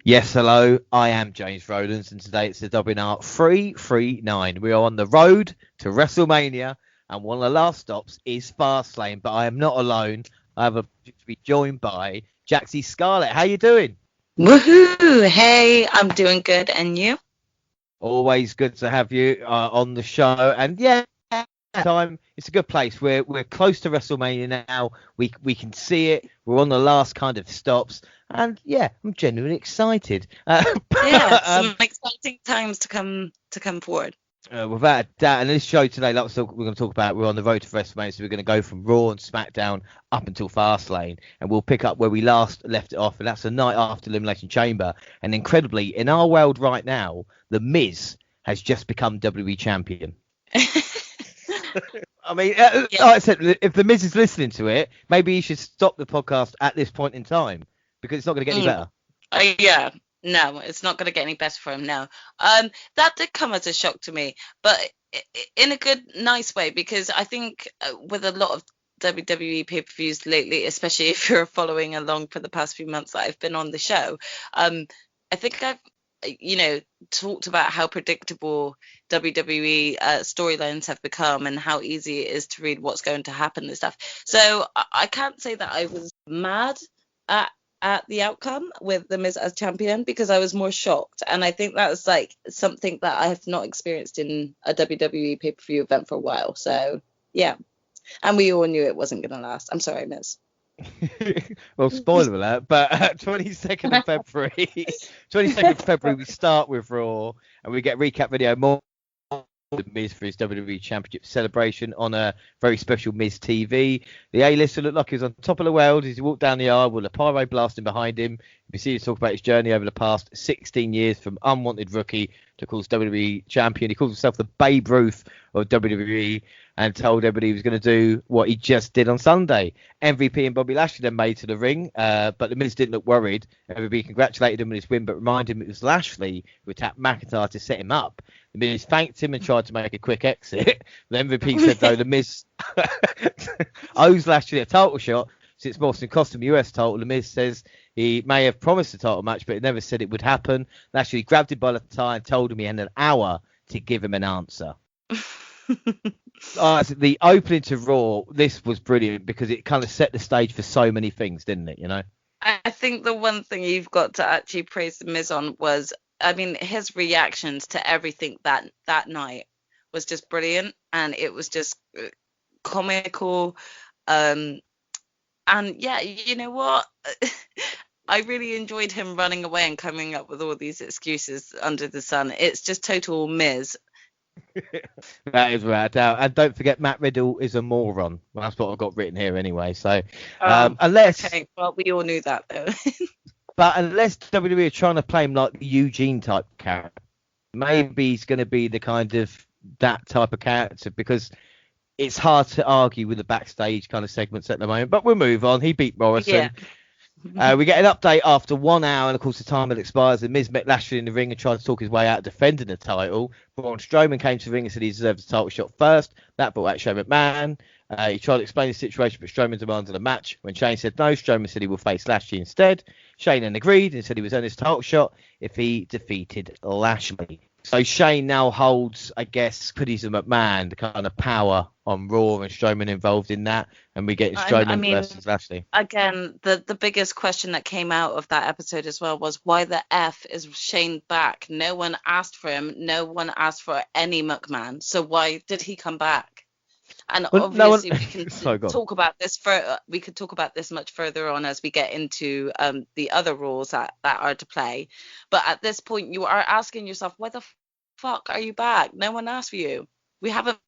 Yes, hello, I am James Rollins, and today it's the WNR339. We are on the road to WrestleMania, and one of the last stops is FastLane, but I am not alone. I have to be joined by Jaxie Scarlett. How you doing? Woohoo! Hey, I'm doing good, and you? Always good to have you on the show, and yeah, it's a good place. We're close to WrestleMania now. We can see it. We're on the last kind of stops, and yeah, I'm genuinely excited. Some exciting times to come forward. Without a doubt, and this show today, like we're going to talk about, we're on the road to WrestleMania, so we're going to go from Raw and SmackDown up until FastLane, and we'll pick up where we last left it off, and that's the night after Elimination Chamber. And incredibly, in our world right now, The Miz has just become WWE champion. I mean, like I said, if The Miz is listening to it, maybe he should stop the podcast at this point in time, because it's not going to get any better. Yeah. No, it's not going to get any better for him now. That did come as a shock to me, but in a good, nice way, because I think with a lot of WWE pay-per-views lately, especially if you're following along for the past few months that I've been on the show, I think I've talked about how predictable WWE storylines have become and how easy it is to read what's going to happen and stuff. So I can't say that I was mad at the outcome with The Miz as champion, because I was more shocked, and I think that's like something that I have not experienced in a WWE pay-per-view event for a while. So yeah, and we all knew it wasn't going to last. I'm sorry, Miz. Well, spoiler alert, but 22nd of February, 22nd of February, we start with Raw, and we get a recap video more The Miz for his WWE Championship celebration on a very special Miz TV. The A-lister looked like he was on top of the world as he walked down the aisle with a pyro blasting behind him. We see him talk about his journey over the past 16 years from unwanted rookie to, of course, WWE champion. He calls himself the Babe Ruth of WWE and told everybody he was going to do what he just did on Sunday. MVP and Bobby Lashley then made to the ring, but The Miz didn't look worried. Everybody congratulated him on his win, but reminded him it was Lashley who attacked McIntyre to set him up. The Miz thanked him and tried to make a quick exit. The MVP said, though, The Miz owes Lashley a title shot since Morrison cost him US title. The Miz says he may have promised a title match, but he never said it would happen. Lashley grabbed him by the tie and told him he had an hour to give him an answer. The opening to Raw, this was brilliant because it kind of set the stage for so many things, didn't it? You know, I think the one thing you've got to actually praise The Miz on was, I mean, his reactions to everything that night was just brilliant, and it was just comical. And yeah, you know what? I really enjoyed him running away and coming up with all these excuses under the sun. It's just total Miz. That is without doubt. And don't forget, Matt Riddle is a moron. Well, that's what I've got written here anyway. So unless, okay, well, we all knew that though. but unless WWE are trying to play him like the Eugene type character, maybe he's going to be the kind of that type of character, because it's hard to argue with the backstage kind of segments at the moment. But we'll move on. He beat Morrison. Yeah. We get an update after 1 hour, and of course the time had expired. The Miz met Lashley in the ring and tried to talk his way out defending the title. Braun Strowman came to the ring and said he deserved the title shot first. That brought out Shane McMahon. He tried to explain the situation, but Strowman demanded a match. When Shane said no, Strowman said he will face Lashley instead. Shane then agreed and said he was earning his title shot if he defeated Lashley. So Shane now holds, I guess, Goodies and McMahon, the kind of power on Raw, and Strowman involved in that, and we get Strowman versus Lashley. Again, the biggest question that came out of that episode as well was, why the F is Shane back? No one asked for him. No one asked for any McMahon. So why did he come back? And obviously we can talk about this we could talk about this much further on as we get into the other roles that are to play. But at this point, you are asking yourself, why the fuck are you back? No one asked for you. We haven't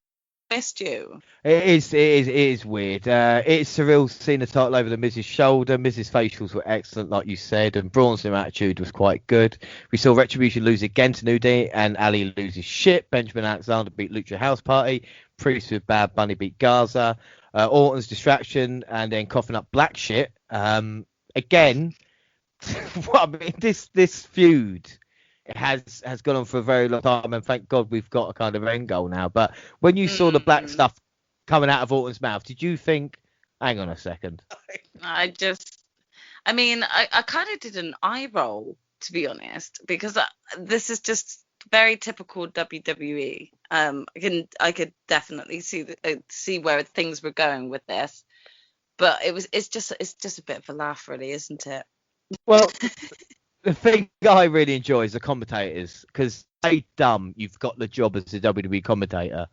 missed you. It is weird. It's surreal seeing the title over the Miz's shoulder. Miz's facials were excellent, like you said, and Braun's new attitude was quite good. We saw Retribution lose again to New Day, and Ali loses shit. Benjamin Alexander beat Lucha House Party. Priest with Bad Bunny beat Gaza. Orton's distraction and then coughing up black shit. Again, I mean, this feud has gone on for a very long time, and thank God we've got a kind of end goal now. But when you saw the black stuff coming out of Orton's mouth, did you think, hang on a second? I kind of did an eye roll, to be honest, because this is just very typical WWE. I could definitely see where things were going with this, but it's just a bit of a laugh, really, isn't it? Well, the thing I really enjoy is the commentators, because they dumb. You've got the job as a WWE commentator.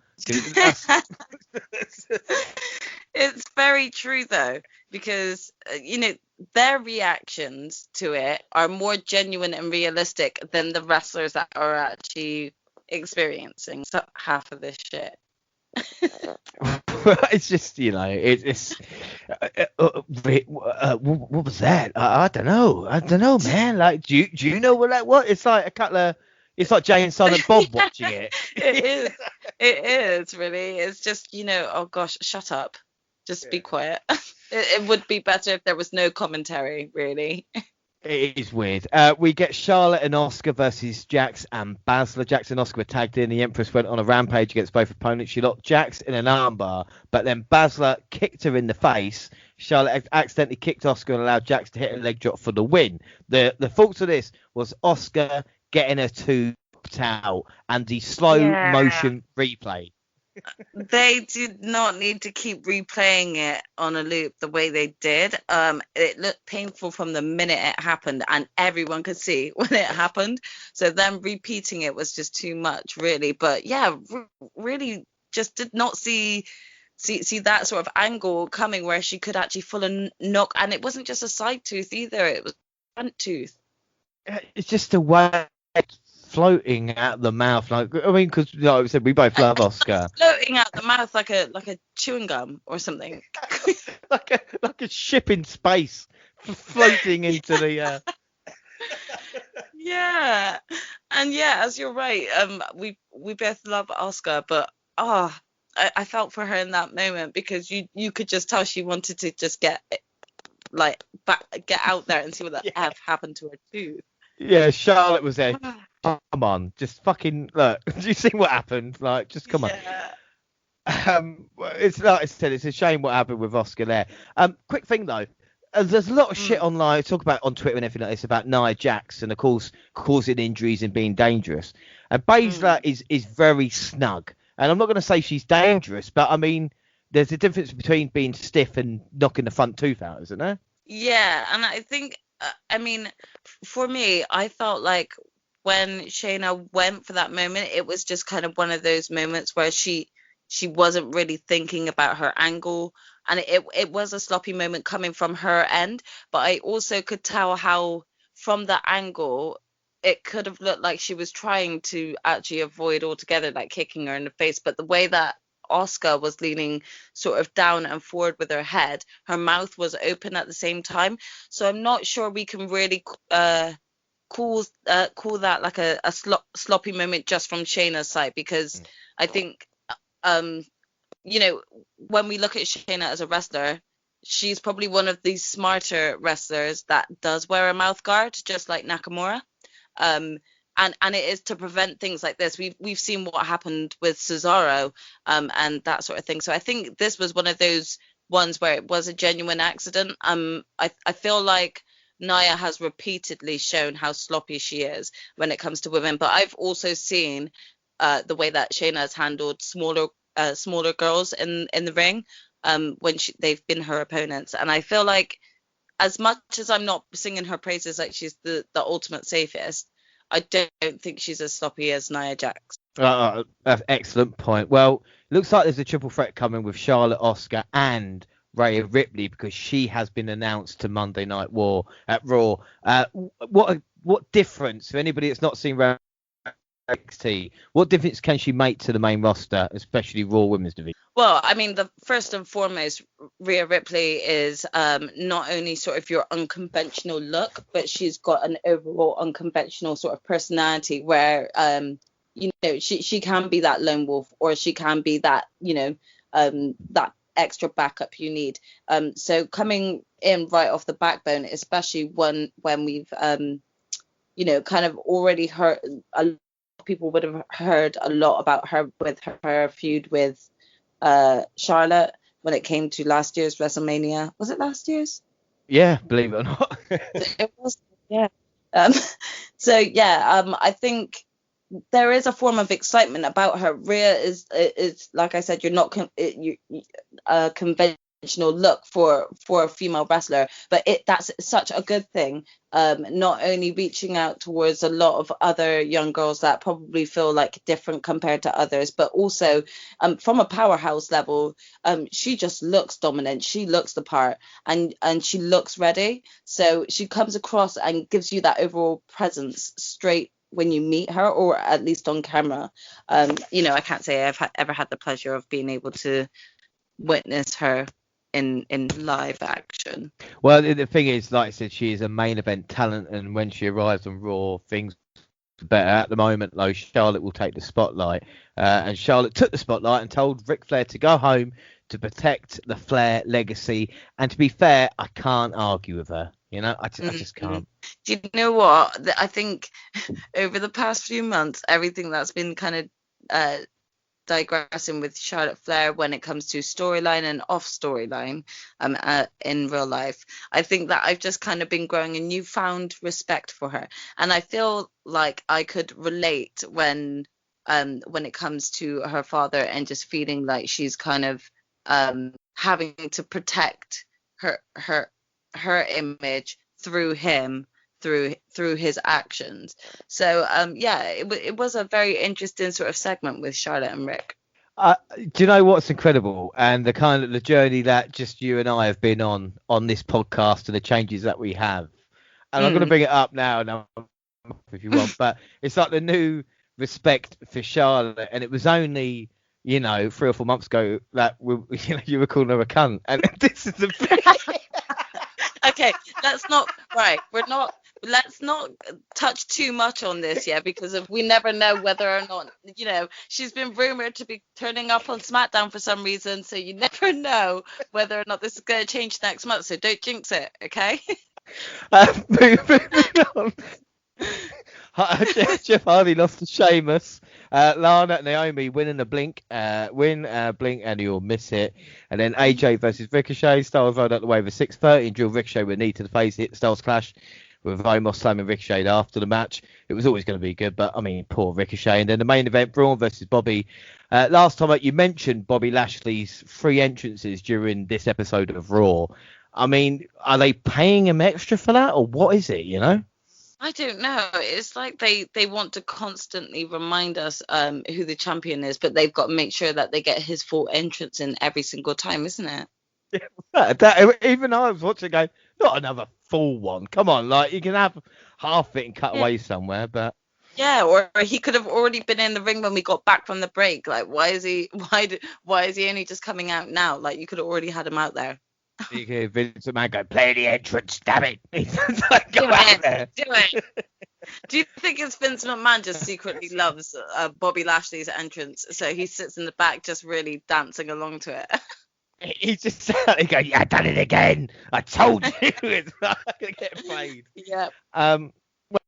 It's very true though, because their reactions to it are more genuine and realistic than the wrestlers that are actually experiencing half of this shit. It's just, it's what was that? I don't know, man. Like, do you know what that was? It's like a couple of, it's like Jay and Silent Bob watching it. It is really. It's just, oh gosh, shut up. Just be quiet. It would be better if there was no commentary, really. It is weird. We get Charlotte and Asuka versus Jax and Basler. Jax and Asuka were tagged in. The Empress went on a rampage against both opponents. She locked Jax in an armbar, but then Basler kicked her in the face. Charlotte accidentally kicked Asuka and allowed Jax to hit a leg drop for the win. The fault of this was Asuka getting her to out and the slow motion replay. They did not need to keep replaying it on a loop the way they did. It looked painful from the minute it happened, and everyone could see when it happened. So them repeating it was just too much, really. But yeah, really just did not see that sort of angle coming where she could actually full and knock. And it wasn't just a side tooth either; it was a front tooth. It's just a way floating out the mouth, like, I mean, because like I said, we both love Asuka. Floating out the mouth like a chewing gum or something. like a ship in space floating into the. Yeah, and yeah, as you're right, we both love Asuka, but I felt for her in that moment, because you could just tell she wanted to just get out there and see what the F happened to her tooth. Yeah, Charlotte was there. Come on, just fucking look. Do you see what happened? Like, just come on. It's like I said, it's a shame what happened with Asuka there. Quick thing though, there's a lot of shit online, talk about on Twitter and everything like this about Nia Jax and of course causing injuries and being dangerous. And Basler is very snug, and I'm not going to say she's dangerous, but I mean, there's a difference between being stiff and knocking the front tooth out, isn't there? Yeah, and I think, I mean, for me, I felt like when Shayna went for that moment, it was just kind of one of those moments where she wasn't really thinking about her angle, and it was a sloppy moment coming from her end. But I also could tell how from the angle it could have looked like she was trying to actually avoid altogether, like kicking her in the face. But the way that Asuka was leaning sort of down and forward with her head, her mouth was open at the same time. So I'm not sure we can really call that like a sloppy moment just from Shayna's side, because I think when we look at Shayna as a wrestler, she's probably one of the smarter wrestlers that does wear a mouth guard, just like Nakamura. And it is to prevent things like this. We've seen what happened with Cesaro and that sort of thing. So I think this was one of those ones where it was a genuine accident. I feel like Nia has repeatedly shown how sloppy she is when it comes to women, but I've also seen the way that Shayna has handled smaller girls in the ring when they've been her opponents. And I feel like, as much as I'm not singing her praises like she's the ultimate safest, I don't think she's as sloppy as Nia Jax. Excellent point. Well, looks like there's a triple threat coming with Charlotte, Asuka, and Rhea Ripley, because she has been announced to Monday Night War at Raw. What difference, for anybody that's not seen Raw NXT, what difference can she make to the main roster, especially Raw Women's Division? Well, I mean, the first and foremost, Rhea Ripley is not only sort of your unconventional look, but she's got an overall unconventional sort of personality where, she can be that lone wolf, or she can be that, that extra backup you need. So coming in right off the backbone, especially when we've, kind of already heard, a lot of people would have heard a lot about her with her feud with Charlotte when it came to last year's WrestleMania. Was it last year's? Yeah, believe it or not. It was, yeah. So yeah, I think there is a form of excitement about her. Rhea is like I said, you're not a conventional look for a female wrestler, but that's such a good thing. Not only reaching out towards a lot of other young girls that probably feel like different compared to others, but also from a powerhouse level, she just looks dominant. She looks the part, and she looks ready. So she comes across and gives you that overall presence straight when you meet her, or at least on camera. I can't say I've ever had the pleasure of being able to witness her in live action. Well, the thing is, like I said, she is a main event talent, and when she arrives on Raw, things are better. At the moment, though, Charlotte will take the spotlight, and Charlotte took the spotlight and told Ric Flair to go home to protect the Flair legacy. And to be fair, I can't argue with her. I just can't. Do you know what? I think over the past few months, everything that's been kind of digressing with Charlotte Flair when it comes to storyline and off storyline in real life, I think that I've just kind of been growing a newfound respect for her. And I feel like I could relate when it comes to her father, and just feeling like she's kind of having to protect her image through him, through his actions. So it was a very interesting sort of segment with Charlotte and Rick. Do you know what's incredible, and the journey that just you and I have been on this podcast, and the changes that we have, and I'm going to bring it up now if you want, but it's like the new respect for Charlotte, and it was only 3 or 4 months ago that you were calling her a cunt, and this is the Okay, let's not touch too much on this yet, because we never know whether or not, she's been rumored to be turning up on SmackDown for some reason, so you never know whether or not this is going to change next month, so don't jinx it, okay? Moving on. Jeff Hardy lost to Sheamus. Lana and Naomi winning a blink, blink, and you'll miss it. And then AJ versus Ricochet. Styles rode out the way for 6:30 and drew Ricochet with a knee to the face. Hit the Styles clash with Omos slamming Ricochet after the match. It was always going to be good, but I mean, poor Ricochet. And then the main event, Braun versus Bobby. Last time you mentioned Bobby Lashley's 3 entrances during this episode of Raw. I mean, are they paying him extra for that, or what is it? I don't know. It's like they want to constantly remind us who the champion is, but they've got to make sure that they get his full entrance in every single time, isn't it? Yeah, even I was watching going, not another full one. Come on, like you can have half it and cut away somewhere, but yeah, or he could have already been in the ring when we got back from the break. Like, why is he only just coming out now? Like, you could have already had him out there. You hear Vince McMahon go, play the entrance, damn it. Like, do it. Do you think it's Vince McMahon just secretly loves Bobby Lashley's entrance, so he sits in the back just really dancing along to it? He's just going, yeah, I done it again. I told you it's not going to get paid. Yeah.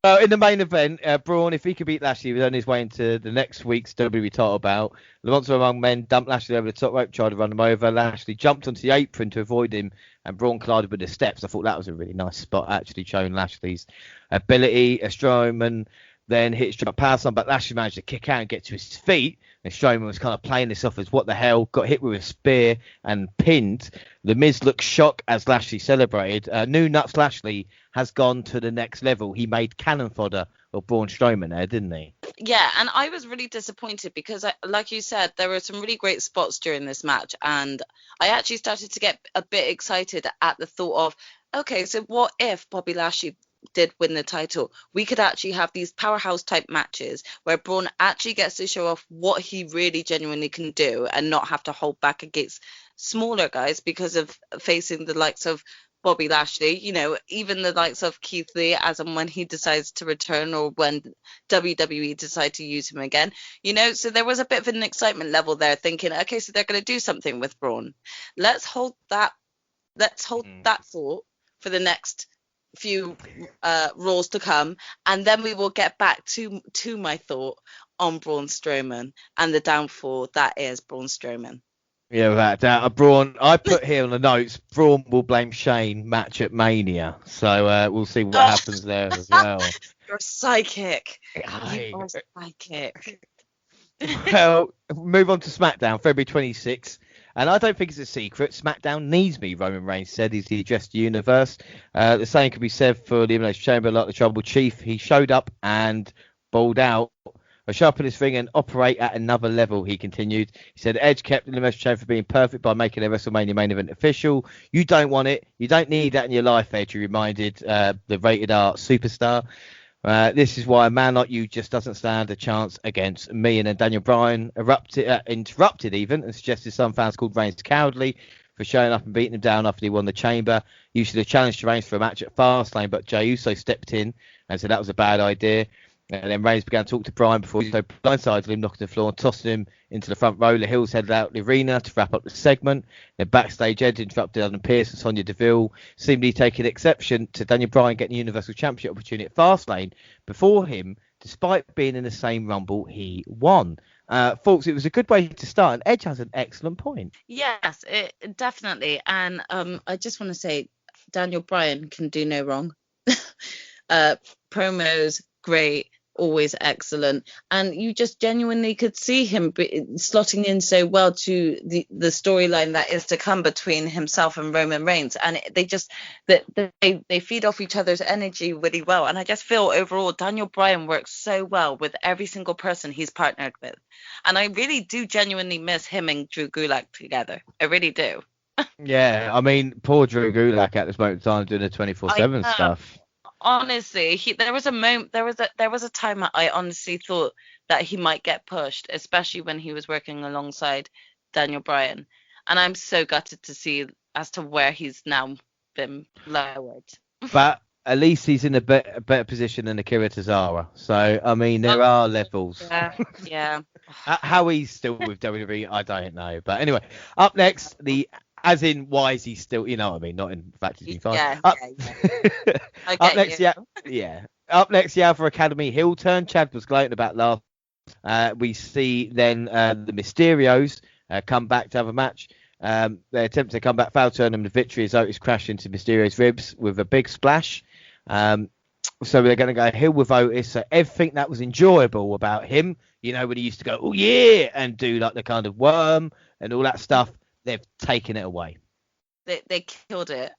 Well, in the main event, Braun, if he could beat Lashley, he was on his way into the next week's WWE title bout. The Monster Among Men dumped Lashley over the top rope, tried to run him over. Lashley jumped onto the apron to avoid him, and Braun collided with the steps. I thought that was a really nice spot, actually showing Lashley's ability. Strowman then hit Strowman power slam, but Lashley managed to kick out and get to his feet. And Strowman was kind of playing this off as what the hell, got hit with a spear and pinned. The Miz looked shocked as Lashley celebrated. New Nuts Lashley has gone to the next level. He made cannon fodder of Braun Strowman there, didn't he? Yeah, and I was really disappointed because, like you said, there were some really great spots during this match, and I actually started to get a bit excited at the thought of, okay, so what if Bobby Lashley did win the title? We could actually have these powerhouse type matches where Braun actually gets to show off what he really genuinely can do and not have to hold back against smaller guys because of facing the likes of Bobby Lashley, even the likes of Keith Lee as and when he decides to return, or when WWE decide to use him again, so there was a bit of an excitement level there, thinking, okay, so they're going to do something with Braun. Let's hold that thought for the next few Raws to come, and then we will get back to my thought on Braun Strowman and the downfall that is Braun Strowman. Yeah, that Braun. I put here on the notes, Braun will blame Shane match at Mania, so we'll see what happens there as well. You're psychic. Aye. You are psychic. Well, move on to SmackDown, February 26th. And I don't think it's a secret. SmackDown needs me, Roman Reigns said. He's the addressed universe. The same could be said for the Elimination Chamber, like the Tribal Chief. He showed up and balled out. I sharpen his ring and operate at another level, he continued. He said Edge kept the Elimination Chamber for being perfect by making their WrestleMania main event official. You don't want it. You don't need that in your life, Edge, he reminded the Rated R superstar. This is why a man like you just doesn't stand a chance against me. And then Daniel Bryan interrupted even and suggested some fans called Reigns cowardly for showing up and beating him down after he won the chamber. You should have challenged Reigns for a match at Fastlane, but Jey Uso stepped in and said that was a bad idea. And then Reigns began to talk to Bryan before he blindsided him, knocking the floor and tossing him into the front row. The Hills headed out the arena to wrap up the segment. Then backstage, Edge interrupted Adam Pearce and Sonya Deville, seemingly taking exception to Daniel Bryan getting the Universal Championship opportunity at Fastlane. Before him, despite being in the same Rumble, he won. Folks, it was a good way to start, and Edge has an excellent point. Yes, definitely. And I just want to say, Daniel Bryan can do no wrong. Promos, great. Always excellent, and you just genuinely could see him slotting in so well to the storyline that is to come between himself and Roman Reigns, and they feed off each other's energy really well. And I just feel overall Daniel Bryan works so well with every single person he's partnered with, and I really do genuinely miss him and Drew Gulak together. I really do. Yeah, I mean, poor Drew Gulak at this moment in time doing the 24/7 stuff. Honestly, there was a time I honestly thought that he might get pushed, especially when he was working alongside Daniel Bryan. And I'm so gutted to see as to where he's now been lowered. But at least he's in a better position than Akira Tozawa. So, I mean, there are levels. Yeah. How he's still with WWE, I don't know. But anyway, up next, as in, why is he still, you know what I mean? Not in fact, he's been fine. Yeah. Up next, yeah. Up next, the Alpha Academy heel turn. Chad was gloating about last. We see then the Mysterios come back to have a match. They attempt to come back, foul turn them to victory as Otis crashed into Mysterio's ribs with a big splash. So they're going to go heel with Otis. So everything that was enjoyable about him, you know, when he used to go, oh yeah, and do like the kind of worm and all that stuff, they've taken it away. They killed it.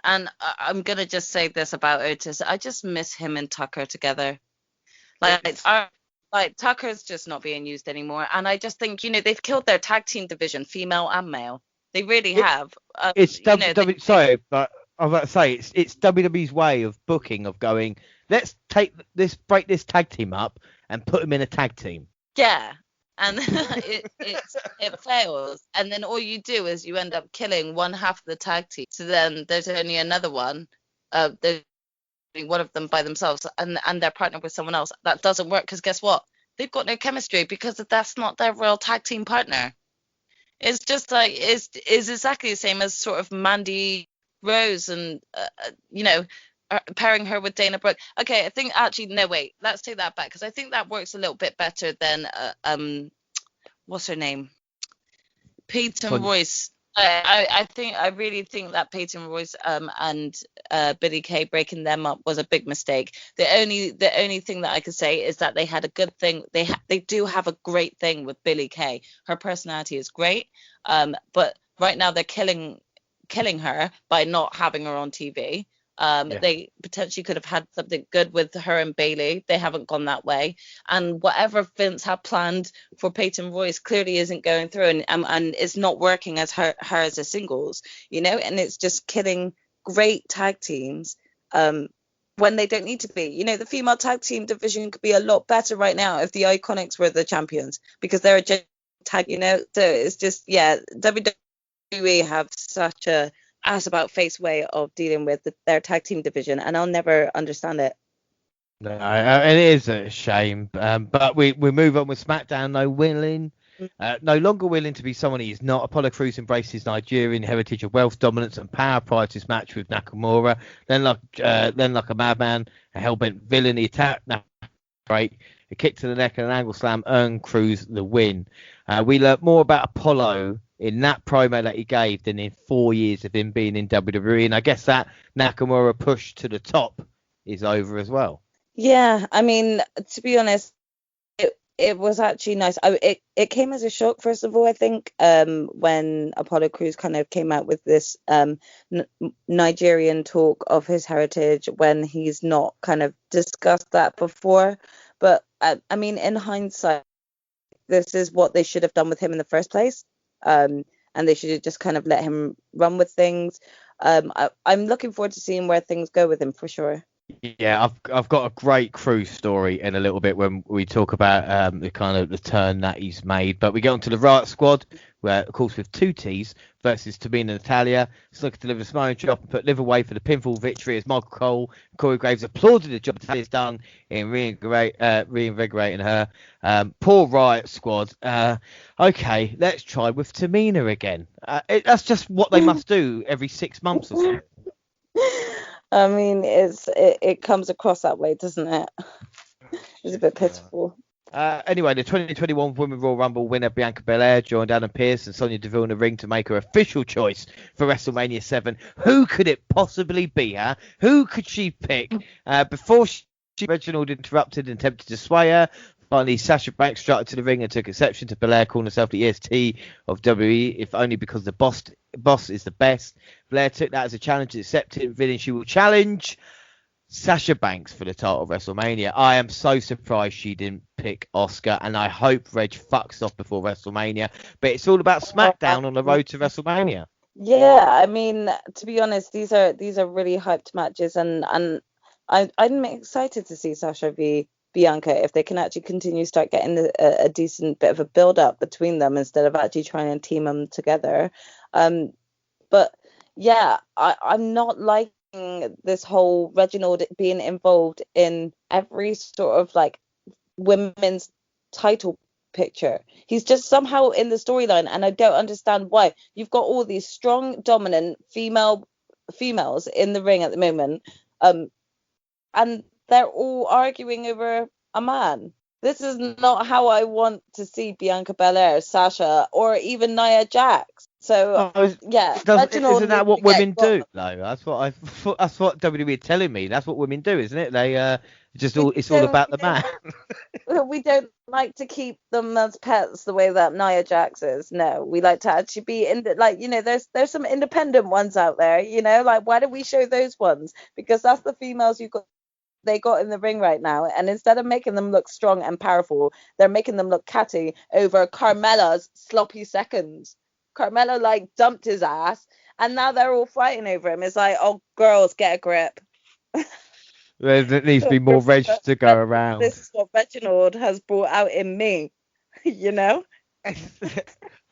And I'm going to just say this about Otis. I just miss him and Tucker together. Like Tucker's just not being used anymore. And I just think, you know, they've killed their tag team division, female and male. They really have. It's WWE. Sorry, but I was about to say it's WWE's way of booking, of going, let's break this tag team up and put them in a tag team. Yeah. And it fails, and then all you do is you end up killing one half of the tag team. So then there's only another one. There's one of them by themselves, and they're partnered with someone else. That doesn't work because guess what? They've got no chemistry because that's not their real tag team partner. It's just like is exactly the same as sort of Mandy Rose and pairing her with Dana Brooke. Okay, I think actually no wait, let's take that back because I think that works a little bit better than what's her name, Peyton Royce. I really think that Peyton Royce and Billie Kay breaking them up was a big mistake. The only thing that I could say is that they had a good thing. They do have a great thing with Billie Kay. Her personality is great, but right now they're killing her by not having her on TV. They potentially could have had something good with her and Bailey. They haven't gone that way, and whatever Vince had planned for Peyton Royce clearly isn't going through, and it's not working as her as a singles, you know, and it's just killing great tag teams when they don't need to be. You know, the female tag team division could be a lot better right now if the Iconics were the champions because they're a tag, you know. So it's just WWE have such a ass about face way of dealing with their tag team division, and I'll never understand it. No, it is a shame. But we move on with SmackDown. No longer willing to be someone he is not. Apollo Crews embraced his Nigerian heritage of wealth, dominance, and power prior to his match with Nakamura. Then like a madman, a hell-bent villain, he attacked break, a kick to the neck and an angle slam earned Crews the win. We learned more about Apollo in that promo that he gave than in 4 years of him being in WWE, and I guess that Nakamura push to the top is over as well. Yeah, I mean, to be honest, it was actually nice. It came as a shock, first of all, I think, when Apollo Crews kind of came out with this Nigerian talk of his heritage when he's not kind of discussed that before. But I mean, in hindsight, this is what they should have done with him in the first place. And they should have just kind of let him run with things. I'm looking forward to seeing where things go with him for sure. Yeah, I've got a great Cruise story in a little bit when we talk about the kind of the turn that he's made. But we get onto the Riot Squad, where of course with two T's versus Tamina and Natalia. Snuka delivered a smiling drop and put Liv away for the pinfall victory as Michael Cole and Corey Graves applauded the job Natalia's done in reinvigorating her. Poor Riot Squad. Okay, let's try with Tamina again. That's just what they must do every 6 months or so. I mean, it comes across that way, doesn't it? It's a bit pitiful. Anyway, the 2021 Women's Royal Rumble winner Bianca Belair joined Adam Pearce and Sonya Deville in the ring to make her official choice for WrestleMania 7. Who could it possibly be, huh? Who could she pick? Before Reginald interrupted and attempted to sway her. Finally, Sasha Banks strutted to the ring and took exception to Belair calling herself the EST of WWE, if only because the boss is the best. Blair took that as a challenge and accepted it, revealing she will challenge Sasha Banks for the title of WrestleMania. I am so surprised she didn't pick Asuka, and I hope Reg fucks off before WrestleMania. But it's all about SmackDown on the road to WrestleMania. Yeah, I mean, to be honest, these are really hyped matches, and I'm excited to see Sasha v Bianca if they can actually continue start getting a decent bit of a build up between them instead of actually trying to team them together. But yeah, I'm not liking this whole Reginald being involved in every sort of like women's title picture. He's just somehow in the storyline, and I don't understand why. You've got all these strong, dominant females in the ring at the moment, and they're all arguing over a man. This is not how I want to see Bianca Belair, Sasha, or even Nia Jax. So yeah, isn't that what women do though? That's what WWE are telling me. That's what women do, isn't it? They it's all about the man. We don't like to keep them as pets the way that Nia Jax is. No, we like to actually be in there's some independent ones out there, like why don't we show those ones? Because that's the females they got in the ring right now, and instead of making them look strong and powerful, they're making them look catty over Carmella's sloppy seconds. Carmella dumped his ass, and now they're all fighting over him. It's like, oh, girls, get a grip. There needs to be more Reg to go around. This is what Reginald has brought out in me,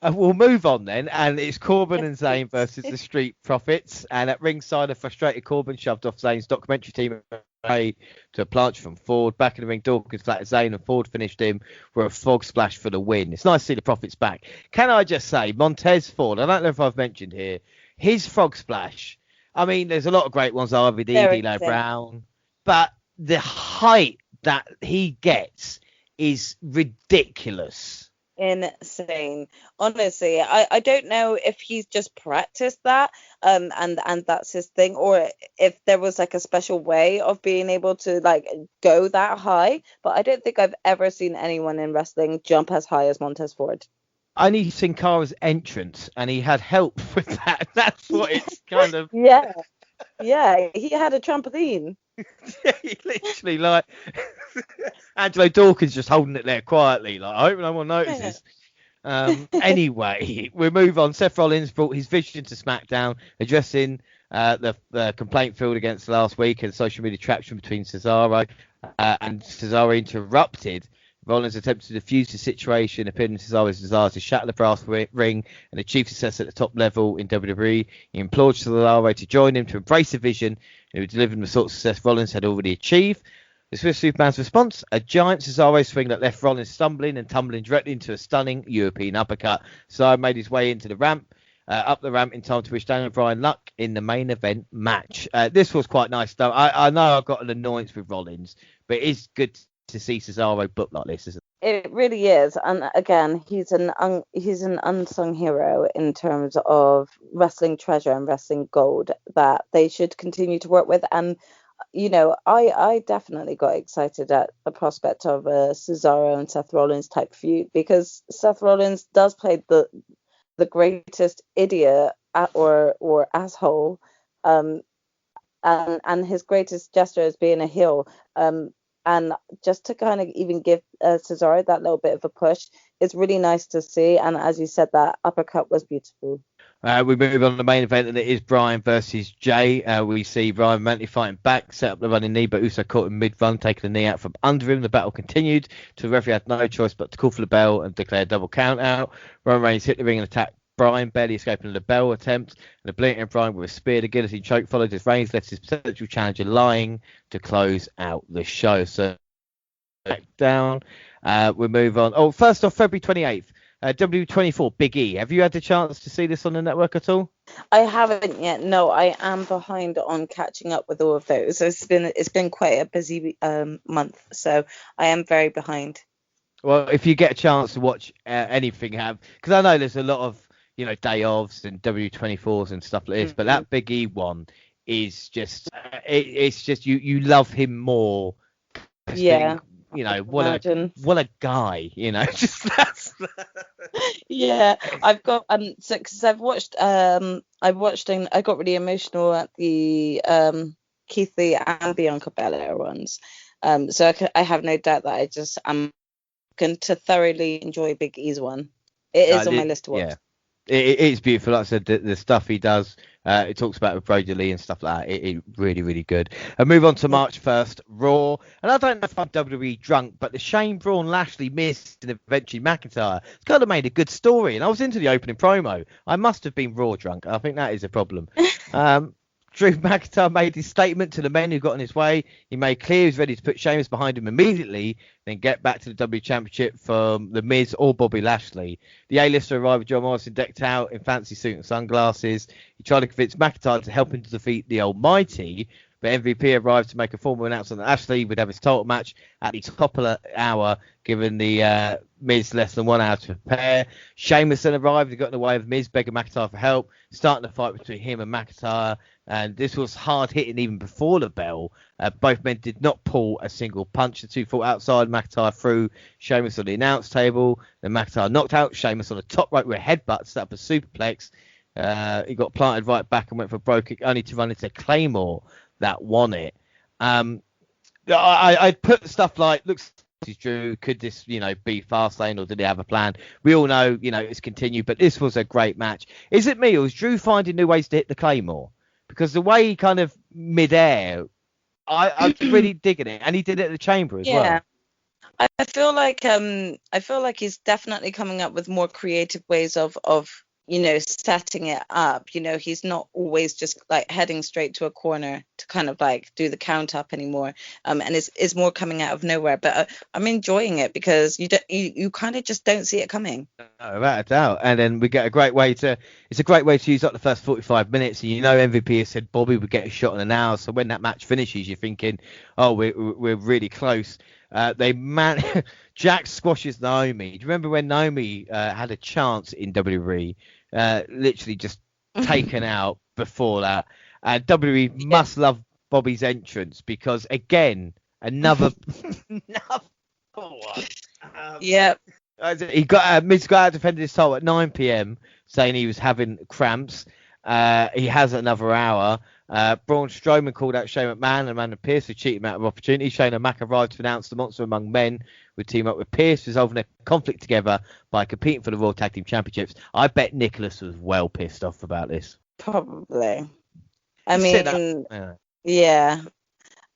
We'll move on then, and it's Corbin and Zane versus the Street Profits. And at ringside, a frustrated Corbin shoved off Zane's documentary team to a planche from Ford. Back in the ring, Dawkins flattered Zane, and Ford finished him with a frog splash for the win. It's nice to see the Profits back. Can I just say, Montez Ford, I don't know if I've mentioned here, his frog splash. I mean, there's a lot of great ones, RVD, D'Lo Brown, but the height that he gets is ridiculous. Insane. Honestly, I don't know if he's just practiced that and that's his thing, or if there was a special way of being able to go that high, but I don't think I've ever seen anyone in wrestling jump as high as Montez Ford. I need Sin Cara's entrance, and he had help with that. That's what it's kind of. Yeah, he had a trampoline. He literally Angelo Dawkins just holding it there quietly. I hope no one notices. Anyway, we move on. Seth Rollins brought his vision to SmackDown, addressing the complaint field against last week and social media traction between Cesaro and Cesaro interrupted. Rollins attempted to defuse the situation, appearing Cesaro's desire to shatter the brass ring and achieve success at the top level in WWE. He implored Cesaro to join him to embrace the vision, and he delivered the sort of success Rollins had already achieved. The Swiss Superman's response, a giant Cesaro swing that left Rollins stumbling and tumbling directly into a stunning European uppercut. Cesaro made his way into the ramp, up the ramp in time to wish Daniel Bryan luck in the main event match. This was quite nice, though. I know I've got an annoyance with Rollins, but it is good to see Cesaro booked like this, isn't it? It really is, and again, he's an unsung hero in terms of wrestling treasure and wrestling gold that they should continue to work with. And I definitely got excited at the prospect of a Cesaro and Seth Rollins type feud, because Seth Rollins does play the greatest idiot or asshole, um, and his greatest gesture is being a heel. And just to kind of even give Cesaro that little bit of a push, it's really nice to see. And as you said, that uppercut was beautiful. We move on to the main event, and it is Bryan versus Jay. We see Bryan Mantley fighting back, set up the running knee, but Uso caught him mid-run, taking the knee out from under him. The battle continued till the referee had no choice but to call for the bell and declare a double count out. Roman Reigns hit the ring and attacked Bryan, barely escaping the bell attempt, and obliterating Bryan with a spear. The guillotine choke followed as Reigns left his potential challenger lying to close out the show. So down. We move on. Oh, first off, February 28th. W24 Big E. Have you had the chance to see this on the network at all? I haven't yet. No, I am behind on catching up with all of those. It's been quite a busy month, so I am very behind. Well, if you get a chance to watch anything, because I know there's a lot of day offs and W24s and stuff like this, but that Big E one is just it's just you love him more. Yeah. What a guy, just that's. Yeah, I've got so because I've watched and I got really emotional at the Keith Lee and Bianca Belair ones, so I have no doubt that I'm going to thoroughly enjoy Big E's one. It is on my list to watch. Yeah. It is beautiful. Like I said, the stuff he does, it talks about with Brody Lee and stuff like that. It really, really good. And move on to March 1st, Raw. And I don't know if I'm WWE drunk, but the Shane, Braun, Lashley missed and eventually McIntyre. It's kind of made a good story. And I was into the opening promo. I must have been Raw drunk. I think that is a problem. Drew McIntyre made his statement to the men who got in his way. He made clear he was ready to put Sheamus behind him immediately, then get back to the W Championship from The Miz or Bobby Lashley. The A-lister arrived with John Morrison decked out in fancy suit and sunglasses. He tried to convince McIntyre to help him to defeat the Almighty, but MVP arrived to make a formal announcement that Lashley would have his title match at the top of the hour, given the Miz less than 1 hour to prepare. Sheamus then arrived and got in the way of Miz, begging McIntyre for help, starting a fight between him and McIntyre. And this was hard hitting even before the bell. Both men did not pull a single punch. The two fought outside. McIntyre threw Sheamus on the announce table. Then McIntyre knocked out Sheamus on the top rope with a headbutt, set up a superplex. He got planted right back and went for a bro kick, only to run into Claymore that won it. I put stuff like, looks Drew, could this be FastLane, or did he have a plan? We all know it's continued, but this was a great match. Is it me, or is Drew finding new ways to hit the Claymore? Because the way he kind of mid-air, I'm really digging it, and he did it at the Chamber as well. I feel like he's definitely coming up with more creative ways of setting it up. He's not always just like heading straight to a corner to kind of like do the count up anymore. And it's more coming out of nowhere. But I'm enjoying it because you kind of just don't see it coming. No, without a doubt. And then we get it's a great way to use up the first 45 minutes. And MVP has said Bobby would get a shot in an hour. So when that match finishes, you're thinking, oh, we're really close. Jax squashes Naomi. Do you remember when Naomi had a chance in WWE? Literally just taken out before that. And WWE must love Bobby's entrance because, again, another one. He got Miz got out defended his title at 9 p.m. saying he was having cramps. He has another hour. Braun Strowman called out Shane McMahon and Amanda Pearce for cheating out of opportunity. Shane and Mac arrived to announce the Monster Among Men would team up with Pearce, resolving their conflict together by competing for the Raw Tag Team Championships. I bet Nicholas was well pissed off about this. Probably. I mean, yeah.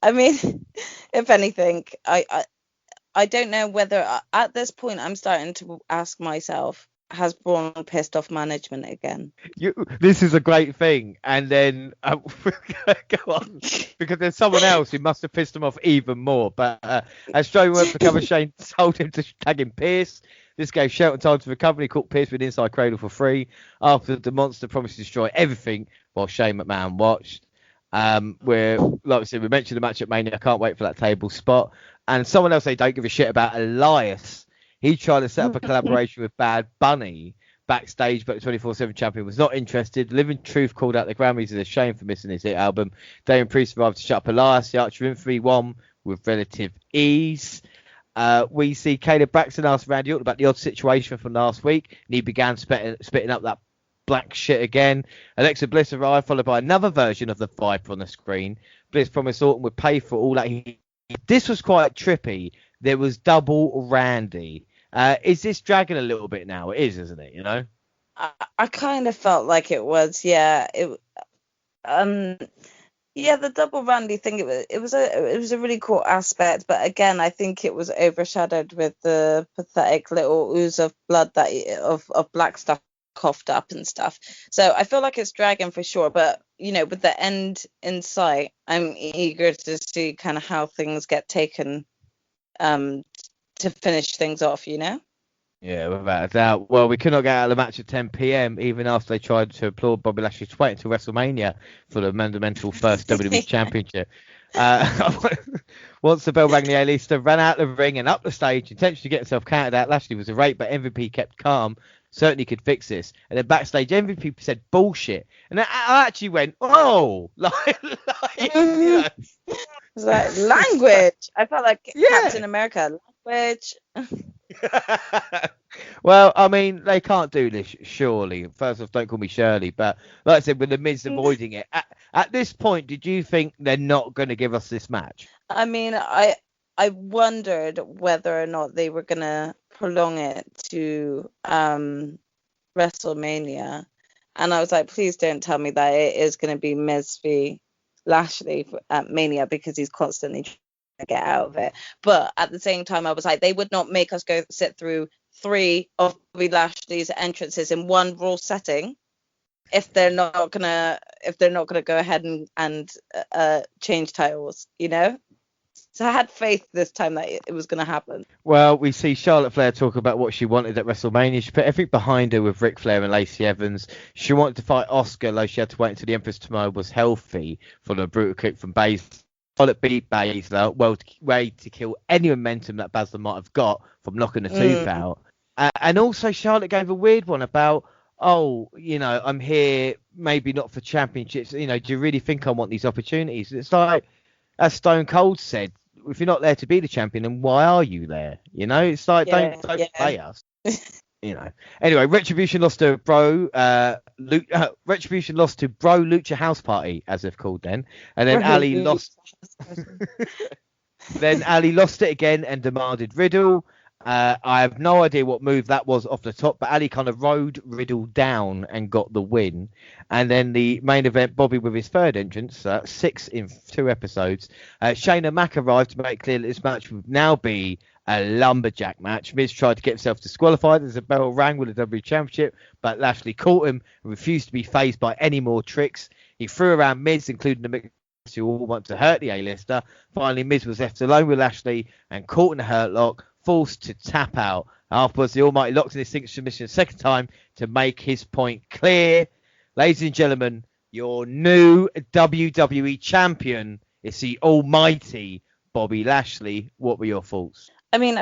I mean, if anything, I don't know whether at this point I'm starting to ask myself, has Braun pissed off management again? This is a great thing, and then go on, because there's someone else who must have pissed him off even more. But as Strowman went for cover, Shane told him to tag in Pearce. This gave Shelton time to recover. He caught Pearce with an inside cradle for free. After the monster promised to destroy everything, while Shane McMahon watched. Where, like I said, we mentioned the match at Mania. I can't wait for that table spot. And someone else they don't give a shit about, Elias. He tried to set up a collaboration with Bad Bunny, backstage, but the 24/7 champion was not interested. Living Truth called out the Grammys as a shame for missing his hit album. Damien Priest arrived to shut up Elias. The Archer of Infamy won with relative ease. We see Caleb Braxton ask Randy Orton about the odd situation from last week, and he began spitting up that black shit again. Alexa Bliss arrived, followed by another version of the Viper on the screen. Bliss promised Orton would pay for all that This was quite trippy. There was double Randy. Is this dragging a little bit now? It is, isn't it? You know. I kind of felt like it was. Yeah. Yeah, the double Randy thing. It was a really cool aspect, but again, I think it was overshadowed with the pathetic little ooze of blood of black stuff coughed up and stuff. So I feel like it's dragging for sure, but with the end in sight, I'm eager to see kind of how things get taken to finish things off. Yeah, without a doubt. Well, we could not get out of the match at 10 p.m. even after they tried to applaud Bobby Lashley to wait until WrestleMania for the monumental first WWE Championship. Once the bell rang, the A-lister ran out of the ring and up the stage, intentionally to get himself counted out. Lashley was irate, but MVP kept calm. Certainly could fix this. And then backstage, MVP said bullshit. And I actually went, oh, It's like language. I felt like Captain America. Language. Well, I mean, they can't do this, surely. First off, don't call me Shirley. But like I said, with the Miz avoiding it, at this point, did you think they're not going to give us this match? I mean, I wondered whether or not they were going to prolong it to WrestleMania. And I was like, please don't tell me that it is going to be Miz v Lashley at Mania, because he's constantly trying to get out of it. But at the same time, I was like, they would not make us go sit through 3 of Bobby Lashley's entrances in one Raw setting if they're not gonna go ahead and change titles, So I had faith this time that it was going to happen. Well, we see Charlotte Flair talk about what she wanted at WrestleMania. She put everything behind her with Ric Flair and Lacey Evans. She wanted to fight Asuka, though she had to wait until the Empress tomorrow was healthy for the brutal kick from Baszler. Charlotte beat Baszler, way to kill any momentum that Basler might have got from knocking the tooth out. And also Charlotte gave a weird one about, I'm here, maybe not for championships. Do you really think I want these opportunities? It's like, as Stone Cold said, if you're not there to be the champion, then why are you there? It's like, don't play us. Anyway, Retribution lost to Bro Lucha House Party, as they've called then, and then Ali lost. Then Ali lost it again and demanded Riddle. I have no idea what move that was off the top, but Ali kind of rode Riddle down and got the win. And then the main event, Bobby with his third entrance, 6 in 2 episodes. Shayna Mac arrived to make clear that this match would now be a lumberjack match. Miz tried to get himself disqualified as the bell rang with the WWE Championship, but Lashley caught him and refused to be phased by any more tricks. He threw around Miz, including the Mix, who all want to hurt the A-lister. Finally, Miz was left alone with Lashley and caught in a hurt lock, forced to tap out. Afterwards, the Almighty locked in his signature submission a second time to make his point clear. Ladies and gentlemen, your new WWE champion is the Almighty Bobby Lashley. What were your thoughts? I mean,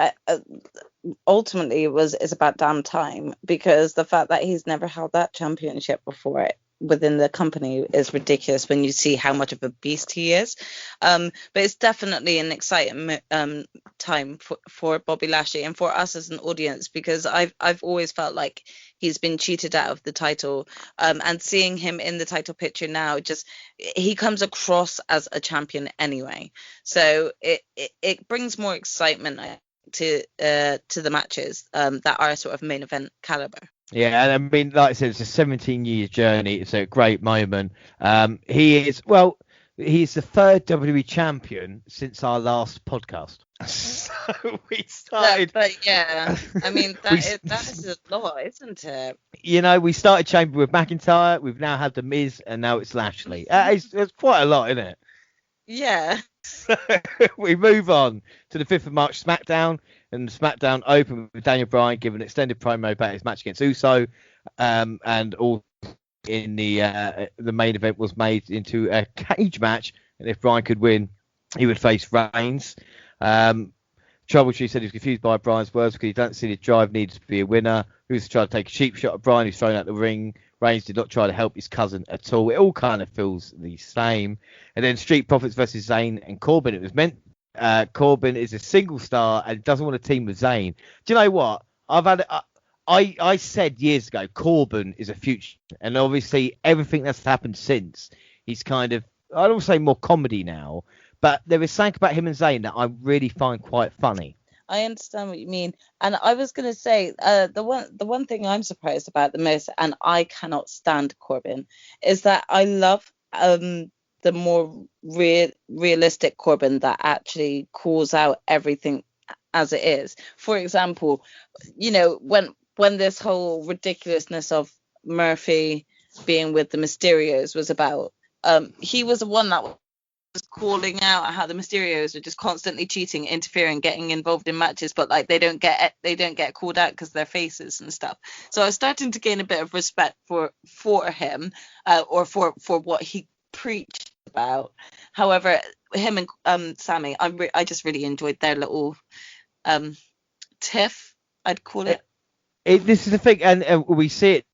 ultimately, it's about damn time, because the fact that he's never held that championship before within the company is ridiculous when you see how much of a beast he is. But it's definitely an exciting time for Bobby Lashley and for us as an audience, because I've always felt like he's been cheated out of the title, and seeing him in the title picture now, he comes across as a champion anyway, so it brings more excitement to the matches that are sort of main event caliber. Yeah, and I mean, like I said, it's a 17-year journey. It's a great moment. He's the third WWE champion since our last podcast. So we started. But yeah, I mean, that is a lot, isn't it? We started Chamber with McIntyre. We've now had the Miz, and now it's Lashley. It's quite a lot, isn't it? Yeah. So we move on to the 5th of March SmackDown, and SmackDown opened with Daniel Bryan giving an extended promo about his match against Uso, and all in the main event was made into a cage match, and if Bryan could win, he would face Reigns. Trouble Tree said he was confused by Bryan's words because he don't see the drive needed to be a winner. who's trying to take a cheap shot at Bryan, who's thrown out the ring. Reigns did not try to help his cousin at all. It all kind of feels the same. And then Street Profits versus Zane and Corbin. It was meant Corbin is a single star and doesn't want to team with Zane. Do you know what? I said years ago Corbin is a future, and obviously everything that's happened since, he's kind of, I don't say more comedy now, but there is something about him and Zayn that I really find quite funny. I understand what you mean, and I was going to say the one thing I'm surprised about the most, and I cannot stand Corbin, is that I love the more realistic Corbin that actually calls out everything as it is. For example, you know, when this whole ridiculousness of Murphy being with the Mysterios was about, he was the one that was calling out how the Mysterios are just constantly cheating, interfering, getting involved in matches, but like they don't get called out because they're faces and stuff. So I was starting to gain a bit of respect for him, or for what he preached about. However, him and Sammy, I just really enjoyed their little tiff, I'd call it. This is the thing, and we see it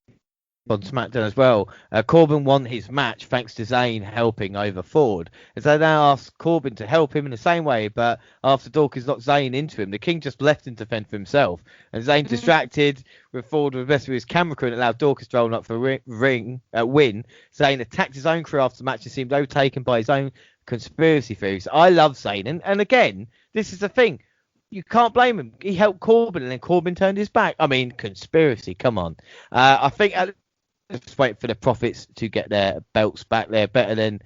on SmackDown as well. Corbin won his match thanks to Zayn helping over Ford. And so they now ask Corbin to help him in the same way, but after Dawkins knocked Zayn into him, the King just left him to fend for himself. And Zayn distracted with Ford with messing with his camera crew and allowed Dawkins to roll up for a win. Zayn attacked his own crew after the match and seemed overtaken by his own conspiracy theories. I love Zayn, and again, this is the thing. You can't blame him. He helped Corbin, and then Corbin turned his back. I mean, conspiracy. Come on. I think just wait for the Profits to get their belts back. They're better than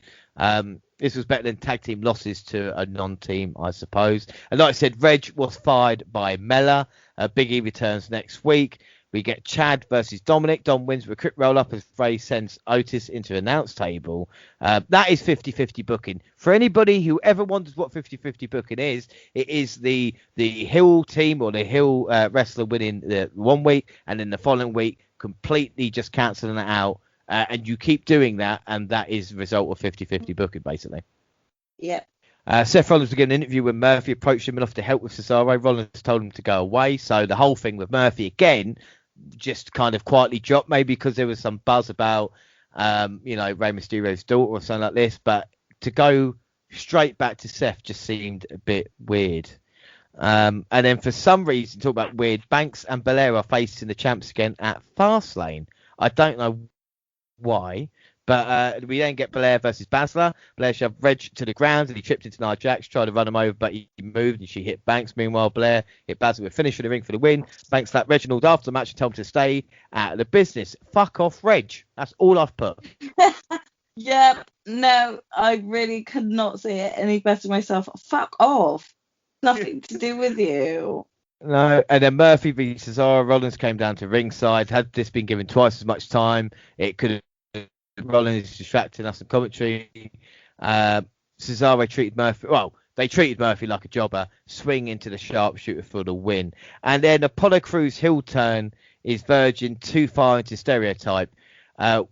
this was better than tag team losses to a non-team, I suppose. And like I said, Reg was fired by Mella. Biggie returns next week. We get Chad versus Dominic. Dom wins with a quick roll-up as Ray sends Otis into the announce table. That is 50-50 booking. For anybody who ever wonders what 50-50 booking is, it is the heel team or the heel wrestler winning the 1 week, and then the following week completely just cancelling it out. And you keep doing that, and that is the result of 50-50 booking, basically. Yeah. Seth Rollins began an interview when Murphy approached him enough to help with Cesaro. Rollins told him to go away. So the whole thing with Murphy, again, just kind of quietly dropped, maybe because there was some buzz about, Rey Mysterio's daughter or something like this. But to go straight back to Seth just seemed a bit weird. And then for some reason, talk about weird, Banks and Belair are facing the champs again at FastLane. I don't know why, but we then get Belair versus Basler. Belair shoved Reg to the ground and he tripped into Nia Jax, tried to run him over, but he moved and she hit Banks. Meanwhile, Belair hit Basler with a finish for the ring for the win. Banks slapped Reginald after the match and told him to stay out of the business. Fuck off, Reg. That's all I've put. Yep. No, I really could not say it any better myself. Fuck off. Nothing to do with you. No, and then Murphy v Cesaro. Rollins came down to ringside. Had this been given twice as much time, it could have. Rollins distracting us in commentary. Cesaro treated Murphy. Well, they treated Murphy like a jobber. Swing into the sharpshooter for the win. And then Apollo Crews' heel turn is verging too far into stereotype.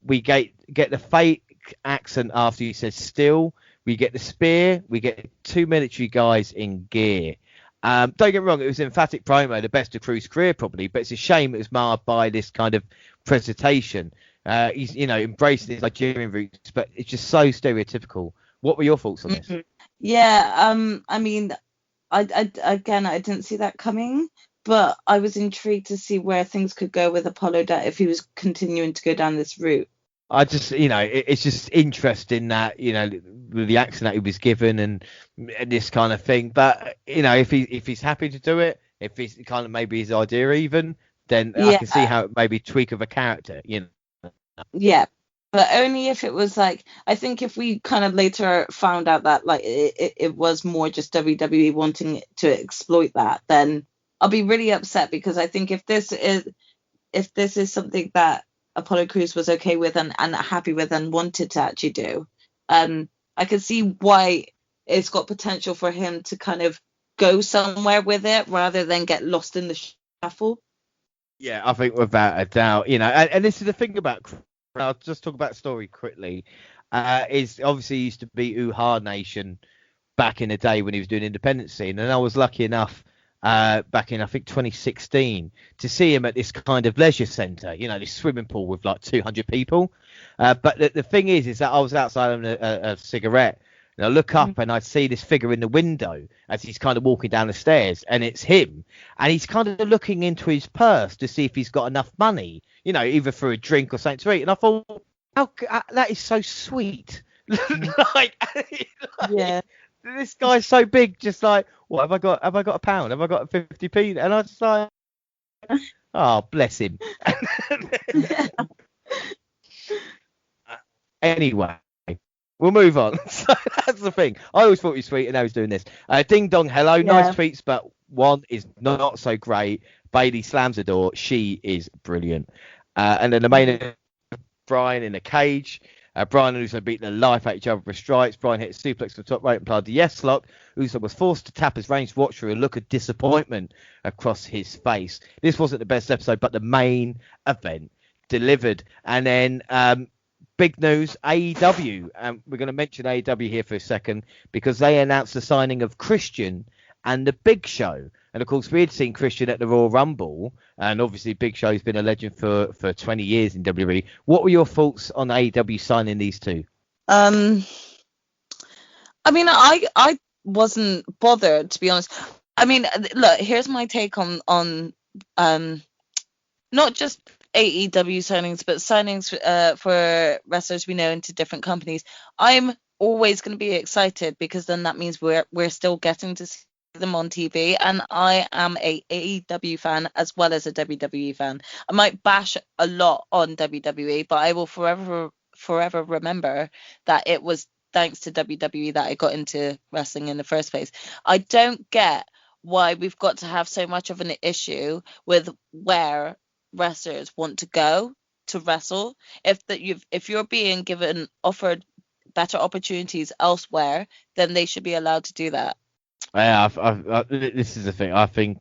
We get the fake accent after he says still. We get the spear. We get 2 military guys in gear. Don't get me wrong, it was an emphatic promo, the best of Crew's career probably, but it's a shame it was marred by this kind of presentation. He's, embracing his Nigerian roots, but it's just so stereotypical. What were your thoughts on this? Yeah, I mean, I didn't see that coming, but I was intrigued to see where things could go with Apollo if he was continuing to go down this route. I just, it's just interesting that, with the accent that he was given and this kind of thing. But, if he's happy to do it, if he's kind of maybe his idea even, then I can see how it maybe tweak of a character, Yeah, but only if it was like, I think if we kind of later found out that like it was more just WWE wanting to exploit that, then I'll be really upset, because I think if this is something that Apollo Crews was okay with and happy with and wanted to actually do, I could see why it's got potential for him to kind of go somewhere with it rather than get lost in the shuffle. Yeah, I think without a doubt, and this is the thing about, I'll just talk about story quickly, is obviously he used to be Uha Nation back in the day when he was doing independent scene, and I was lucky enough back in, I think, 2016, to see him at this kind of leisure centre, this swimming pool with like 200 people. But the thing is that I was outside having a cigarette, and I look up and I see this figure in the window as he's kind of walking down the stairs, and it's him. And he's kind of looking into his purse to see if he's got enough money, either for a drink or something to eat. And I thought, that is so sweet. Yeah. This guy's so big, just like, what have I got? Have I got a pound? Have I got a 50p? And I was just like, oh, bless him. Anyway, we'll move on. So that's the thing. I always thought he was sweet, and now he's doing this. Ding dong, hello, nice tweets, but one is not so great. Bailey slams the door. She is brilliant. And then the main event, Brian in a cage. Brian and Uso beat the life out of each other with strikes. Brian hit a suplex from the top right and applied the yes lock. Uso was forced to tap his ranged watch for a look of disappointment across his face. This wasn't the best episode, but the main event delivered. And then big news, AEW. We're going to mention AEW here for a second because they announced the signing of Christian and the Big Show. And of course, we had seen Christian at the Royal Rumble, and obviously Big Show's been a legend for 20 years in WWE. What were your thoughts on AEW signing these two? I mean, I wasn't bothered, to be honest. I mean, look, here's my take on not just AEW signings, but signings for wrestlers we know into different companies. I'm always going to be excited because then that means we're still getting to see them on TV, and I am a AEW fan as well as a WWE fan. I might bash a lot on WWE, but I will forever remember that it was thanks to WWE that I got into wrestling in the first place. I don't get why we've got to have so much of an issue with where wrestlers want to go to wrestle. If you're being offered better opportunities elsewhere, then they should be allowed to do that. Yeah, this is the thing. I think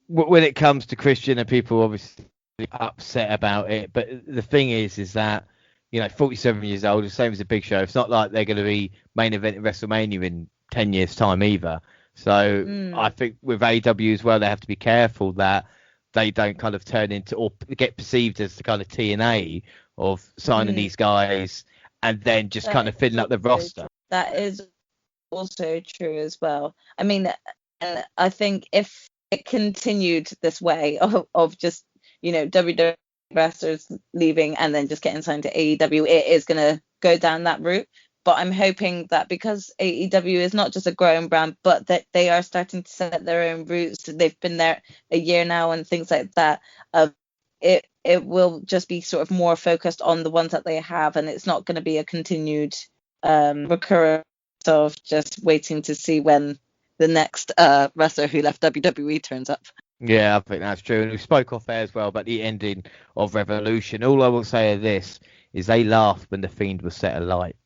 when it comes to Christian, and people obviously upset about it, but the thing is that 47 years old, the same as the Big Show. It's not like they're going to be main event in WrestleMania in 10 years' time either. So I think with AEW as well, they have to be careful that they don't kind of turn into or get perceived as the kind of TNA of signing these guys and then just kind of filling up the roster. That is also true as well. I mean, I think if it continued this way of just WWE wrestlers leaving and then just getting signed to AEW, it is going to go down that route. But I'm hoping that because AEW is not just a growing brand, but that they are starting to set their own routes. They've been there a year now and things like that. It will just be sort of more focused on the ones that they have, and it's not going to be a continued recurrence of just waiting to see when the next wrestler who left WWE turns up. Yeah, I think that's true. And we spoke off air as well about the ending of Revolution. All I will say of this is they laughed when the Fiend was set alight.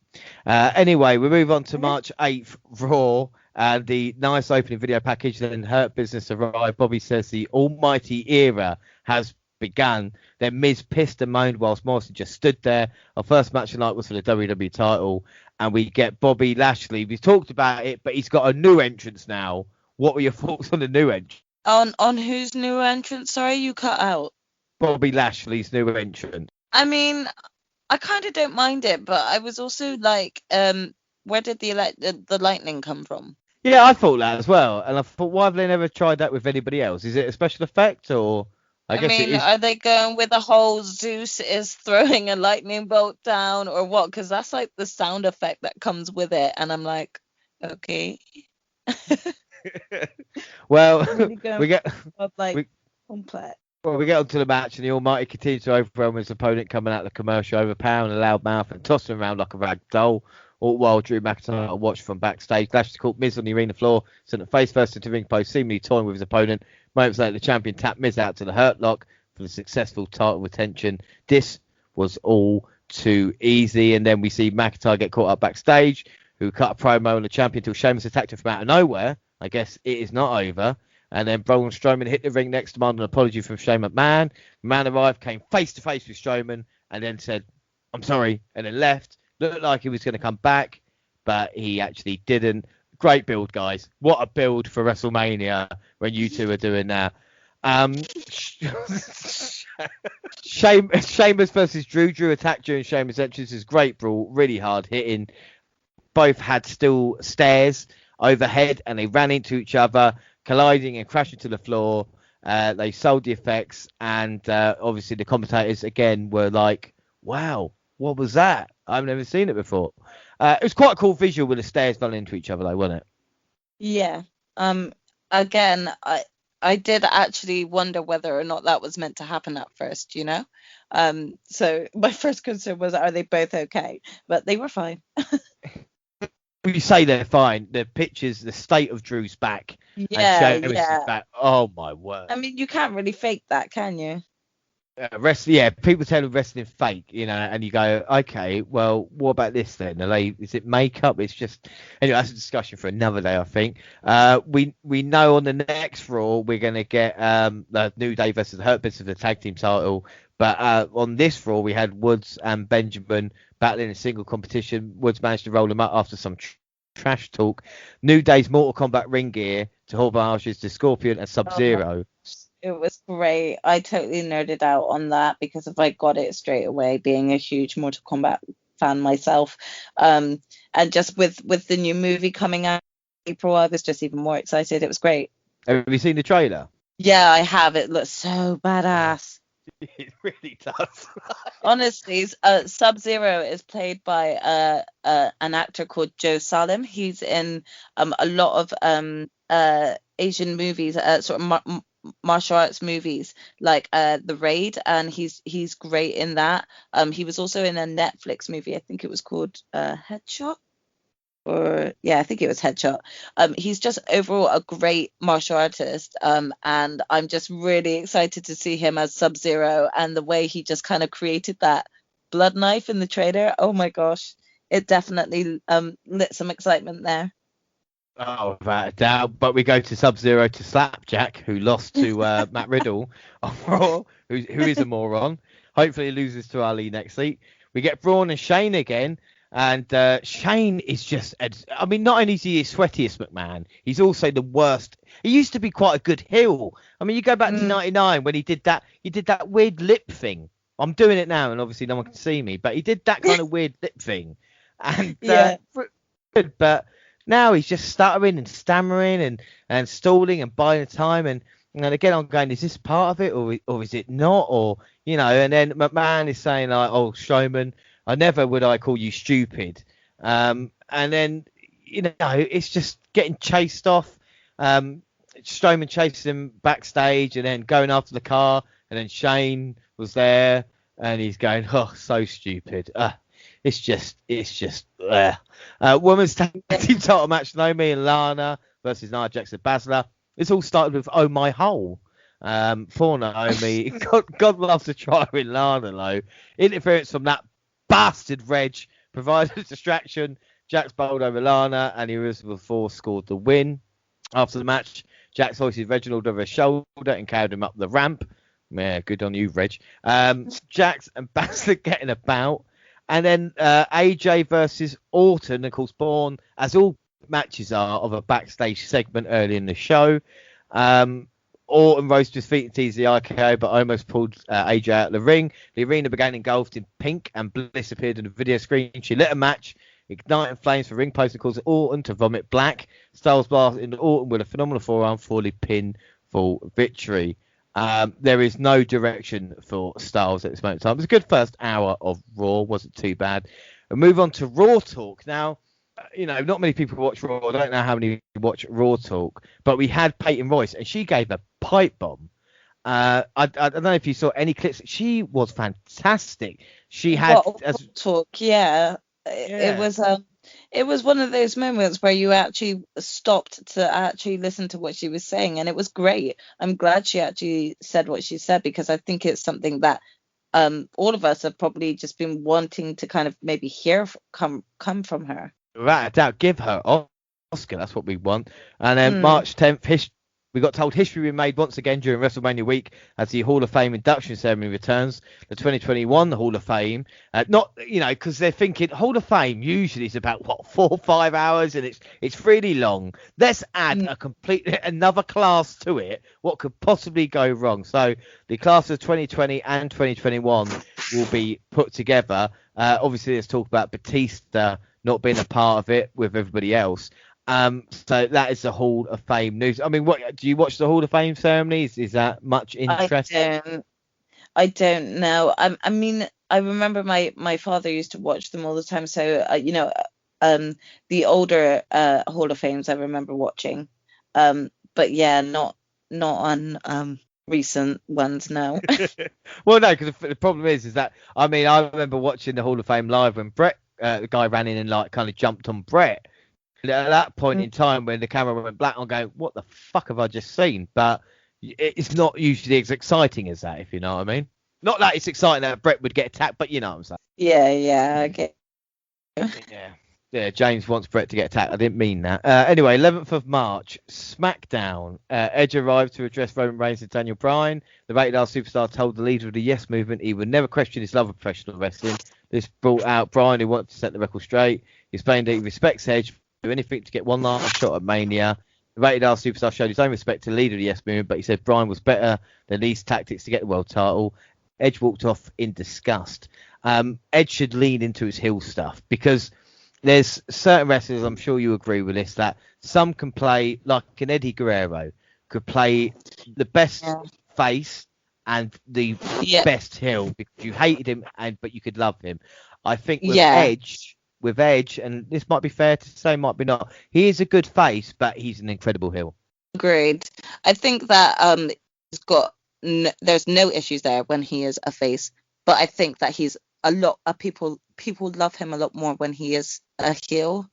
Anyway, we move on to March 8th, Raw, and the nice opening video package. Then Hurt Business arrived. Bobby says the almighty era has begun. Then Miz pissed and moaned whilst Morrison just stood there. Our first match tonight was for the WWE title, and we get Bobby Lashley. We've talked about it, but he's got a new entrance now. What were your thoughts on the new entrance? On whose new entrance? Sorry, you cut out. Bobby Lashley's new entrance. I mean, I kind of don't mind it, but I was also like, where did the lightning come from? Yeah, I thought that as well, and I thought, why have they never tried that with anybody else? Is it a special effect, or I guess mean, it is... are they going with the whole Zeus is throwing a lightning bolt down, or what? Because that's like the sound effect that comes with it, and I'm like, okay. Well, really we get complex. Well, we get onto the match, and the Almighty continues to overwhelm his opponent, coming out of the commercial, overpowering a loud mouth and tossing him around like a rag doll. All while Drew McIntyre watched from backstage. Lashley caught Miz on the arena floor, sent a face first into the ring post, seemingly toying with his opponent. Moments later, the champion tapped Miz out to the Hurt Lock for the successful title retention. This was all too easy, and then we see McIntyre get caught up backstage, who cut a promo on the champion until Sheamus attacked him from out of nowhere. I guess it is not over. And then Braun Strowman hit the ring next, demanding an apology from Shane McMahon. McMahon arrived, came face to face with Strowman, and then said, "I'm sorry," and then left. Looked like he was going to come back, but he actually didn't. great build, guys. What a build for WrestleMania when you two are doing that. Sheamus versus Drew. Drew attacked during Sheamus' entrance. Is great brawl, really hard hitting. Both had steel stairs overhead, and they ran into each other, colliding and crashing to the floor. They sold the effects, and obviously the commentators again were like, "Wow, what was that? I've never seen it before." It was quite a cool visual with the stairs running into each other, though, wasn't it? Yeah. Again, I did actually wonder whether or not that was meant to happen at first, you know. So my first concern was, are they both okay? But they were fine. You say they're fine. The pictures, the state of Drew's back, Yeah, and Sheamus' yeah. back. Oh my word! I mean, you can't really fake that, can you? People tell wrestling fake, you know, and you go, okay, well, what about this then? Is it makeup? It's just anyway. That's a discussion for another day, I think. We know on the next Raw we're gonna get the New Day versus the Hurt Business for the tag team title, but on this Raw we had Woods and Benjamin battling in single competition. Woods managed to roll them up after some trash talk. New Day's Mortal Kombat ring gear to homages to Scorpion and Sub-Zero. It was great. I totally nerded out on that because if I got it straight away, being a huge Mortal Kombat fan myself, and just with the new movie coming out in April, I was just even more excited. It was great. Have you seen the trailer? Yeah, I have. It looks so badass. It really does. Honestly, Sub-Zero is played by an actor called Joe Salim. He's in a lot of Asian movies, sort of martial arts movies like The Raid, and he's great in that. He was also in a Netflix movie. I think it was called Headshot. I think it was Headshot. He's just overall a great martial artist, and I'm just really excited to see him as Sub-Zero, and the way he just kind of created that blood knife in the trailer. Oh my gosh, it definitely lit some excitement there. Oh, without a doubt. But we go to Sub-Zero to Slapjack, who lost to Matt Riddle, who is a moron. Hopefully he loses to Ali next week. We get Braun and Shane again. And Shane is just, I mean, not only is he the sweatiest McMahon, he's also the worst. He used to be quite a good heel. I mean, you go back to 99 when he did that weird lip thing. I'm doing it now, and obviously no one can see me, but he did that kind of weird lip thing. And good, but now he's just stuttering and stammering and stalling and buying time. And again, I'm going, is this part of it or is it not? Or, you know, and then McMahon is saying like, oh, Strowman, I never would I call you stupid. And then, you know, it's just getting chased off. Strowman chases him backstage and then going after the car. And then Shane was there and he's going, oh, so stupid. It's just. Women's tag team title match, Naomi and Allana versus Nia Jax and Basler. It's all started with, oh, my hole. Poor Naomi. God loves to try with Lana, though. Interference from that bastard Reg provided a distraction. Jax bowled over Lana, and Irresistible Force scored the win. After the match, Jax hoisted Reginald over his shoulder and carried him up the ramp. Yeah, good on you, Reg. Jax and Basler getting a bout. And then AJ versus Orton, of course, born, as all matches are, of a backstage segment early in the show. Orton rose to his feet and teased the RKO, but almost pulled AJ out of the ring. The arena began engulfed in pink, and Bliss appeared on the video screen. She lit a match, igniting flames for ring post, and caused Orton to vomit black. Styles blast into Orton with a phenomenal forearm for the pin for victory. There is no direction for Styles at this moment in time. It was a good first hour of Raw. Wasn't too bad. We'll move on to Raw Talk. Now, you know, not many people watch Raw. I don't know how many watch Raw Talk, but we had Peyton Royce, and she gave a pipe bomb. I don't know if you saw any clips. She was fantastic. She had Raw Talk, yeah. It was one of those moments where you actually stopped to actually listen to what she was saying, and it was great. I'm glad she actually said what she said, because I think it's something that all of us have probably just been wanting to kind of maybe hear come from her. Without a doubt, give her Oscar. That's what we want. And then March 10th, We got told history we made once again during WrestleMania week as the Hall of Fame induction ceremony returns. The 2021 Hall of Fame, not because they're thinking Hall of Fame usually is about 4 or 5 hours and it's really long. Let's add another class to it. What could possibly go wrong? So the class of 2020 and 2021 will be put together. Obviously, let's talk about Batista not being a part of it with everybody else. So that is the Hall of Fame news. I mean, what do you watch the Hall of Fame ceremonies? Is that much interest? I don't know. I mean, I remember my father used to watch them all the time. So the older Hall of Fames I remember watching. But yeah, not on recent ones now. Well, no, because the problem is that I remember watching the Hall of Fame live when Brett, the guy ran in and like kind of jumped on Brett. At that point in time, when the camera went black, I'm going, what the fuck have I just seen? But it's not usually as exciting as that, if you know what I mean. Not that it's exciting that Brett would get attacked, but you know what I'm saying. Yeah, okay. Yeah, James wants Brett to get attacked. I didn't mean that. Anyway, 11th of March, SmackDown. Edge arrived to address Roman Reigns and Daniel Bryan. The Rated R superstar told the leader of the Yes Movement he would never question his love of professional wrestling. This brought out Bryan, who wanted to set the record straight. He explained that he respects Edge, do anything to get one last shot at Mania. The Rated R superstar showed his own respect to the leader of the Yes Movement, but he said Bryan was better than these tactics to get the world title. Edge walked off in disgust. Edge should lean into his heel stuff because there's certain wrestlers, I'm sure you agree with this, that some can play, like an Eddie Guerrero, could play the best face and the best heel because you hated him, but you could love him. I think with Edge, and this might be fair to say, might be not, he is a good face, but he's an incredible heel. Agreed. I think that there's no issues there when he is a face, but I think that he's a lot of people love him a lot more when he is a heel.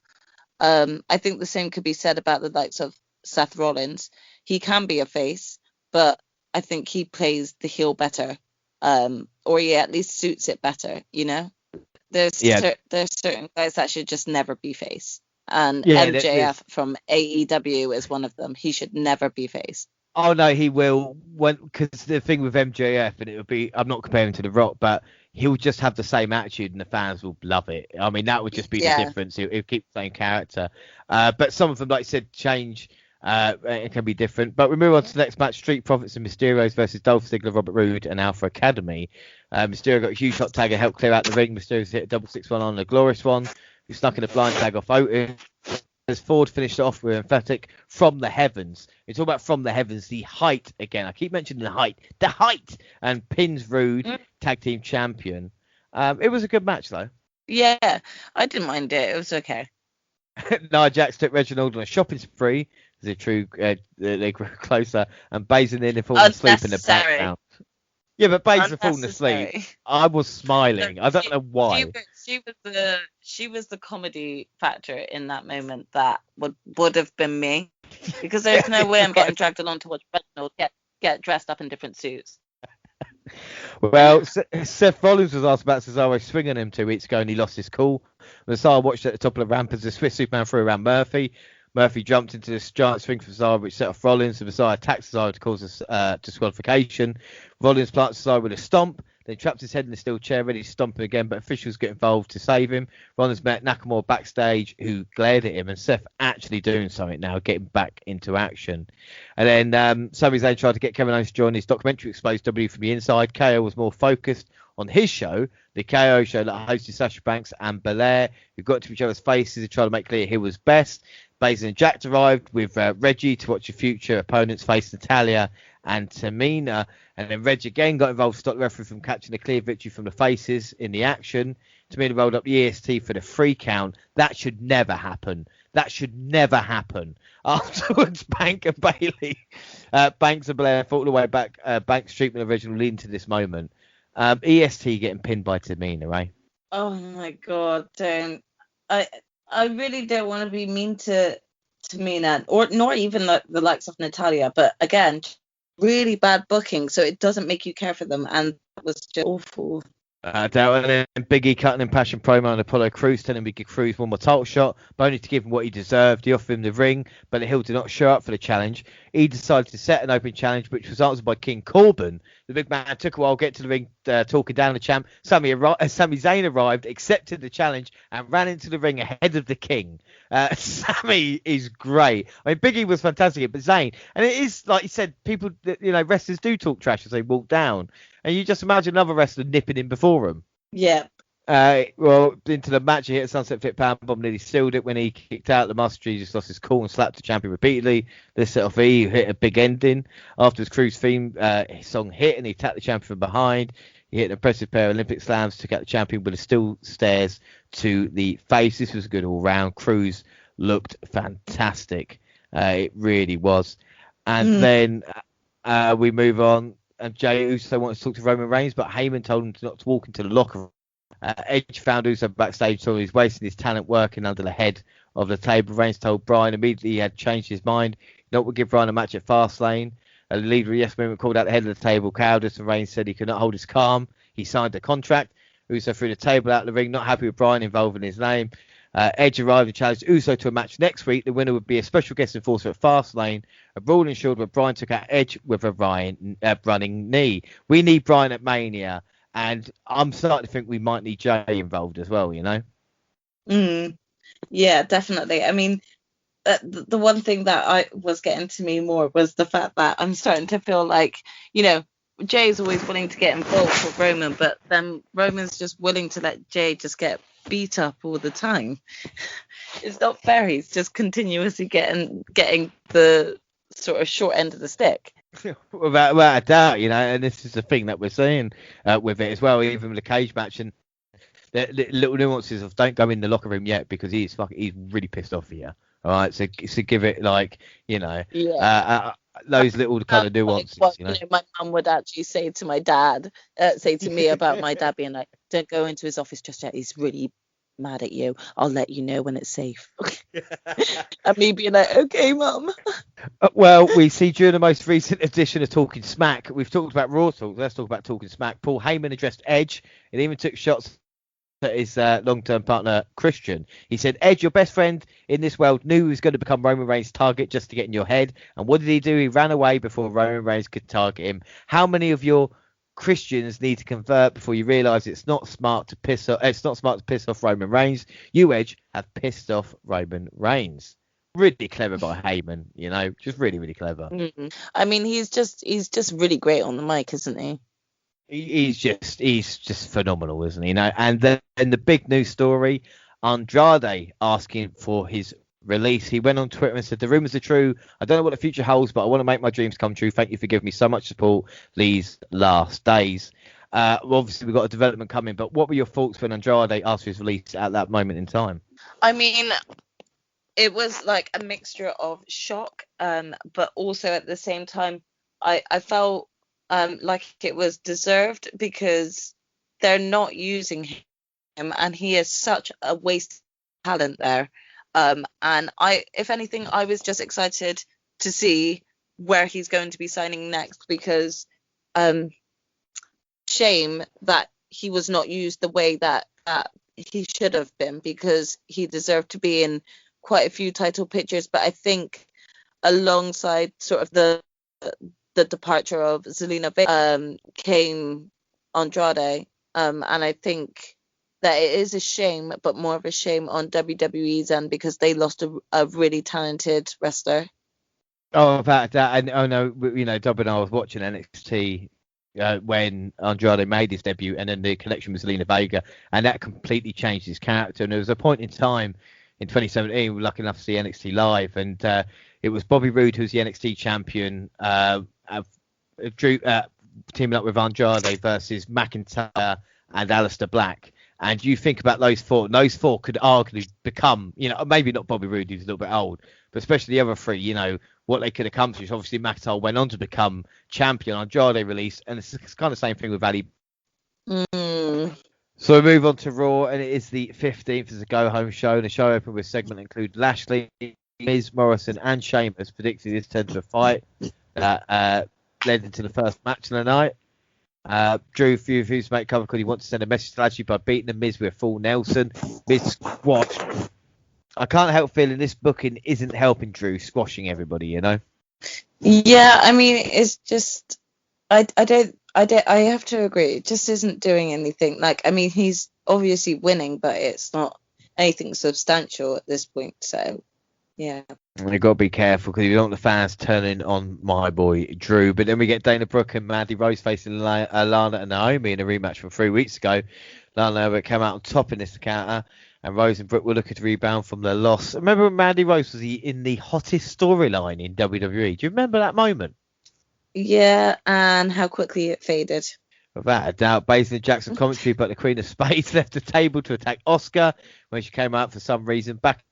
I think the same could be said about the likes of Seth Rollins. He can be a face, but I think he plays the heel better, or he at least suits it better. You know, there's certain guys that should just never be face, and MJF from AEW is one of them. He should never be face. Oh no, he will. Because the thing with MJF, and it would be, I'm not comparing to The Rock, but he'll just have the same attitude and the fans will love it. I mean, that would just be the difference. He'll keep the same character. But some of them, like I said, change. It can be different. But we move on to the next match. Street Profits and Mysterios versus Dolph Ziggler, Robert Roode and Alpha Academy. Mysterio got a huge hot tag and helped clear out the ring. Mysterio's hit a double 6-1 on the Glorious One, who snuck in a blind tag off Otis. As Ford finished off with emphatic from the heavens. It's all about from the heavens, the height again. I keep mentioning the height, and pins Roode, tag team champion. It was a good match though. Yeah, I didn't mind it. It was okay. Nia Jax took Reginald on a shopping spree. As a true, they grew closer, and Baszler nearly falling asleep in the background. Yeah, but Baszler falling asleep. I was smiling. I don't know why. She was the comedy factor in that moment that would have been me, because there's no way I'm getting dragged along to watch Reginald get dressed up in different suits. Well, Seth Rollins was asked about Cesaro swinging him 2 weeks ago, and he lost his cool. Cesaro watched at the top of the ramp as the Swiss Superman threw around Murphy. Murphy jumped into this giant swing for Cesaro, which set off Rollins. The Messiah attacked Cesaro to cause disqualification. Rollins planted Cesaro with a stomp, then trapped his head in the steel chair, ready to stomp him again, but officials get involved to save him. Rollins met Nakamura backstage, who glared at him, and Seth actually doing something now, getting back into action. And then Sami Zayn tried to get Kevin Owens to join his documentary, Exposed W from the Inside. KO was more focused on his show, the KO show that hosted Sasha Banks and Belair, who got to each other's faces and tried to make clear who was best. Baszler and Jax arrived with Reggie to watch your future opponents face Natalya and Tamina. And then Reg again got involved to stop the referee from catching a clear victory from the faces in the action. Tamina rolled up the EST for the 3 count. That should never happen. Afterwards, Banks and Bayley, Banks and Blair fought the way back. Banks' treatment of Reginald leading to this moment. EST getting pinned by Tamina, right? Oh my God, don't. I really don't want to be mean to Tamina, nor even the likes of Natalya, but again, really bad booking, so it doesn't make you care for them, and that was just awful. Doubt. And then Biggie cutting impassioned promo on Apollo Crews, telling him he could Crews one more title shot, but only to give him what he deserved. He offered him the ring, but the Hill did not show up for the challenge. He decided to set an open challenge, which was answered by King Corbin. The big man took a while to get to the ring, talking down the champ. Sami Zayn arrived, accepted the challenge, and ran into the ring ahead of the King. Sami is great. I mean, Biggie was fantastic, but Zayn, and it is like you said, people, wrestlers do talk trash as they walk down. And you just imagine another wrestler nipping in before him. Yeah. Well, into the match, he hit a Sunset Fit Pound Bomb, nearly sealed it when he kicked out. The Master G just lost his cool and slapped the champion repeatedly. This set off he hit a big ending. After his Cruise theme song hit, and he tapped the champion from behind. He hit an impressive pair of Olympic slams, took out the champion with a steel stairs to the face. This was a good all round. Cruise looked fantastic. It really was. And then we move on. And Jey Uso wanted to talk to Roman Reigns, but Heyman told him not to walk into the locker room. Edge found Uso backstage, saw he's wasting his talent working under the head of the table. Reigns told Bryan immediately he had changed his mind. Not would give Bryan a match at FastLane. A leader of the Yes Movement called out the head of the table, Cowdus, and Reigns said he could not hold his calm. He signed the contract. Uso threw the table out of the ring, not happy with Bryan involving his name. Edge arrived and challenged Uso to a match next week. The winner would be a special guest enforcer at Fastlane. A brawl ensured where Bryan took out Edge with a running knee. We need Bryan at Mania, and I'm starting to think we might need Jey involved as well, Yeah, definitely. I mean, the one thing that I was getting to me more was the fact that I'm starting to feel like, Jay's always willing to get involved with Roman, but then Roman's just willing to let Jay just get beat up all the time. It's not fair. He's just continuously getting the sort of short end of the stick. Without a doubt, and this is the thing that we're seeing with it as well, even with the cage match and the little nuances of don't go in the locker room yet because he's really pissed off here. All right, so give it those little kind of nuances. My mum would actually say to my dad, say to me about my dad being like, don't go into his office just yet. He's really mad at you. I'll let you know when it's safe. And me being like, okay, mum. Well, we see during the most recent edition of Talking Smack, we've talked about Raw Talk. Let's talk about Talking Smack. Paul Heyman addressed Edge and even took shots at his long-term partner Christian. He said, Edge, your best friend in this world, knew he was going to become Roman Reigns' target just to get in your head. And what did he do? He ran away before Roman Reigns could target him. How many of your Christians need to convert before you realise it's not smart to piss off Roman Reigns? You, Edge, have pissed off Roman Reigns. Really clever by Heyman, just really, really clever. I mean, he's just really great on the mic, isn't he? He's just phenomenal, isn't he? And then the big news story, Andrade asking for his release. He went on Twitter and said, the rumors are true. I don't know what the future holds, but I want to make my dreams come true. Thank you for giving me so much support these last days. Obviously, we've got a development coming, but what were your thoughts when Andrade asked for his release at that moment in time? I mean, it was like a mixture of shock, but also at the same time, I felt like it was deserved because they're not using him, and he is such a waste of talent there. And if anything, I was just excited to see where he's going to be signing next because shame that he was not used the way that he should have been because he deserved to be in quite a few title pictures. But I think alongside sort of the departure of Zelina came Andrade, and I think that it is a shame, but more of a shame on WWE's end because they lost a really talented wrestler. Oh, about that, and Dob and I was watching NXT when Andrade made his debut, and then the connection with Zelina Vega, and that completely changed his character. And there was a point in time in 2017, we were lucky enough to see NXT live, and it was Bobby Roode who was the NXT champion, teaming up with Andrade versus McIntyre and Aleister Black. And you think about those four could arguably become, maybe not Bobby Roode, who's a little bit old, but especially the other three, what they could accomplish. Obviously, McIntyre went on to become champion. Andrade released, and it's kind of the same thing with Ali. So we move on to Raw, and it is the 15th as a go-home show. And the show opened with segment include Lashley, Miz, Morrison, and Sheamus predicted this turned to a fight that led into the first match of the night. Drew refused to make cover because he wants to send a message to Lashley by beating the Miz with a full Nelson. Miz squashed. I can't help feeling this booking isn't helping Drew, squashing everybody, you know? Yeah, I mean, it's just, I have to agree. It just isn't doing anything. Like, I mean, he's obviously winning, but it's not anything substantial at this point. So, yeah. You've got to be careful because you don't want the fans turning on my boy Drew. But then we get Dana Brooke and Maddie Rose facing Allana and Naomi in a rematch from 3 weeks ago. Allana came out on top in this encounter, and Rose and Brooke were looking to rebound from their loss. Remember when Maddie Rose was in the hottest storyline in WWE? Do you remember that moment? Yeah, and how quickly it faded. Without a doubt, based on Jackson commentary, but the Queen of Spades left the table to attack Oscar when she came out for some reason. Back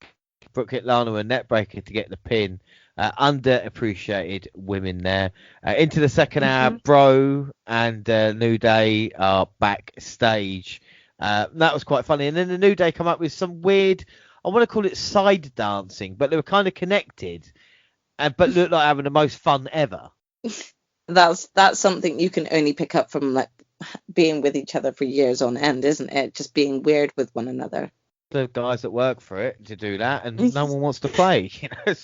Brooke hit Lana with a net breaker to get the pin. Underappreciated women there. Into the second hour, Bro and New Day are backstage. That was quite funny. And then the New Day come up with some weird, I want to call it side dancing, but they were kind of connected, but looked like having the most fun ever. That's something you can only pick up from like being with each other for years on end, isn't it? Just being weird with one another. The guys that work for it to do that, and no one wants to play. You know.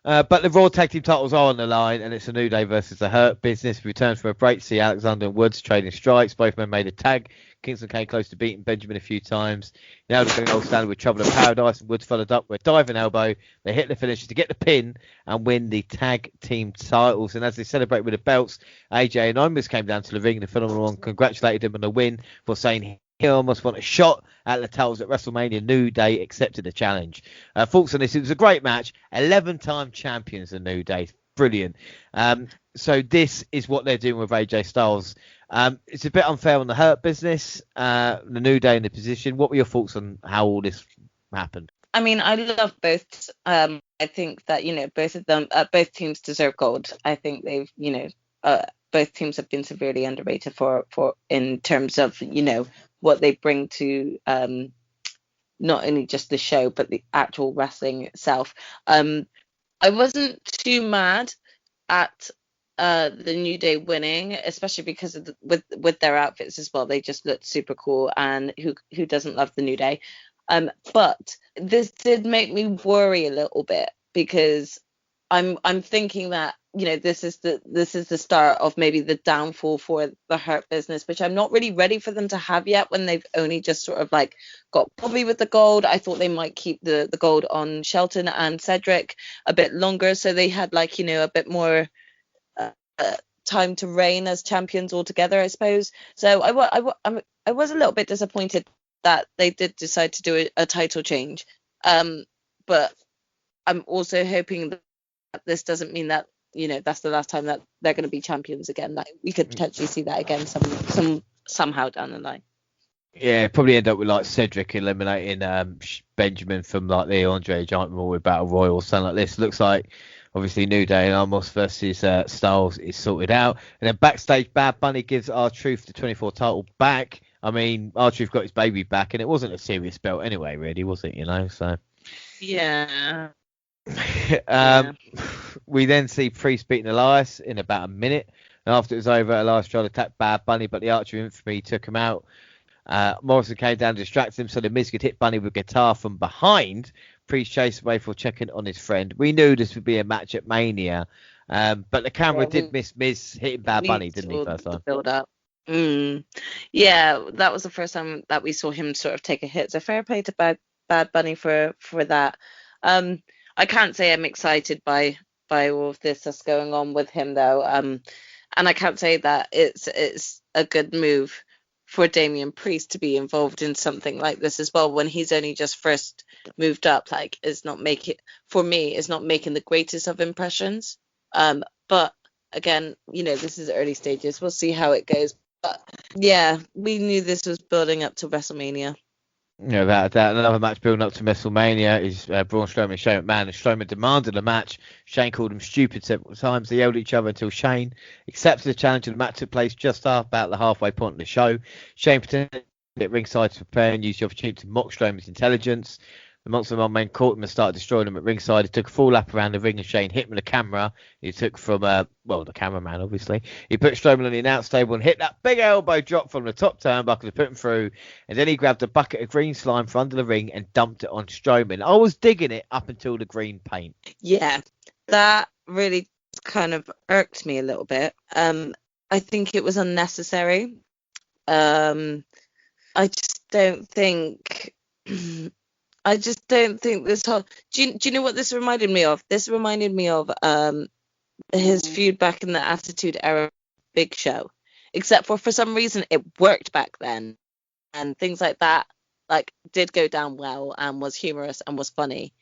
But the Raw Tag Team titles are on the line, and it's a New Day versus the Hurt Business. We return from a break to see Alexander and Woods trading strikes. Both men made a tag. Kingston came close to beating Benjamin a few times. Now the gold standard with Trouble in Paradise, and Woods followed up with a diving elbow. They hit the finisher to get the pin and win the tag team titles. And as they celebrate with the belts, AJ and Omos came down to the ring. The Phenomenal One congratulated him on the win for saying he almost won a shot at the titles at WrestleMania. New Day accepted the challenge. Thoughts on this? It was a great match. 11-time champions, the New Day. Brilliant. So this is what they're doing with AJ Styles. It's a bit unfair on the Hurt Business, the New Day in the position. What were your thoughts on how all this happened? I mean, I love both. I think that, you know, both of them, both teams deserve gold. I think they've, you know, both teams have been severely underrated for in terms of, you know, what they bring to not only just the show, but the actual wrestling itself. I wasn't too mad at the New Day winning, especially because of with their outfits as well. They just looked super cool, and who doesn't love the New Day? But this did make me worry a little bit, because I'm thinking that, you know, this is the start of maybe the downfall for the Hurt Business, which I'm not really ready for them to have yet, when they've only just sort of like got Bobby with the gold. I thought they might keep the gold on Shelton and Cedric a bit longer, so they had, like, you know, a bit more time to reign as champions altogether, I suppose. So I was a little bit disappointed that they did decide to do a title change, but I'm also hoping that this doesn't mean that, you know, that's the last time that they're going to be champions again. Like, we could potentially see that again somehow down the line. Yeah, probably end up with like Cedric eliminating Benjamin from like the Andre Giant Memorial Battle Royal or something like this. Looks like obviously New Day and Amos versus Styles is sorted out. And then backstage, Bad Bunny gives R-Truth the 24 title back. I mean, R-Truth got his baby back, and it wasn't a serious belt anyway, really, was it? You know, so yeah. We then see Priest beating Elias in about a minute, and after it was over, Elias tried to attack Bad Bunny, but the Archer of Infamy took him out. Morrison came down to distract him, so the Miz could hit Bunny with guitar from behind. Priest chased away for checking on his friend. We knew this would be a match at Mania, but the camera did miss Miz hitting Bad Bunny, didn't he, first time? Build up. Yeah, that was the first time that we saw him sort of take a hit. So fair play to Bad Bunny for that. I can't say I'm excited by all of this that's going on with him, though. And I can't say that it's a good move for Damian Priest to be involved in something like this as well, when he's only just first moved up. Like, it's not making the greatest of impressions. But again, you know, this is early stages. We'll see how it goes. But yeah, we knew this was building up to WrestleMania. Yeah, that another match building up to WrestleMania is Braun Strowman and Shane McMahon. And Strowman demanded a match. Shane called him stupid several times. They yelled at each other until Shane accepted the challenge, and the match took place just about the halfway point of the show. Shane pretended at ringside to prepare and used the opportunity to mock Strowman's intelligence. The Monster Mom men caught him and started destroying him at ringside. He took a full lap around the ring and Shane hit him with a camera. He took from, the cameraman, obviously. He put Strowman on the announce table and hit that big elbow drop from the top turnbuckle to put him through. And then he grabbed a bucket of green slime from under the ring and dumped it on Strowman. I was digging it up until the green paint. Yeah, that really kind of irked me a little bit. I think it was unnecessary. I just don't think... this whole... Do you know what this reminded me of? This reminded me of his feud back in the Attitude Era Big Show. Except for some reason, it worked back then. And things like that, like, did go down well and was humorous and was funny.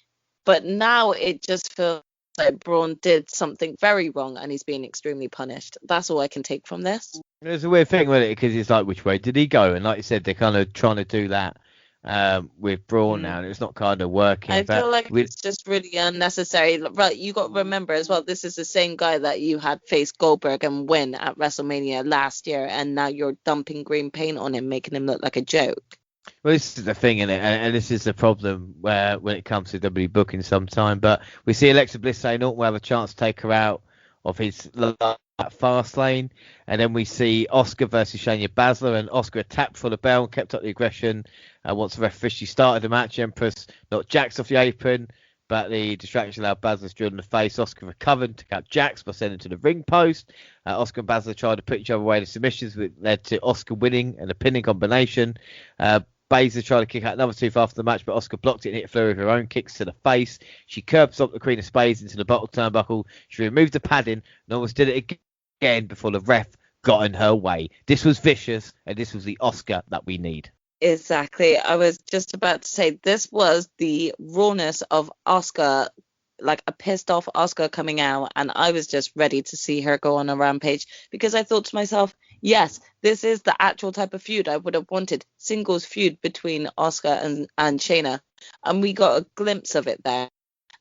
But now it just feels like Braun did something very wrong and he's being extremely punished. That's all I can take from this. There's a weird thing with it because it's like, which way did he go? And like you said, they're kind of trying to do that with Braun now, and it's not kind of working. I feel like it's just really unnecessary. Right, you got to remember as well, this is the same guy that you had face Goldberg and win at WrestleMania last year, and now you're dumping green paint on him, making him look like a joke. Well, this is the thing, innit? And this is the problem where when it comes to WWE booking sometime. But we see Alexa Bliss saying, "Oh, we'll have a chance to take her out of his FastLane," and then we see Asuka versus Shania Basler, and Asuka attacked for the bell and kept up the aggression. Once the ref officially started the match, Empress knocked Jax off the apron, but the distraction allowed Basler drilled in the face. Asuka recovered, took out Jax by sending him to the ring post. Asuka and Basler tried to put each other away in submissions, which led to Asuka winning and a pinning combination. Basler tried to kick out another tooth after the match, but Asuka blocked it and hit Flurry with her own kicks to the face. She curb stomped the Queen of Spades into the bottle turnbuckle. She removed the padding and almost did it again before the ref got in her way. This was vicious, and this was the Asuka that we need. Exactly. I was just about to say this was the rawness of Asuka, like a pissed off Asuka coming out, and I was just ready to see her go on a rampage because I thought to myself, yes, this is the actual type of feud I would have wanted. Singles feud between Asuka and Shayna, and we got a glimpse of it there,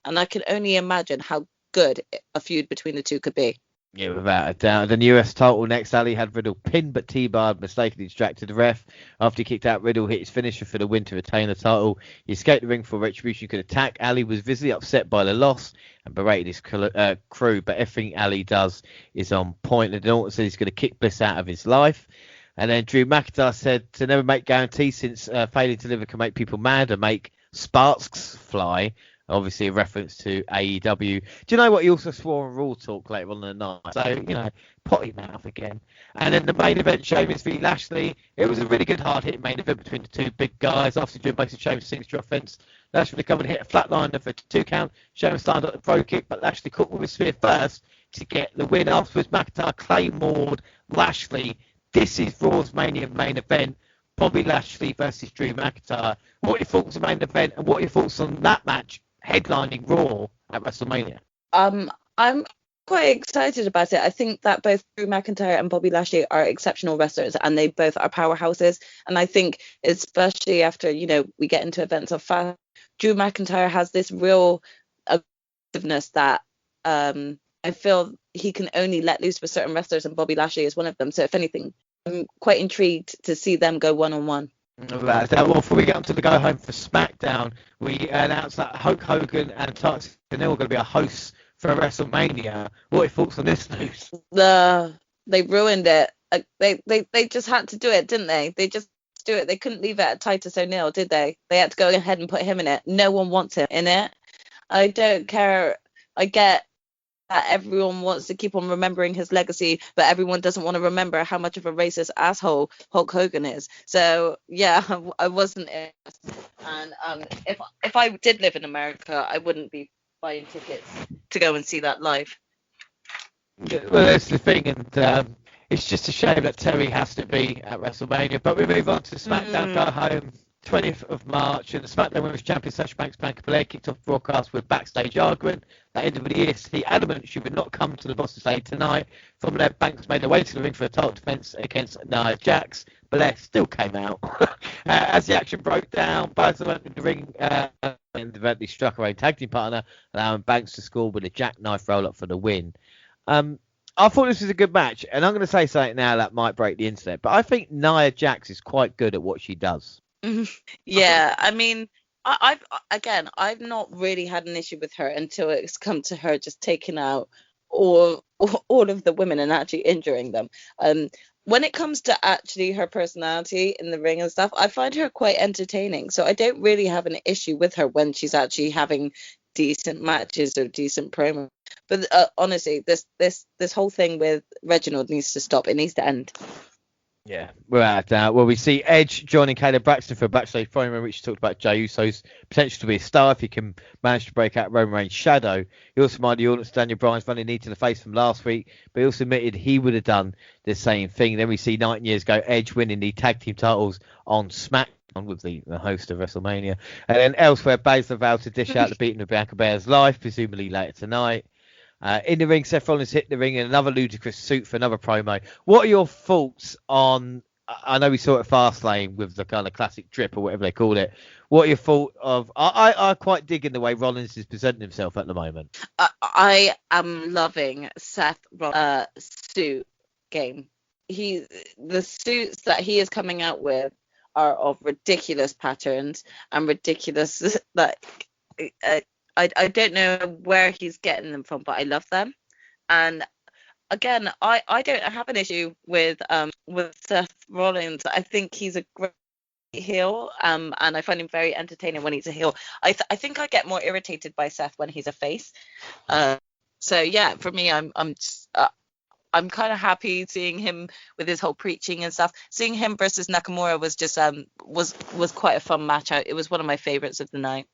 and I can only imagine how good a feud between the two could be. Yeah, without a doubt. The US title next, Ali had Riddle pinned, but T-Bar mistakenly distracted the ref. After he kicked out, Riddle hit his finisher for the win to retain the title. He escaped the ring for Retribution could attack. Ali was visibly upset by the loss and berated his crew, but everything Ali does is on point. And Orton said he's going to kick Bliss out of his life. And then Drew McIntyre said to never make guarantees since failing to deliver can make people mad and make sparks fly. Obviously a reference to AEW. Do you know what? He also swore on Raw Talk later on in the night. So, potty mouth again. And then the main event, Sheamus v Lashley. It was a really good hard-hitting main event between the two big guys. After doing basically Sheamus' signature offense, Lashley come and hit a flatliner for a 2 count. Sheamus started up the pro kick, but Lashley caught with a spear first to get the win. Afterwards, McIntyre claymored Lashley. This is Raw's main event. Bobby Lashley versus Drew McIntyre. What are your thoughts on the main event, and what are your thoughts on that match headlining Raw at WrestleMania? I'm quite excited about it. I think that both Drew McIntyre and Bobby Lashley are exceptional wrestlers, and they both are powerhouses. And I think, especially after we get into events of fast, Drew McIntyre has this real aggressiveness that I feel he can only let loose with certain wrestlers, and Bobby Lashley is one of them. So if anything, I'm quite intrigued to see them go one-on-one. Well, before we get on to the go home for SmackDown, we announced that Hulk Hogan and Titus O'Neil are going to be our hosts for WrestleMania. What are your thoughts on this news? They ruined it. They just had to do it, didn't they? They just do it. They couldn't leave it at Titus O'Neil, did they? They had to go ahead and put him in it. No one wants him in it. I don't care. I get that everyone wants to keep on remembering his legacy, but everyone doesn't want to remember how much of a racist asshole Hulk Hogan is. So yeah, I wasn't interested. And if I did live in America, I wouldn't be buying tickets to go and see that live. Well, that's the thing, and it's just a shame that Terry has to be at WrestleMania. But we move on to SmackDown Go Home. 20th of March, and the SmackDown Women's Champion Sasha Banks Bianca Belair kicked off the broadcast with backstage argument. That ended with the adamant she would not come to the Boston stage tonight. From there, Banks made her way to the ring for a title defense against Nia Jax. Belair still came out. As the action broke down, Basler went in the ring and eventually struck her own tag team partner, allowing Banks to score with a jackknife roll-up for the win. I thought this was a good match, and I'm going to say something now that might break the internet, but I think Nia Jax is quite good at what she does. Yeah, I mean, I've not really had an issue with her until it's come to her just taking out all of the women and actually injuring them. When it comes to actually her personality in the ring and stuff, I find her quite entertaining. So I don't really have an issue with her when she's actually having decent matches or decent promo. But honestly, this whole thing with Reginald needs to stop. It needs to end. Yeah, we're out of doubt. Well, we see Edge joining Caleb Braxton for a backstage promo, which talked about Jey Uso's potential to be a star if he can manage to break out Roman Reigns' shadow. He also reminded the audience Daniel Bryan's running knee to the face from last week, but he also admitted he would have done the same thing. Then we see 9 years ago Edge winning the tag team titles on SmackDown with the host of WrestleMania. And then elsewhere, Basler vowed to dish out the beating of Bianca Belair's life, presumably later tonight. In the ring, Seth Rollins hit the ring in another ludicrous suit for another promo. What are your thoughts on... I know we saw it at FastLane with the kind of classic drip or whatever they call it. What are your thoughts of... I quite dig in the way Rollins is presenting himself at the moment. I am loving Seth Rollins' suit game. The suits that he is coming out with are of ridiculous patterns and ridiculous... I don't know where he's getting them from, but I love them. And again, I don't have an issue with Seth Rollins. I think he's a great heel, and I find him very entertaining when he's a heel. I think I get more irritated by Seth when he's a face. So yeah, for me, I'm kind of happy seeing him with his whole preaching and stuff. Seeing him versus Nakamura was just was quite a fun match. It was one of my favorites of the night.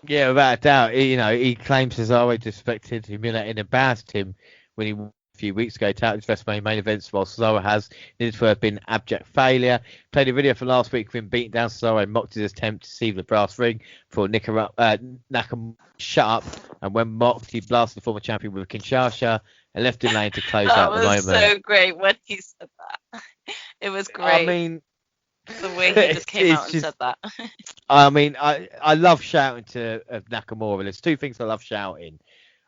Yeah, without a doubt. He claims Cesaro disrespected, humiliated, and embarrassed him when he a few weeks ago touted his WrestleMania main events, while Cesaro has needed to have been abject failure. Played a video from last week of him beating down Cesaro and mocked his attempt to see the brass ring for Nakamura shut up, and when mocked, he blasted the former champion with a Kinshasa and left him laying to close out the moment. That was so great when he said that. It was great. I mean, the way he just came out and said that. I mean, I love shouting to Nakamura. There's two things I love shouting,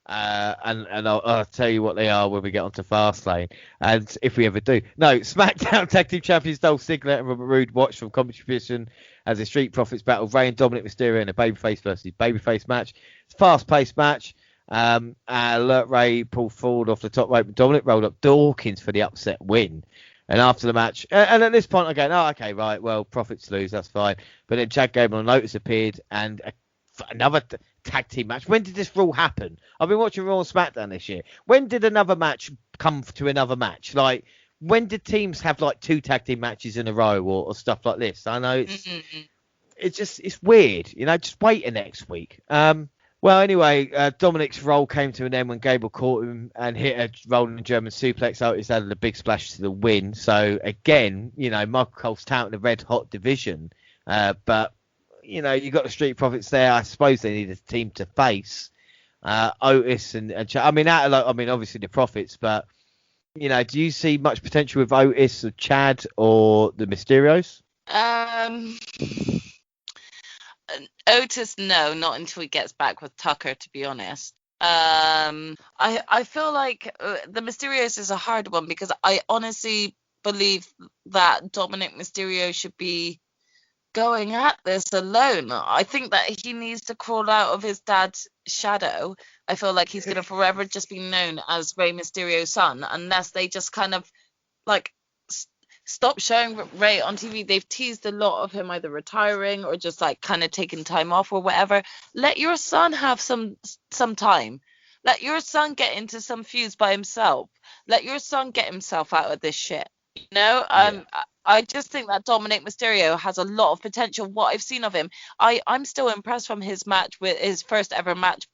and I'll tell you what they are when we get onto Fastlane, and if we ever do. No, SmackDown Tag Team Champions Dolph Ziggler and Robert Roode watched from commentary position as the Street Profits battle Rey and Dominic Mysterio in a babyface versus babyface match. It's a fast-paced match. Alert Ray pulled forward off the top rope, and Dominic rolled up Dawkins for the upset win. And after the match, and at this point I'm going, oh, okay, right, well, Profits lose, that's fine. But then Chad Gable and Lotus appeared, and another tag team match. When did this rule happen? I've been watching Raw and Smackdown this year. When did another match come to another match? Like, when did teams have like two tag team matches in a row or stuff like this? I know it's weird, just wait next week. Well, anyway, Dominic's role came to an end when Gable caught him and hit a rolling German suplex. Otis added a big splash to the win. So, again, Michael Cole's touting the red-hot division. But, you got the Street Profits there. I suppose they need a team to face. Otis and obviously the Profits. But, do you see much potential with Otis or Chad or the Mysterios? Otis, no, not until he gets back with Tucker, to be honest. I feel like the Mysterios is a hard one because I honestly believe that Dominic Mysterio should be going at this alone. I think that he needs to crawl out of his dad's shadow. I feel like he's going to forever just be known as Rey Mysterio's son unless they just kind of like stop showing Rey on TV. They've teased a lot of him either retiring or just like kind of taking time off or whatever. Let your son have some time. Let your son get into some feuds by himself. Let your son get himself out of this shit. I just think that Dominic Mysterio has a lot of potential. What I've seen of him, I'm still impressed from his match with his first ever match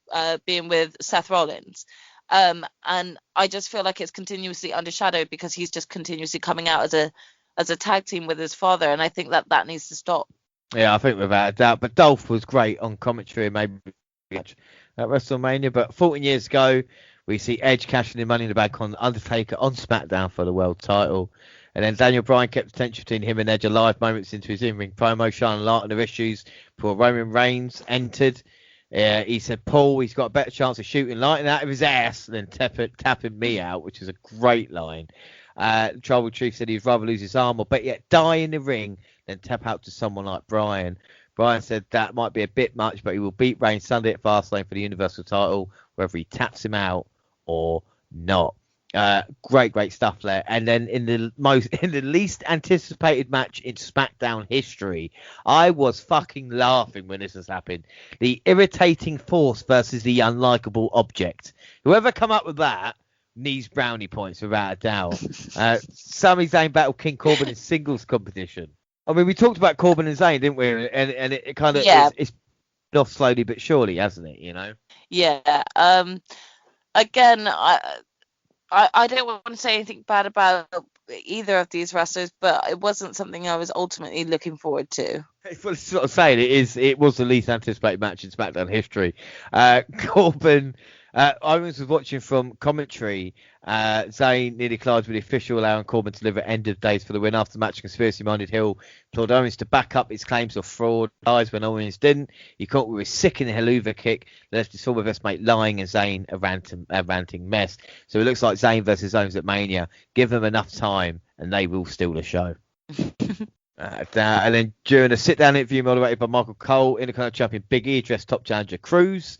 being with Seth Rollins. And I just feel like it's continuously undershadowed because he's just continuously coming out as a tag team with his father, and I think that needs to stop. Yeah, I think without a doubt. But Dolph was great on commentary, maybe at WrestleMania. But 14 years ago, we see Edge cashing in Money in the Bank on Undertaker on SmackDown for the world title. And then Daniel Bryan kept the tension between him and Edge alive moments into his in-ring promo, shining light on their issues before Roman Reigns entered. He said, Paul, he's got a better chance of shooting lightning out of his ass than tapping me out, which is a great line. Tribal Chief said he'd rather lose his arm or bet yet die in the ring than tap out to someone like Bryan. Brian said that might be a bit much, but he will beat Reigns Sunday at Fastlane for the Universal title, whether he taps him out or not. Great stuff there. And then in the least anticipated match in SmackDown history, I was fucking laughing when this has happened. The irritating force versus the unlikable object. Whoever come up with that needs brownie points without a doubt. Sami Zayn battled King Corbin in singles competition. I mean, we talked about Corbin and Zayn, didn't we? And it kind of it's off slowly but surely, hasn't it? You know? Yeah. Again, I don't want to say anything bad about either of these wrestlers, but it wasn't something I was ultimately looking forward to. Well, it's sort of saying it was the least anticipated match in SmackDown history. Corbin, I was watching from commentary. Zayn nearly collided with the official, allowing Corbin to deliver end of days for the win. After the match, conspiracy-minded Hill told Owens to back up his claims of fraud lies when Owens didn't. He caught with a sickening Helluva kick, left his former best mate lying, and Zayn a ranting mess. So it looks like Zayn versus Owens at Mania. Give them enough time, and they will steal the show. And then during a sit-down interview moderated by Michael Cole, Intercontinental Champion Biggie addressed top challenger Cruz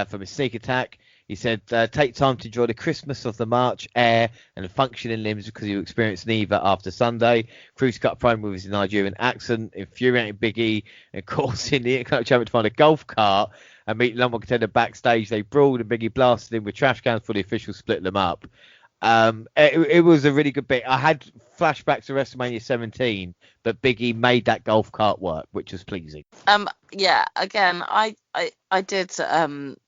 from his sneak attack. He said, take time to enjoy the Christmas of the March air and the functioning limbs because you experienced neither after Sunday. Cruz cut a promo with his Nigerian accent, infuriating Biggie and causing the Intercontinental Champion to find a golf cart and meet the number one contender backstage. They brawled and Biggie blasted him with trash cans before the officials split them up. It was a really good bit. I had flashbacks to WrestleMania 17, but Biggie made that golf cart work, which was pleasing. Yeah, again, I did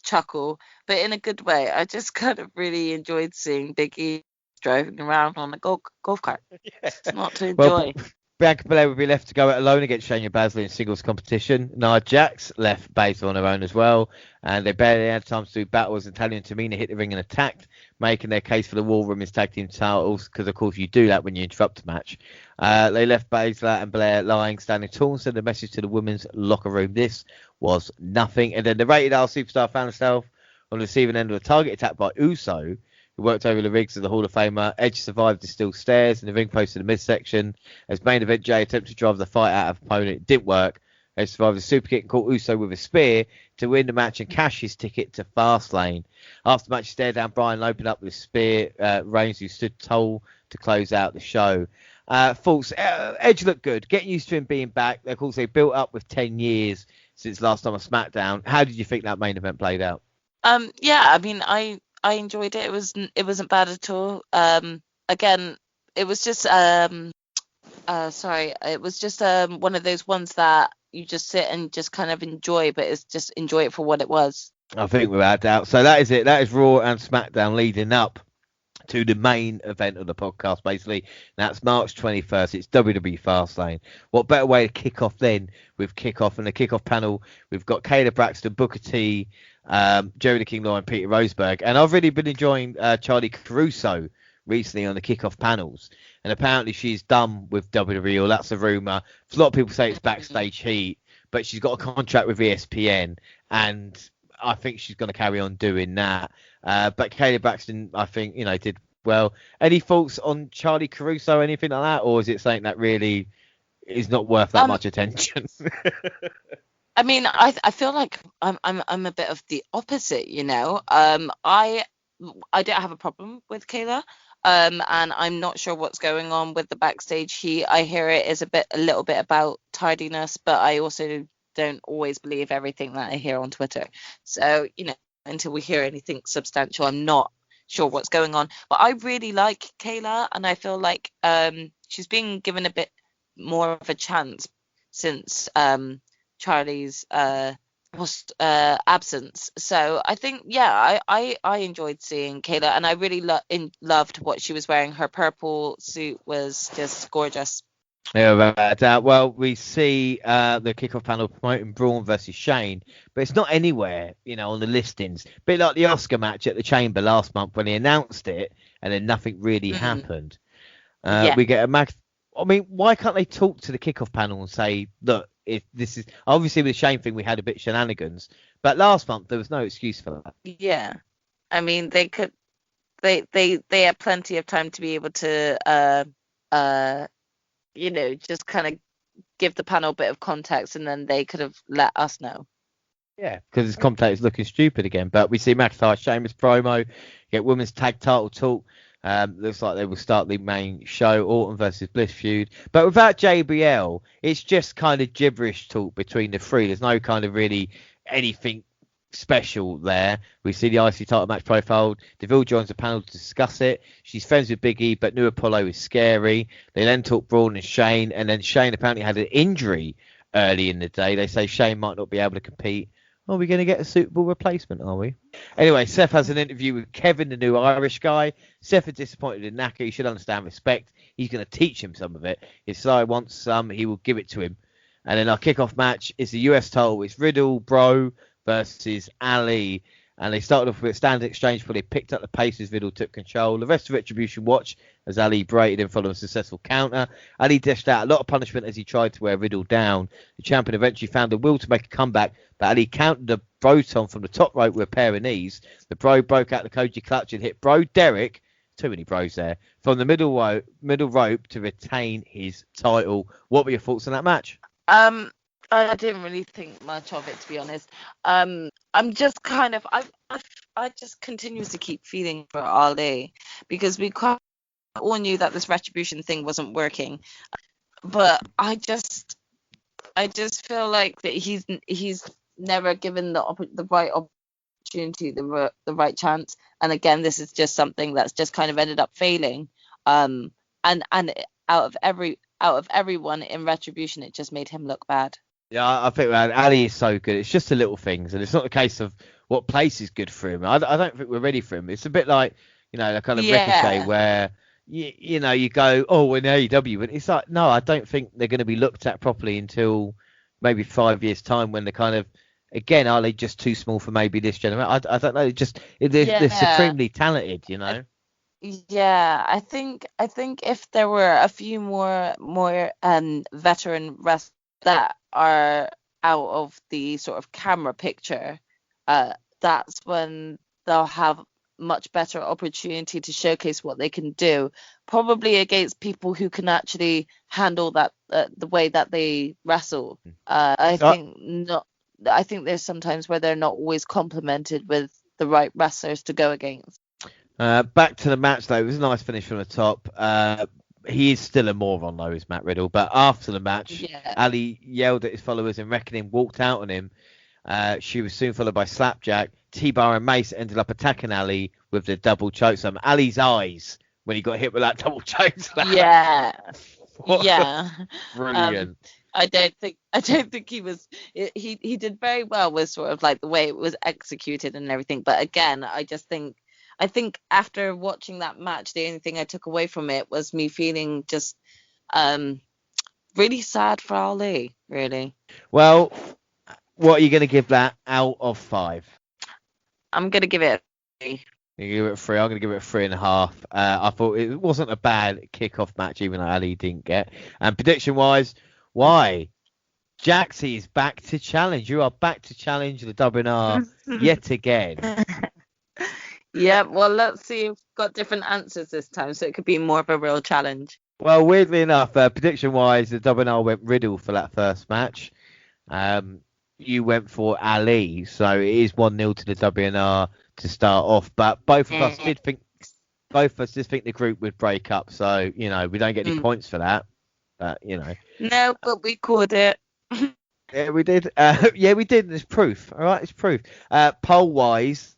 chuckle, but in a good way. I just kind of really enjoyed seeing Biggie driving around on a golf cart. Yeah. It's not to enjoy. Well, Bianca Belair will be left to go it alone against Shania Basler in singles competition. Nia Jax left Basler on her own as well, and they barely had time to do battles. Natalya and Tamina hit the ring and attacked, making their case for the War Women's Tag Team titles, because of course you do that when you interrupt a match. They left Basler and Blair lying, standing tall, and sent a message to the women's locker room. This was nothing. And then the Rated R superstar found herself on the receiving end of a target attack by Uso, who worked over the rigs of the Hall of Famer. Edge survived the steel stairs and the ring post in the midsection. As main event, Jay attempted to drive the fight out of opponent. It didn't work. Edge survived the super kick and caught Uso with a spear to win the match and cash his ticket to Fastlane. After the match, he stared down Bryan and opened up with a spear. Reigns, who stood tall to close out the show. Thoughts, Edge looked good. Getting used to him being back. Of course, they built up with 10 years since last time on SmackDown. How did you think that main event played out? Yeah, I mean, I enjoyed it. It wasn't bad at all. Again, it was just one of those ones that you just sit and just kind of enjoy, but it's just enjoy it for what it was. I think without doubt. So that is it. That is Raw and SmackDown leading up to the main event of the podcast, basically. That's March 21st. It's WWE FastLane. What better way to kick off then with kickoff? And the kickoff panel, we've got Kayla Braxton, Booker T, Jerry the King Lawler, and Peter Roseberg. And I've really been enjoying Charlie Caruso recently on the kickoff panels. And apparently she's done with WWE, or that's a rumor. A lot of people say it's backstage heat, but she's got a contract with ESPN, and I think she's going to carry on doing that. But Kayla Braxton, I think, did well. Any thoughts on Charlie Caruso, anything like that, or is it something that really is not worth that much attention? I mean, I feel like I'm a bit of the opposite, I don't have a problem with Kayla, and I'm not sure what's going on with the backstage heat. I hear it is a little bit about tardiness, but I also don't always believe everything that I hear on Twitter. So, until we hear anything substantial, I'm not sure what's going on. But I really like Kayla, and I feel like she's being given a bit more of a chance since Charlie's absence. So I think, I enjoyed seeing Kayla, and I really loved what she was wearing. Her purple suit was just gorgeous. Yeah, well, we see the kickoff panel promoting Braun versus Shane, but it's not anywhere, on the listings. A bit like the Oscar match at the Chamber last month when he announced it, and then nothing really happened. We get a match. I mean, why can't they talk to the kickoff panel and say, look, if this is obviously with the Shane thing, we had a bit of shenanigans, but last month there was no excuse for that. Yeah, I mean, they could, they had plenty of time to be able to, just kind of give the panel a bit of context, and then they could have let us know. Yeah, because his commentator is looking stupid again. But we see McIntyre, Sheamus promo, get women's tag title talk. Looks like they will start the main show, Orton versus Bliss feud. But without JBL, it's just kind of gibberish talk between the three. There's no kind of really anything special there. We see the IC title match profiled. Deville joins the panel to discuss it. She's friends with Biggie, but New Apollo is scary. They then talk Braun and Shane, and then Shane apparently had an injury early in the day. They say Shane might not be able to compete. Are we going to get a suitable replacement, are we? Anyway, Seth has an interview with Kevin, the new Irish guy. Seth is disappointed in Naka. He should understand respect. He's going to teach him some of it. If Sai wants some, he will give it to him. And then our kickoff match is the US title. It's Riddle, Bro versus Ali. And they started off with a standard exchange before they picked up the pace as Riddle took control. The rest of Retribution watched as Ali berated him following a successful counter. Ali dished out a lot of punishment as he tried to wear Riddle down. The champion eventually found the will to make a comeback, but Ali countered the Broton from the top rope with a pair of knees. The Bro broke out the Koji clutch and hit Bro Derek, too many Bros there, from the middle rope to retain his title. What were your thoughts on that match? I didn't really think much of it, to be honest. I'm just kind of, I just continuously keep feeling for Ali, because we all knew that this Retribution thing wasn't working, but I just feel like that he's never given the right opportunity, the right chance, and again, this is just something that's just kind of ended up failing. And out of everyone in Retribution, it just made him look bad. Yeah, I think Ali is so good. It's just the little things, and it's not the case of what place is good for him. I don't think we're ready for him. It's a bit like, the kind of Ricochet where, you go, oh, we're in AEW. And it's like, no, I don't think they're going to be looked at properly until maybe 5 years' time, when they're kind of, again, are they just too small for maybe this generation? I don't know. They're supremely talented, Yeah, I think if there were a few more veteran wrestlers that are out of the sort of camera picture, that's when they'll have much better opportunity to showcase what they can do, probably against people who can actually handle that the way that they wrestle. I think there's sometimes where they're not always complemented with the right wrestlers to go against. Back to the match, though. It was a nice finish from the top. He is still a moron, though, is Matt Riddle. But after the match, Ali yelled at his followers and Reckoning walked out on him. She was soon followed by Slapjack. T-Bar and Mace ended up attacking Ali with the double chokeslam. Ali's eyes when he got hit with that double chokeslam. Yeah. Brilliant. I don't think he was. He did very well with sort of like the way it was executed and everything. But again, I think after watching that match, the only thing I took away from it was me feeling just really sad for Ali, really. Well, what are you going to give that out of 5? I'm going to give it a 3. You give it a 3. I'm going to give it a 3.5. I thought it wasn't a bad kickoff match, even though Ali didn't get. And prediction-wise, why? Jaxie is back to challenge. You are back to challenge the WNR yet again. Yeah, well, let's see if we've got different answers this time, so it could be more of a real challenge. Well, weirdly enough, prediction-wise, the WNR went Riddle for that first match. You went for Ali, so it is 1-0 to the WNR to start off. But both of us did think the group would break up, so we don't get any points for that. But no, but we called it. Yeah, we did. We did. There's proof. All right, it's proof. Poll-wise.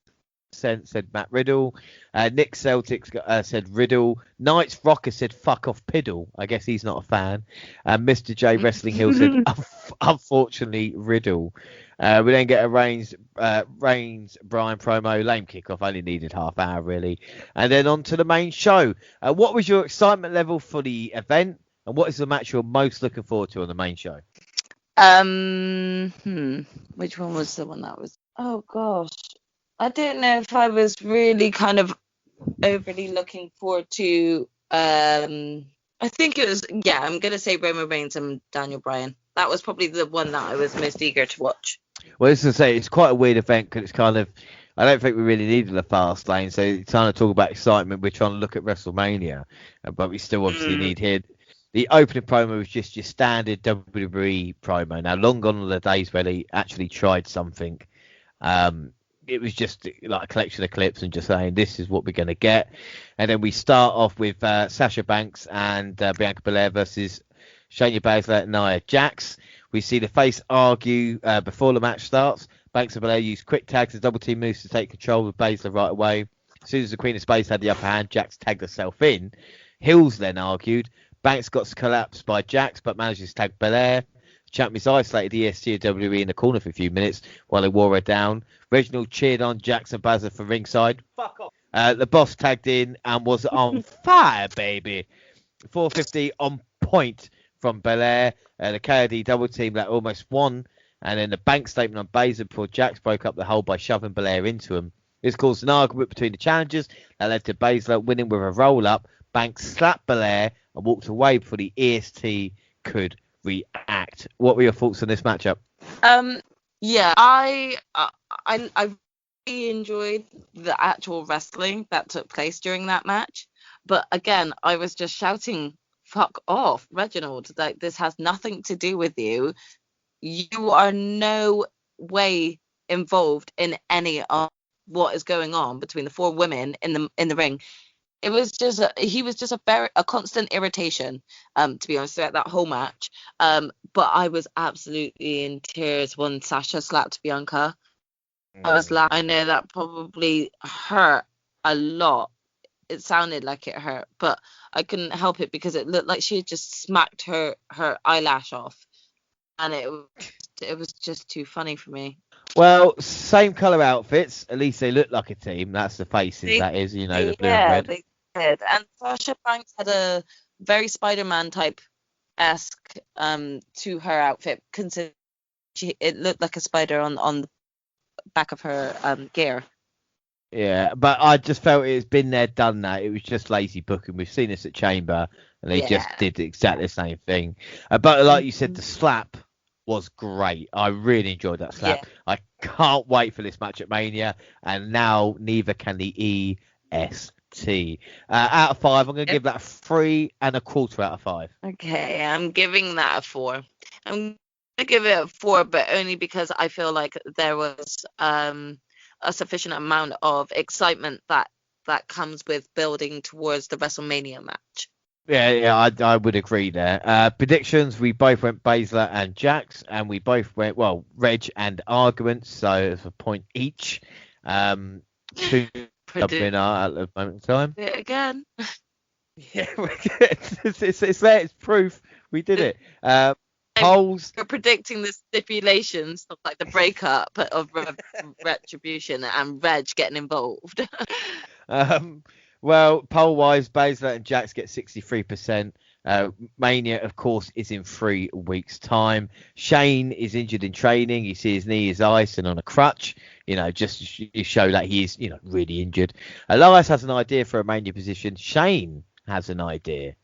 Said Matt Riddle. Nick Celtics said Riddle. Knights Rocker said fuck off Piddle. I guess he's not a fan. Mr. J Wrestling Hill said unfortunately Riddle. We then get a Reigns Bryan promo. Lame kickoff. Only needed half hour really. And then on to the main show. What was your excitement level for the event? And what is the match you're most looking forward to on the main show? Which one was the one that was? Oh gosh. I don't know if I was really kind of overly looking forward to. I think it was. Yeah, I'm gonna say Roman Reigns and Daniel Bryan. That was probably the one that I was most eager to watch. Well, as I say, it's quite a weird event because it's kind of. I don't think we really needed a fast lane, so trying to talk about excitement, we're trying to look at WrestleMania, but we still obviously need here. The opening promo was just your standard WWE promo. Now, long gone are the days where they actually tried something. It was just like a collection of clips and just saying, this is what we're going to get. And then we start off with Sasha Banks and Bianca Belair versus Shania Basler and Nia Jax. We see the face argue before the match starts. Banks and Belair use quick tags and double team moves to take control of Basler right away. As soon as the Queen of Space had the upper hand, Jax tagged herself in. Hills then argued. Banks got collapsed by Jax, but manages to tag Belair. Champions isolated the EST of WWE in the corner for a few minutes while they wore her down. Reginald cheered on Jax and Basler for ringside. Fuck off. The boss tagged in and was on fire, baby. 450 on point from Belair. The KOD double team that almost won. And then the bank statement on Basler before Jax broke up the hole by shoving Belair into him. This caused an argument between the challengers that led to Basler winning with a roll-up. Banks slapped Belair and walked away before the EST could react. What were your thoughts on this matchup? Yeah, I really enjoyed the actual wrestling that took place during that match. But again, I was just shouting, fuck off, Reginald. Like, this has nothing to do with you. You are no way involved in any of what is going on between the four women in the ring. It was just he was just a constant irritation, to be honest, throughout that whole match. But I was absolutely in tears when Sasha slapped Bianca. I know that probably hurt a lot. It sounded like it hurt, but I couldn't help it because it looked like she had just smacked her eyelash off, and it was just too funny for me. Well, same colour outfits. At least they look like a team. That's the faces, that is, the blue and red. They did. And Sasha Banks had a very Spider-Man type-esque to her outfit. Considering it looked like a spider on the back of her gear. Yeah, but I just felt it's been there, done that. It was just lazy booking. We've seen this at Chamber, and they just did exactly the same thing. But like you said, the slap was great. I really enjoyed that slap. Yeah. I can't wait for this match at Mania, and now neither can the EST. Out of 5, I'm going to give that a 3.25 out of 5. Okay, I'm giving that a 4. I'm going to give it a 4, but only because I feel like there was a sufficient amount of excitement that comes with building towards the WrestleMania match. Yeah, I would agree there. Predictions, we both went Basler and Jax, and we both went, Reg and arguments, so it's a point each. 2 winner at the moment in time. Again. Yeah, it's there, it's proof. We did it. Polls. We're predicting the stipulations of like the breakup of Retribution and Reg getting involved. Well, poll-wise, Basler and Jax get 63%. Mania, of course, is in 3 weeks' time. Shane is injured in training. You see his knee is ice and on a crutch. Just to show that he is, really injured. Elias has an idea for a Mania position. Shane has an idea.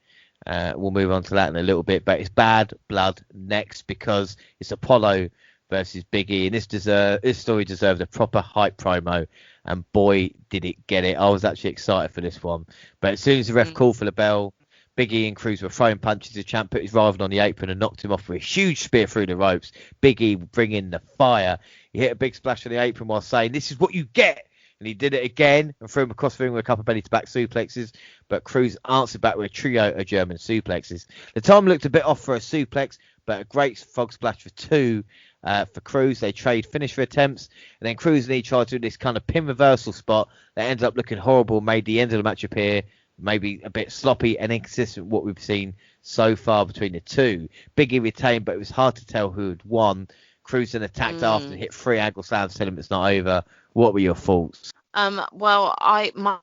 We'll move on to that in a little bit. But it's Bad Blood next because it's Apollo versus Biggie. And this story deserved a proper hype promo. And boy, did it get it. I was actually excited for this one. But as soon as the ref called for the bell, Biggie and Cruz were throwing punches. The champ put his rival on the apron and knocked him off with a huge spear through the ropes. Biggie bringing the fire. He hit a big splash on the apron while saying, "This is what you get." And he did it again and threw him across the ring with a couple of belly-to-back suplexes. But Cruz answered back with a trio of German suplexes. The time looked a bit off for a suplex, but a great frog splash for 2 for Cruz. They trade finisher attempts, and then Cruz and he tried to do this kind of pin reversal spot that ended up looking horrible, made the end of the match appear maybe a bit sloppy and inconsistent with what we've seen so far between the two. Biggie retained, but it was hard to tell who had won. Cruz then attacked after and hit 3 angle slams, telling him it's not over. What were your thoughts? Well, my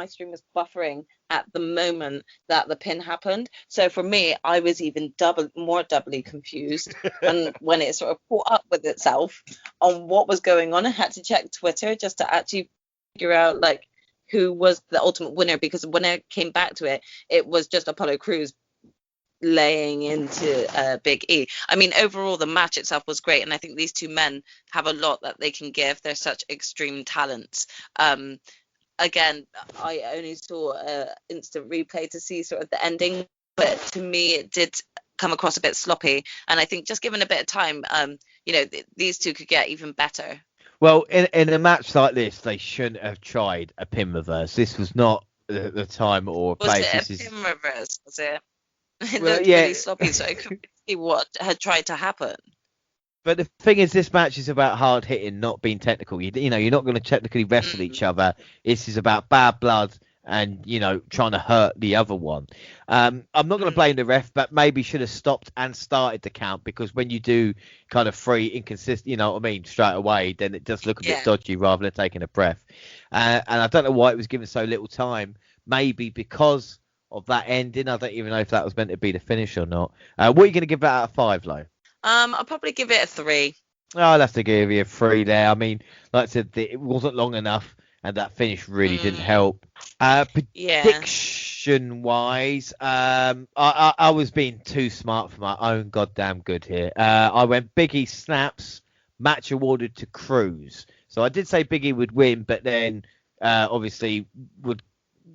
stream was buffering at the moment that the pin happened. So for me, I was even doubly confused. And when it sort of caught up with itself on what was going on, I had to check Twitter just to actually figure out like who was the ultimate winner, because when I came back to it, it was just Apollo Crews laying into Big E. I mean, overall, the match itself was great, and I think these two men have a lot that they can give. They're such extreme talents. again, I only saw an instant replay to see sort of the ending, but to me it did come across a bit sloppy. And I think just given a bit of time, these two could get even better. Well, in a match like this, they shouldn't have tried a pin reverse. This was not the time or place. Was it a pin reverse? Was it? It Well, looked really sloppy, so I couldn't see what had tried to happen. But the thing is, this match is about hard hitting, not being technical. You're not going to technically wrestle each other. This is about bad blood and, trying to hurt the other one. I'm not going to blame the ref, but maybe should have stopped and started the count, because when you do kind of three inconsistent, straight away, then it does look a bit dodgy rather than taking a breath. And I don't know why it was given so little time. Maybe because of that ending. I don't even know if that was meant to be the finish or not. What are you going to give that out of 5, Lo? I'll probably give it a 3. I'll have to give you a 3 there. I mean, like I said, it wasn't long enough, and that finish really didn't help. Prediction-wise, I was being too smart for my own goddamn good here. I went Biggie snaps, match awarded to Cruz. So I did say Biggie would win, but then obviously would,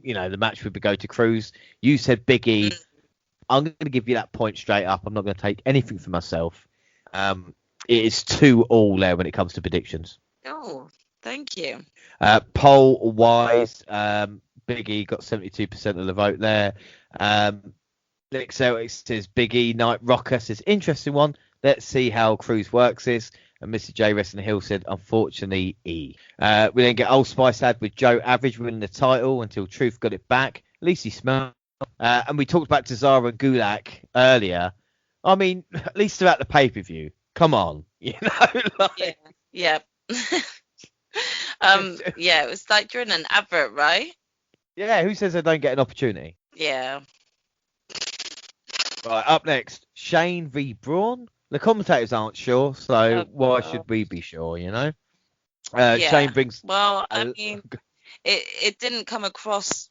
the match would go to Cruz. You said Biggie. I'm going to give you that point straight up. I'm not going to take anything for myself. It is 2-2 there when it comes to predictions. Oh, thank you. Poll wise, Biggie got 72% of the vote there. Nick Celtic says Biggie. Night Rocker says interesting one. Let's see how Cruz works this. And Mr. J Wrestling Hill said, unfortunately, E. We then get Old Spice Ad with Joe Average winning the title until Truth got it back. At least he smelled. And we talked about Cesaro and Gulak earlier. I mean, at least throughout the pay-per-view. Come on. Yeah. It was like during an advert, right? Yeah, who says they don't get an opportunity? Yeah. Right, up next, Shane v. Braun. The commentators aren't sure, so why should we be sure, Shane brings... Well, I mean, it didn't come across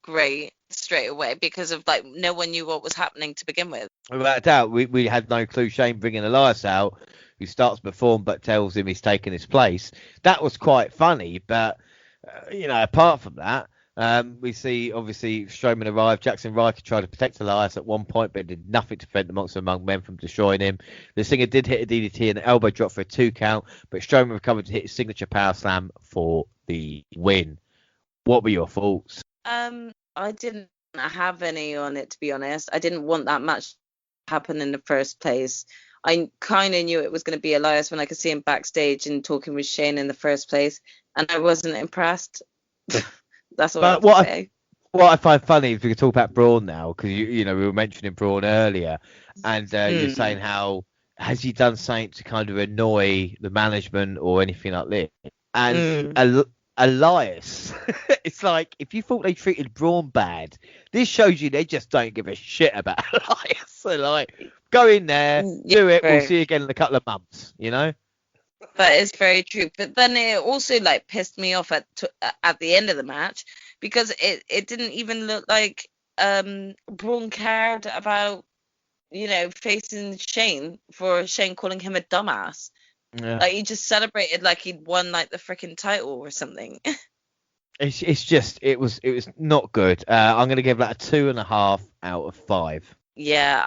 great straight away because of, no one knew what was happening to begin with. Without a doubt, we had no clue. Shane bringing Elias out, who starts to perform but tells him he's taking his place. That was quite funny, but, apart from that, we see, obviously, Strowman arrived. Jackson Riker tried to protect Elias at one point, but did nothing to prevent the Monster Among Men from destroying him. The Singer did hit a DDT and an elbow drop for a 2 count, but Strowman recovered to hit his signature power slam for the win. What were your thoughts? I didn't have any on it, to be honest. I didn't want that match to happen in the first place. I kind of knew it was going to be Elias when I could see him backstage and talking with Shane in the first place, and I wasn't impressed. That's all I have to say. What I find funny is we could talk about Braun now, because we were mentioning Braun earlier, and you're saying how has he done something to kind of annoy the management or anything like this? And Elias, it's like, if you thought they treated Braun bad, this shows you they just don't give a shit about Elias. So go in there, do it. We'll see you again in a couple of months. That is very true. But then it also pissed me off at the end of the match, because it didn't even look like Braun cared about facing Shane for Shane calling him a dumbass. Yeah. He just celebrated like he'd won the freaking title or something. It was not good. I'm gonna give that a 2.5 out of 5. Yeah,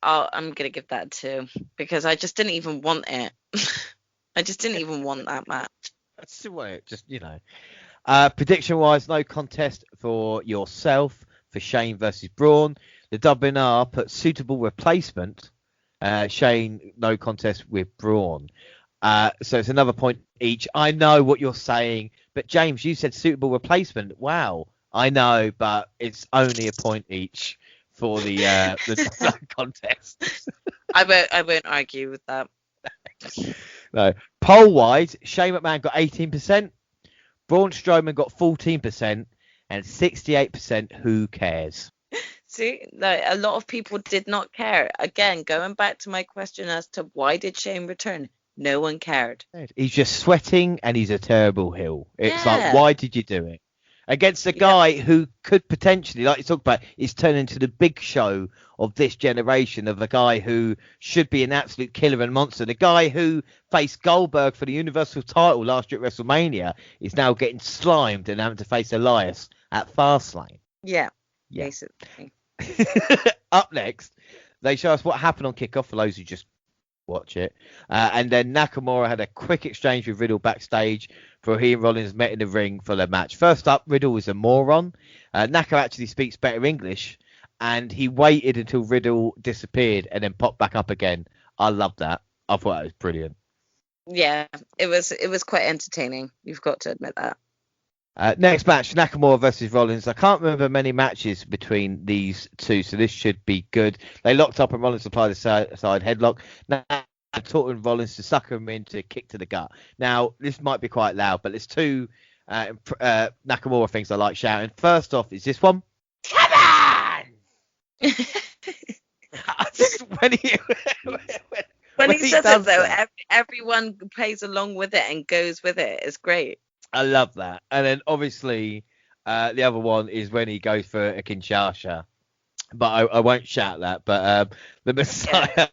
I'm gonna give that a 2, because I just didn't even want it. I just didn't even want that match. That's the way. Prediction wise, no contest for yourself for Shane versus Braun. The WNR put suitable replacement. Shane, no contest with Braun. So it's another point each. I know what you're saying, but James, you said suitable replacement. Wow, I know, but it's only a point each for the contest. I won't argue with that. No. Poll wise, Shane McMahon got 18%, Braun Strowman got 14%, and 68% who cares. See, a lot of people did not care. Again, going back to my question as to why did Shane return, no one cared. He's just sweating and he's a terrible heel. It's like, why did you do it? against a guy who could potentially, like you talked about, is turning into the big show of this generation, of a guy who should be an absolute killer and monster. The guy who faced Goldberg for the Universal title last year at WrestleMania is now getting slimed and having to face Elias at Fastlane. Yeah. Basically. Up next, they show us what happened on kickoff for those who just watch it. And then Nakamura had a quick exchange with Riddle backstage before he and Rollins met in the ring for their match. First up, Riddle is a moron. Naka actually speaks better English, and he waited until Riddle disappeared and then popped back up again. I love that. I thought that was brilliant. Yeah, it was quite entertaining. You've got to admit that. Next match, Nakamura versus Rollins. I can't remember many matches between these two, so this should be good. They locked up and Rollins applied a side headlock. Now, taught Rollins to sucker him into a kick to the gut. Now, this might be quite loud, but there's two Nakamura things I like shouting. First off is this one. Come on! when he says it, though, everyone plays along with it and goes with it. It's great. I love that. And then obviously the other one is when he goes for a Kinshasa. But I won't shout that. But the Messiah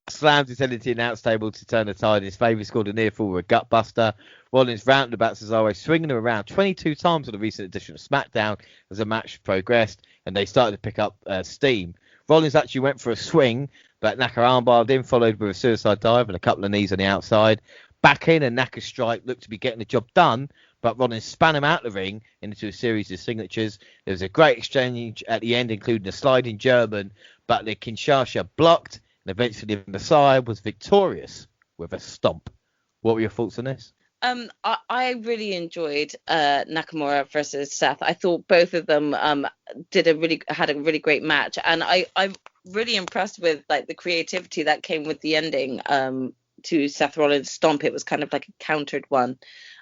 slams his head into the announce table to turn the tide in his favour. He scored a near fall with a gut buster. Rollins rounded about Cesaro, swinging him around 22 times on the recent edition of SmackDown as the match progressed and they started to pick up steam. Rollins actually went for a swing, but Naka armbarred him, followed with a suicide dive and a couple of knees on the outside. Back in, and Naka's strike looked to be getting the job done, but Rollins span him out the ring into a series of signatures. There was a great exchange at the end, including a sliding German, but the Kinshasa blocked, and eventually the Messiah was victorious with a stomp. What were your thoughts on this? I really enjoyed Nakamura versus Seth. I thought both of them had a really great match, and I'm really impressed with like the creativity that came with the ending to Seth Rollins' stomp. It was kind of like a countered one.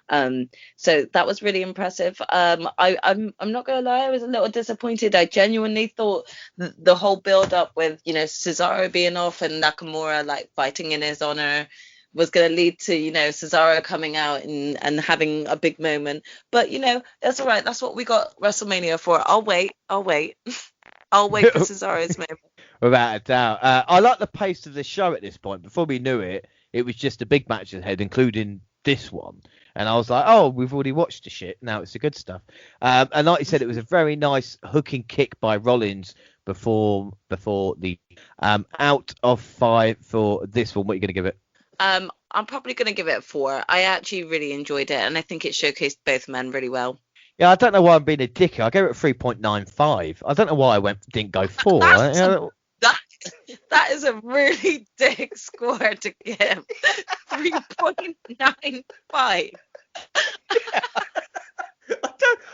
So that was really impressive. I'm not gonna lie, I was a little disappointed. I genuinely thought the whole build up with Cesaro being off and Nakamura like fighting in his honor was going to lead to Cesaro coming out and having a big moment. But that's all right. That's what we got WrestleMania for. I'll wait I'll wait for Cesaro's moment. Without a doubt. I like the pace of the show at this point. Before we knew it, it was just a big match ahead, including this one. And I was like, oh, we've already watched the shit. Now it's the good stuff. And like you said, it was a very nice hooking kick by Rollins before the out of 5 for this one. What are you going to give it? I'm probably going to give it a 4. I actually really enjoyed it, and I think it showcased both men really well. Yeah, I don't know why I'm being a dick. I gave it a 3.95. I don't know why I didn't go 4. That is a really dick score to give. 3.95. Maybe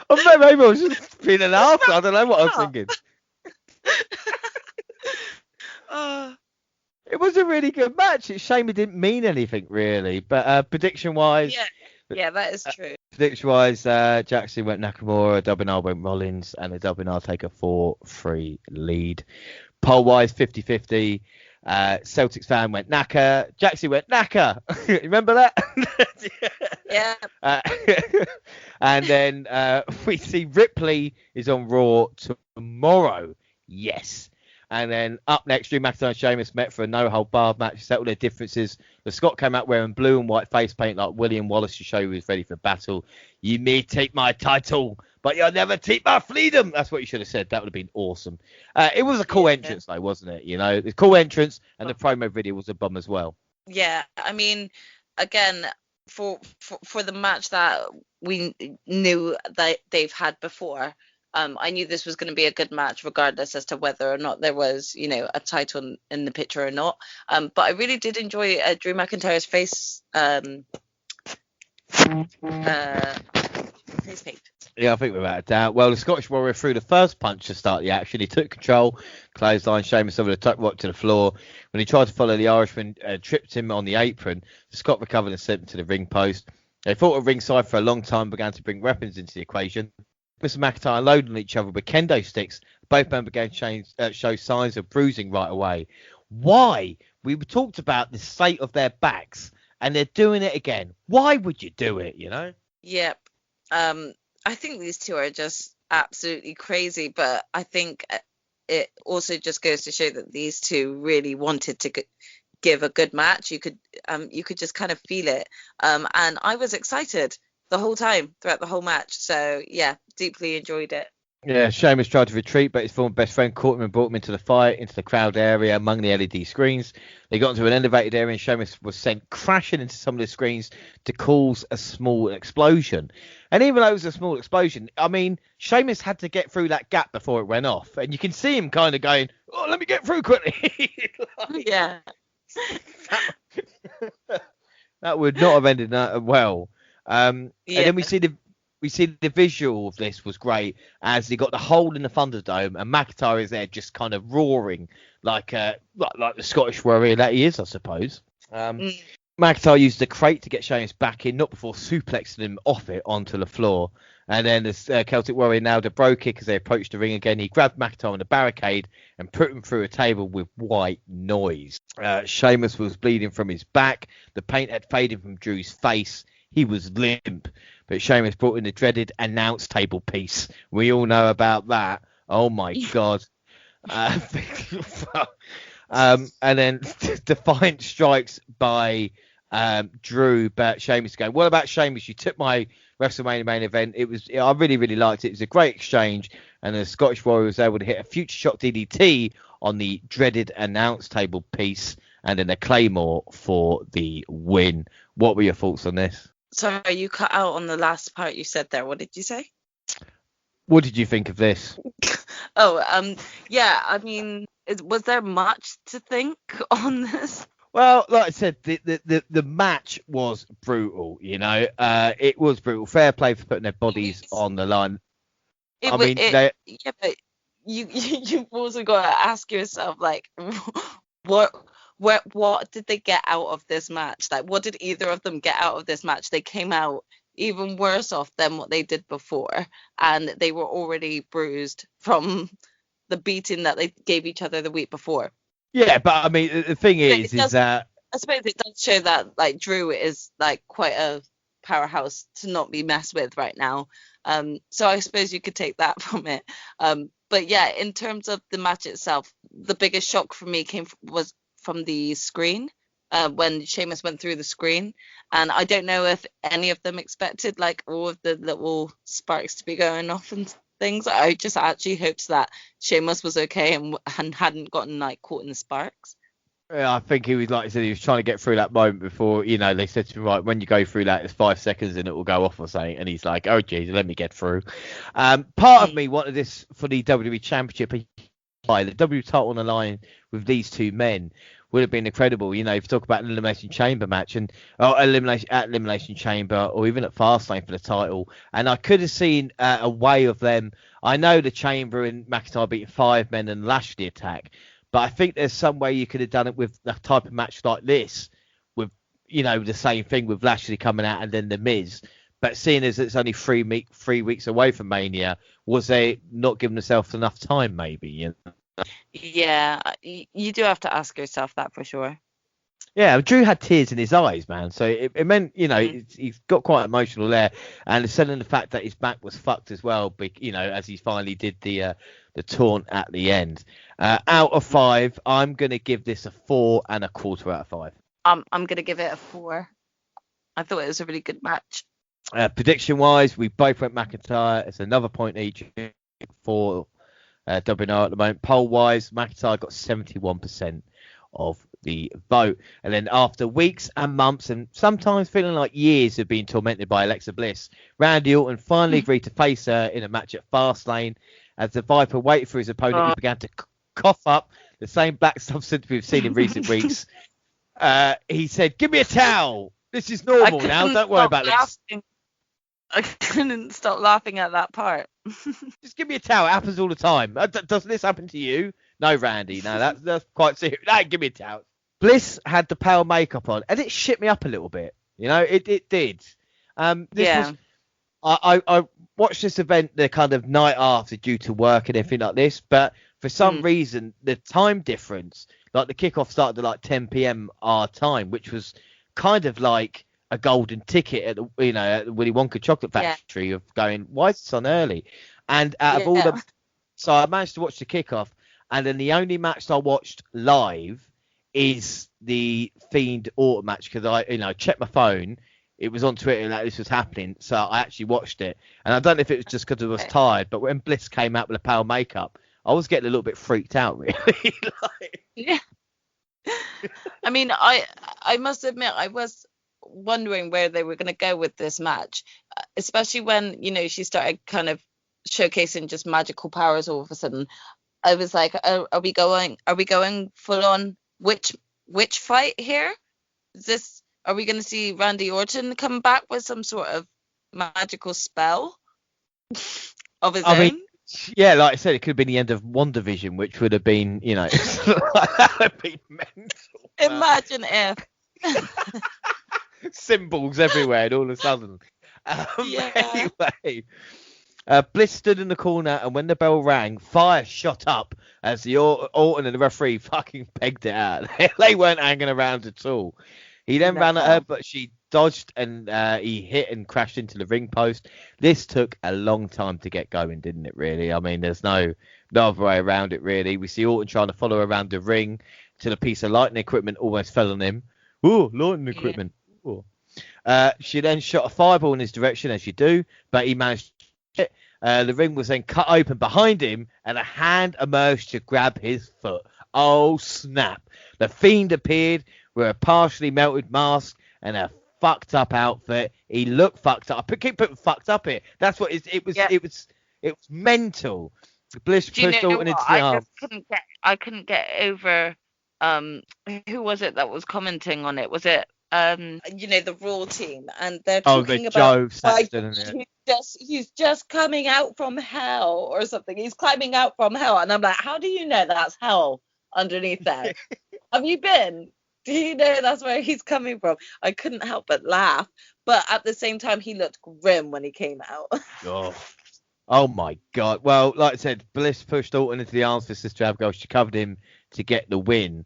I was just being an arsehole. I don't know what I was thinking. It was a really good match. It's a shame it didn't mean anything, really. But prediction-wise... Yeah, that is true. Prediction-wise, Jaxie went Nakamura, WNR went Rollins, and the WNR take a 4-3 lead. Poll-wise, 50-50. Celtics fan went Naka. Jaxie went Naka. Remember that? Yeah. And then we see Ripley is on Raw tomorrow. Yes. And then up next, Drew McIntyre and Sheamus met for a no-hold-barred match, settled their differences. The Scott came out wearing blue and white face paint like William Wallace to show he was ready for battle. You may take my title, but you'll never take my freedom. That's what you should have said. That would have been awesome. It was a cool entrance, though, wasn't it? The cool entrance, and the promo video was a bum as well. Yeah, I mean, again, for the match that we knew that they've had before, I knew this was going to be a good match, regardless as to whether or not there was, a title in the picture or not. But I really did enjoy Drew McIntyre's face paint. Yeah, I think without a doubt. Well, the Scottish Warrior threw the first punch to start the action. He took control, clothesline Sheamus over the tuck rock to the floor. When he tried to follow the Irishman, tripped him on the apron. Scott recovered and sent him to the ring post. They fought at ringside for a long time, began to bring weapons into the equation. Mr. McIntyre loading each other with kendo sticks. Both men began to show signs of bruising right away. Why? We talked about the state of their backs, and they're doing it again. Why would you do it, Yep. I think these two are just absolutely crazy, but I think it also just goes to show that these two really wanted to give a good match. You could just kind of feel it, and I was excited the whole time throughout the whole match. So yeah, deeply enjoyed it. Yeah, Sheamus tried to retreat, but his former best friend caught him and brought him into the fight, into the crowd area among the LED screens. They got into an elevated area and Sheamus was sent crashing into some of the screens to cause a small explosion. And even though it was a small explosion, I mean, Sheamus had to get through that gap before it went off. And you can see him kind of going, oh, let me get through quickly. Yeah. That would not have ended well. And then we see the visual of this was great as he got the hole in the Thunderdome and McIntyre is there just kind of roaring like the Scottish warrior that he is, I suppose. McIntyre used the crate to get Sheamus back in, not before suplexing him off it onto the floor. And then the Celtic Warrior nailed a bro kick as they approached the ring again. He grabbed McIntyre on the barricade and put him through a table with white noise. Sheamus was bleeding from his back. The paint had faded from Drew's face. He was limp. But Sheamus brought in the dreaded announce table piece. We all know about that. Oh, my God. And then defiant strikes by Drew, but Sheamus going, what about Sheamus? You took my WrestleMania main event. I really, really liked it. It was a great exchange, and the Scottish Warrior was able to hit a future shock DDT on the dreaded announce table piece, and then a Claymore for the win. What were your thoughts on this? Sorry, you cut out on the last part you said there. What did you say? What did you think of this? Yeah, I mean, was there much to think on this? Well, like I said, the match was brutal, you know. It was brutal. Fair play for putting their bodies on the line. Yeah, but you've also got to ask yourself, like, what did they get out of this match? Like, what did either of them get out of this match? They came out even worse off than what they did before, and they were already bruised from the beating that they gave each other the week before. Yeah, but I mean, the thing is that I suppose it does show that like Drew is like quite a powerhouse to not be messed with right now. So I suppose you could take that from it. But yeah, in terms of the match itself, the biggest shock for me was from the screen. When Sheamus went through the screen, and I don't know if any of them expected like all of the little sparks to be going off and things. I just actually hoped that Sheamus was okay and hadn't gotten like caught in the sparks. Yeah, I think he was, like I said, he was trying to get through that moment before, you know, they said to him, right, when you go through that, it's 5 seconds and it will go off or something. And he's like, oh, geez, let me get through. Part of me wanted this for the WWE Championship. The WWE title on the line with these two men would have been incredible. You know, if you talk about an Elimination Chamber match and Elimination Chamber or even at FastLane for the title. And I could have seen a way of them. I know the Chamber and McIntyre beating 5 men and Lashley attack. But I think there's some way you could have done it with a type of match like this, with, you know, the same thing with Lashley coming out and then The Miz. But seeing as it's only 3 weeks away from Mania, was they not giving themselves enough time, maybe? You know? Yeah, you do have to ask yourself that for sure. Yeah, Drew had tears in his eyes, man. So it meant, you know, he's got quite emotional there. And selling the fact that his back was fucked as well, you know, as he finally did the taunt at the end. Out of 5, I'm going to give this a 4.25 out of 5. I'm going to give it a 4. I thought it was a really good match. Prediction-wise, we both went McIntyre. It's another point each for WNR at the moment. Poll-wise, McIntyre got 71% of the vote. And then after weeks and months and sometimes feeling like years of being tormented by Alexa Bliss, Randy Orton finally agreed to face her in a match at Fastlane. As the Viper waited for his opponent, he began to cough up the same black substance we've seen in recent weeks. He said, give me a towel. This is normal now. Don't worry about this. I couldn't stop laughing at that part. Just give me a towel. It happens all the time. Doesn't this happen to you? No, Randy. No, that's quite serious. No, give me a towel. Bliss had the pale makeup on, and it shit me up a little bit. You know, it did. I watched this event the kind of night after due to work and everything like this, but for some reason, the time difference, like the kickoff started at like 10 p.m. our time, which was kind of like a golden ticket at at the Willy Wonka chocolate factory of going, why is this on early? And out of all the, so I managed to watch the kickoff, and then the only match I watched live is the Fiend Orton match, because I checked my phone. It was on Twitter that this was happening, so I actually watched it. And I don't know if it was just because I was tired, but when Bliss came out with the pale makeup, I was getting a little bit freaked out, really. Yeah. I mean, I must admit, I was wondering where they were going to go with this match, especially when she started kind of showcasing just magical powers all of a sudden. I was like, are we going full on witch fight here? Are we going to see Randy Orton come back with some sort of magical spell of his own? Yeah, like I said, it could have been the end of WandaVision, which would have been, that would be mental. Imagine if. Symbols everywhere, and all of a sudden. Anyway, Bliss stood in the corner, and when the bell rang, fire shot up as the Orton and the referee fucking pegged it out. They weren't hanging around at all. He then ran at her, but she dodged, and he hit and crashed into the ring post. This took a long time to get going, didn't it, really? I mean, there's no other way around it, really. We see Orton trying to follow around the ring till a piece of lightning equipment almost fell on him. Ooh, lightning equipment. Ooh. She then shot a fireball in his direction, as you do, but he managed to hit. The ring was then cut open behind him, and a hand emerged to grab his foot. Oh, snap. The Fiend appeared with a partially melted mask and a fucked up outfit. He looked fucked up. I keep putting fucked up here. That's what it was. It was mental. Bliss pushed Orton into the arm. I couldn't get over. Who was it that was commenting on it? Was it the Raw team? And they're talking about he's just coming out from hell or something. He's climbing out from hell, and I'm like, how do you know that's hell underneath there? Have you been? Do you know that's where he's coming from? I couldn't help but laugh, but at the same time, he looked grim when he came out. Oh my God. Well, like I said, Bliss pushed Orton into the arms for Sister Abigail. She covered him to get the win.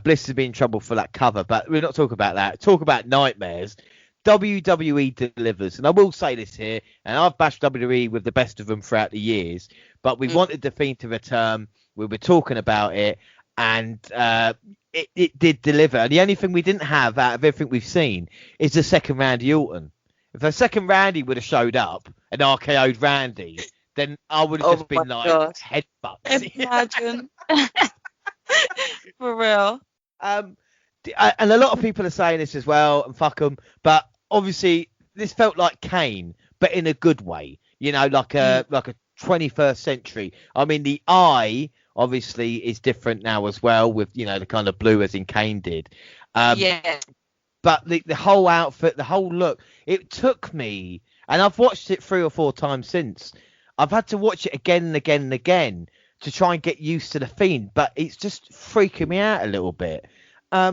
Bliss has been in trouble for that cover, but we're not talking about that. Talk about nightmares. WWE delivers. And I will say this here, and I've bashed WWE with the best of them throughout the years, but we wanted the Fiend to return. We were talking about it, and it did deliver. And the only thing we didn't have out of everything we've seen is the second Randy Orton. If the second Randy would have showed up and RKO'd Randy, then I would have just been like, headbutts. Imagine. For real. And a lot of people are saying this as well, and fuck them. But obviously, this felt like Kane, but in a good way. Like a 21st century. I mean, the eye obviously is different now as well, with the kind of blue as in Kane did. But the whole outfit, the whole look, it took me, and I've watched it 3 or 4 times since. I've had to watch it again and again and again to try and get used to the Fiend, but it's just freaking me out a little bit. I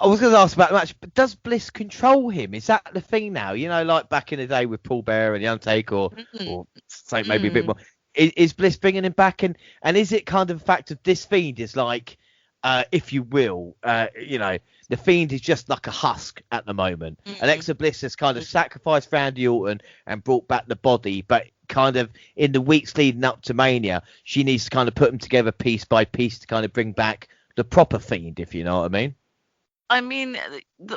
was going to ask about the match, but does Bliss control him? Is that the thing now? Like back in the day with Paul Bearer and The Undertaker, or say maybe a bit more. Is Bliss bringing him back? And is it kind of the fact of this Fiend is like, if you will, the Fiend is just like a husk at the moment. Alexa Bliss has kind of sacrificed Randy Orton and brought back the body, but kind of in the weeks leading up to Mania, she needs to kind of put them together piece by piece to kind of bring back the proper Fiend, if you know what I mean. I mean,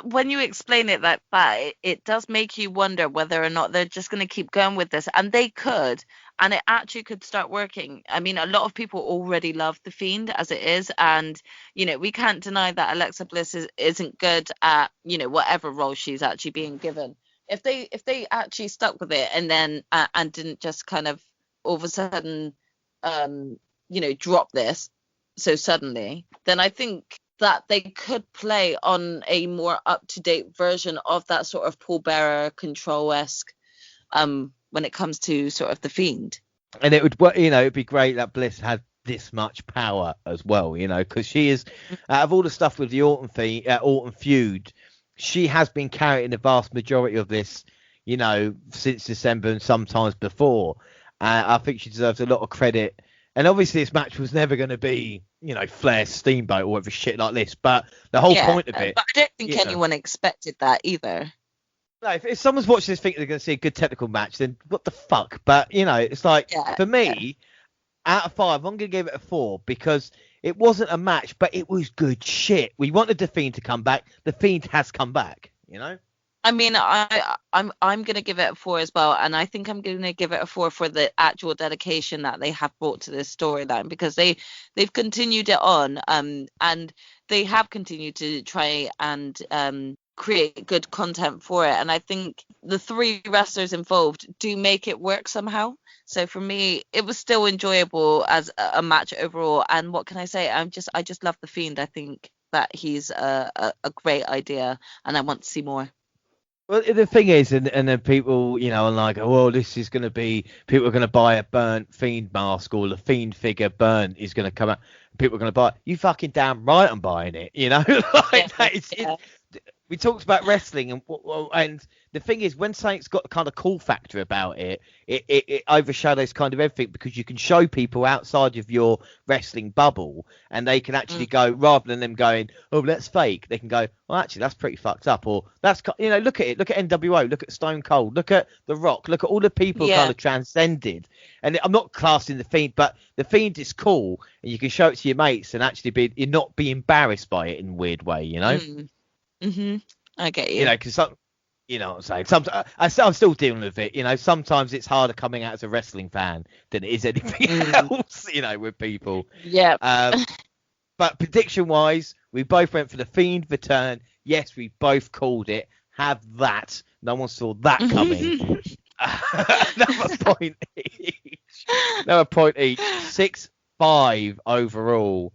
when you explain it like that, it does make you wonder whether or not they're just going to keep going with this. And they could, and it actually could start working. I mean, a lot of people already love The Fiend as it is. And, we can't deny that Alexa Bliss isn't good at, whatever role she's actually being given. If they actually stuck with it and then and didn't just kind of all of a sudden, drop this so suddenly, then I think that they could play on a more up-to-date version of that sort of Paul Bearer Control-esque when it comes to sort of the Fiend. And it would, it'd be great that Bliss had this much power as well, because she is, out of all the stuff with the Orton feud, she has been carrying the vast majority of this, since December and sometimes before. I think she deserves a lot of credit. And obviously this match was never going to be, Flair Steamboat or whatever shit like this. But the whole point of it... But I don't think anyone expected that either. No, if someone's watching this thinking they're going to see a good technical match, then what the fuck? But, you know, it's like, for me, out of 5, I'm going to give it a 4 because it wasn't a match, but it was good shit. We wanted The Fiend to come back. The Fiend has come back, you know? I mean, I'm going to give it a 4 as well, and I think I'm going to give it a 4 for the actual dedication that they have brought to this storyline, because they've continued it on, and they have continued to try and create good content for it, and I think the 3 wrestlers involved do make it work somehow. So for me, it was still enjoyable as a match overall. And what can I say? I just love The Fiend. I think that he's a great idea, and I want to see more. Well, the thing is, and then people, you know, are like, oh, well, this is going to be, people are going to buy a burnt Fiend mask, or the Fiend figure burnt is going to come out. People are going to buy it. You fucking damn right I'm buying it, you know? We talked about wrestling, and the thing is, when something's got a kind of cool factor about it, it overshadows kind of everything, because you can show people outside of your wrestling bubble, and they can actually go, rather than them going, oh, that's fake, they can go, well, actually, that's pretty fucked up, or that's, you know, look at it, look at NWO, look at Stone Cold, look at The Rock, look at all the people kind of transcended. And I'm not classing The Fiend, but The Fiend is cool, and you can show it to your mates and actually you're not be embarrassed by it in a weird way, you know? I get you. You know, because you know what I'm saying. I'm still dealing with it. You know, sometimes it's harder coming out as a wrestling fan than it is anything else. You know, with people. Yeah. But prediction wise, we both went for The Fiend return. Yes, we both called it. Have that. No one saw that coming. Another point each. 6-5 overall.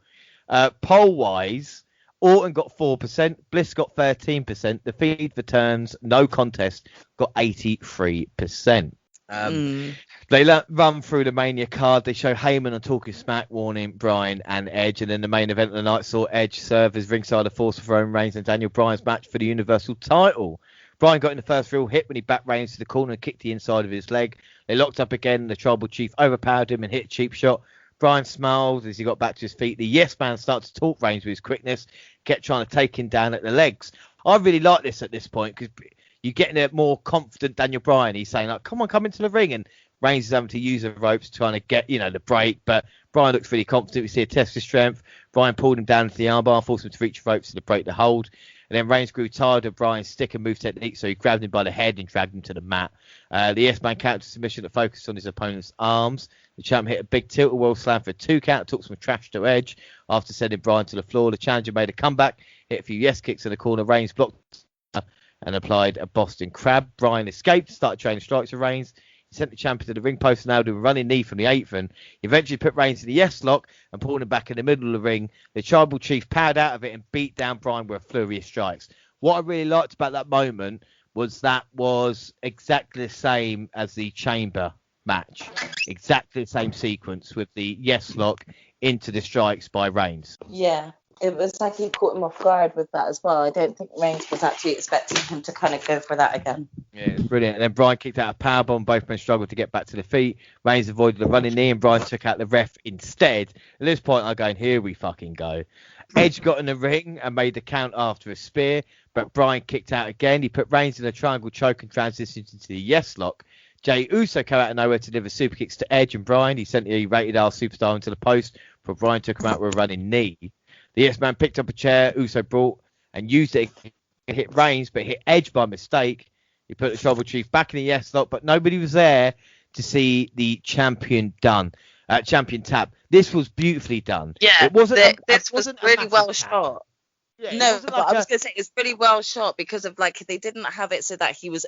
Poll wise, Orton got 4%, Bliss got 13%, The Fiend returns, no contest, got 83%. They run through the Mania card. They show Heyman and Talking Smack warning Bryan and Edge, and then the main event of the night saw Edge serve as ringside a force for Roman Reigns and Daniel Bryan's match for the Universal title. Bryan got in the first real hit when he backed Reigns to the corner and kicked the inside of his leg. They locked up again, and the Tribal Chief overpowered him and hit a cheap shot. Bryan smiled as he got back to his feet. The Yes Man started to talk Reigns with his quickness, kept trying to take him down at the legs. I really like this at this point, because you're getting a more confident Daniel Bryan. He's saying, like, come into the ring, and Reigns is having to use the ropes trying to get, you know, the break, but Bryan looks really confident. We see a test of strength. Bryan pulled him down into the armbar, forced him to reach the ropes to break the hold. And then Reigns grew tired of Bryan's stick and move technique, so he grabbed him by the head and dragged him to the mat. The Yes Man counter submission that focused on his opponent's arms. The champ hit a big tilt-a-whirl slam for a 2 count, took some trash to Edge. After sending Bryan to the floor, the challenger made a comeback, hit a few yes kicks in the corner. Reigns blocked and applied a Boston Crab. Bryan escaped, started trading strikes with Reigns. He sent the champion to the ring post and nailed him a running knee from the apron. He eventually put Reigns in the yes lock and pulled him back in the middle of the ring. The Tribal Chief powered out of it and beat down Bryan with a flurry of strikes. What I really liked about that moment was exactly the same as the Chamber match. Exactly the same sequence with the yes lock into the strikes by Reigns. Yeah, it was like he caught him off guard with that as well. I don't think Reigns was actually expecting him to kind of go for that again. Yeah, it's brilliant. And then Bryan kicked out a powerbomb. Both men struggled to get back to their feet. Reigns avoided the running knee, and Bryan took out the ref instead. At this point, I'm going, here we fucking go. Edge got in the ring and made the count after a spear, but Bryan kicked out again. He put Reigns in a triangle choke and transitioned into the yes lock. Jey Uso came out of nowhere to deliver super kicks to Edge and Bryan. He sent the rated R superstar into the post, but Bryan took him out with a running knee. The Yes Man picked up a chair Uso brought and used it to hit Reigns, but hit Edge by mistake. He put the Tribal Chief back in the yes lock, but nobody was there to see the champion champion tap. This was beautifully done. Yeah, it wasn't. This was really well shot. Yeah, no, but I was going to say it's really well shot because of like they didn't have it so that he was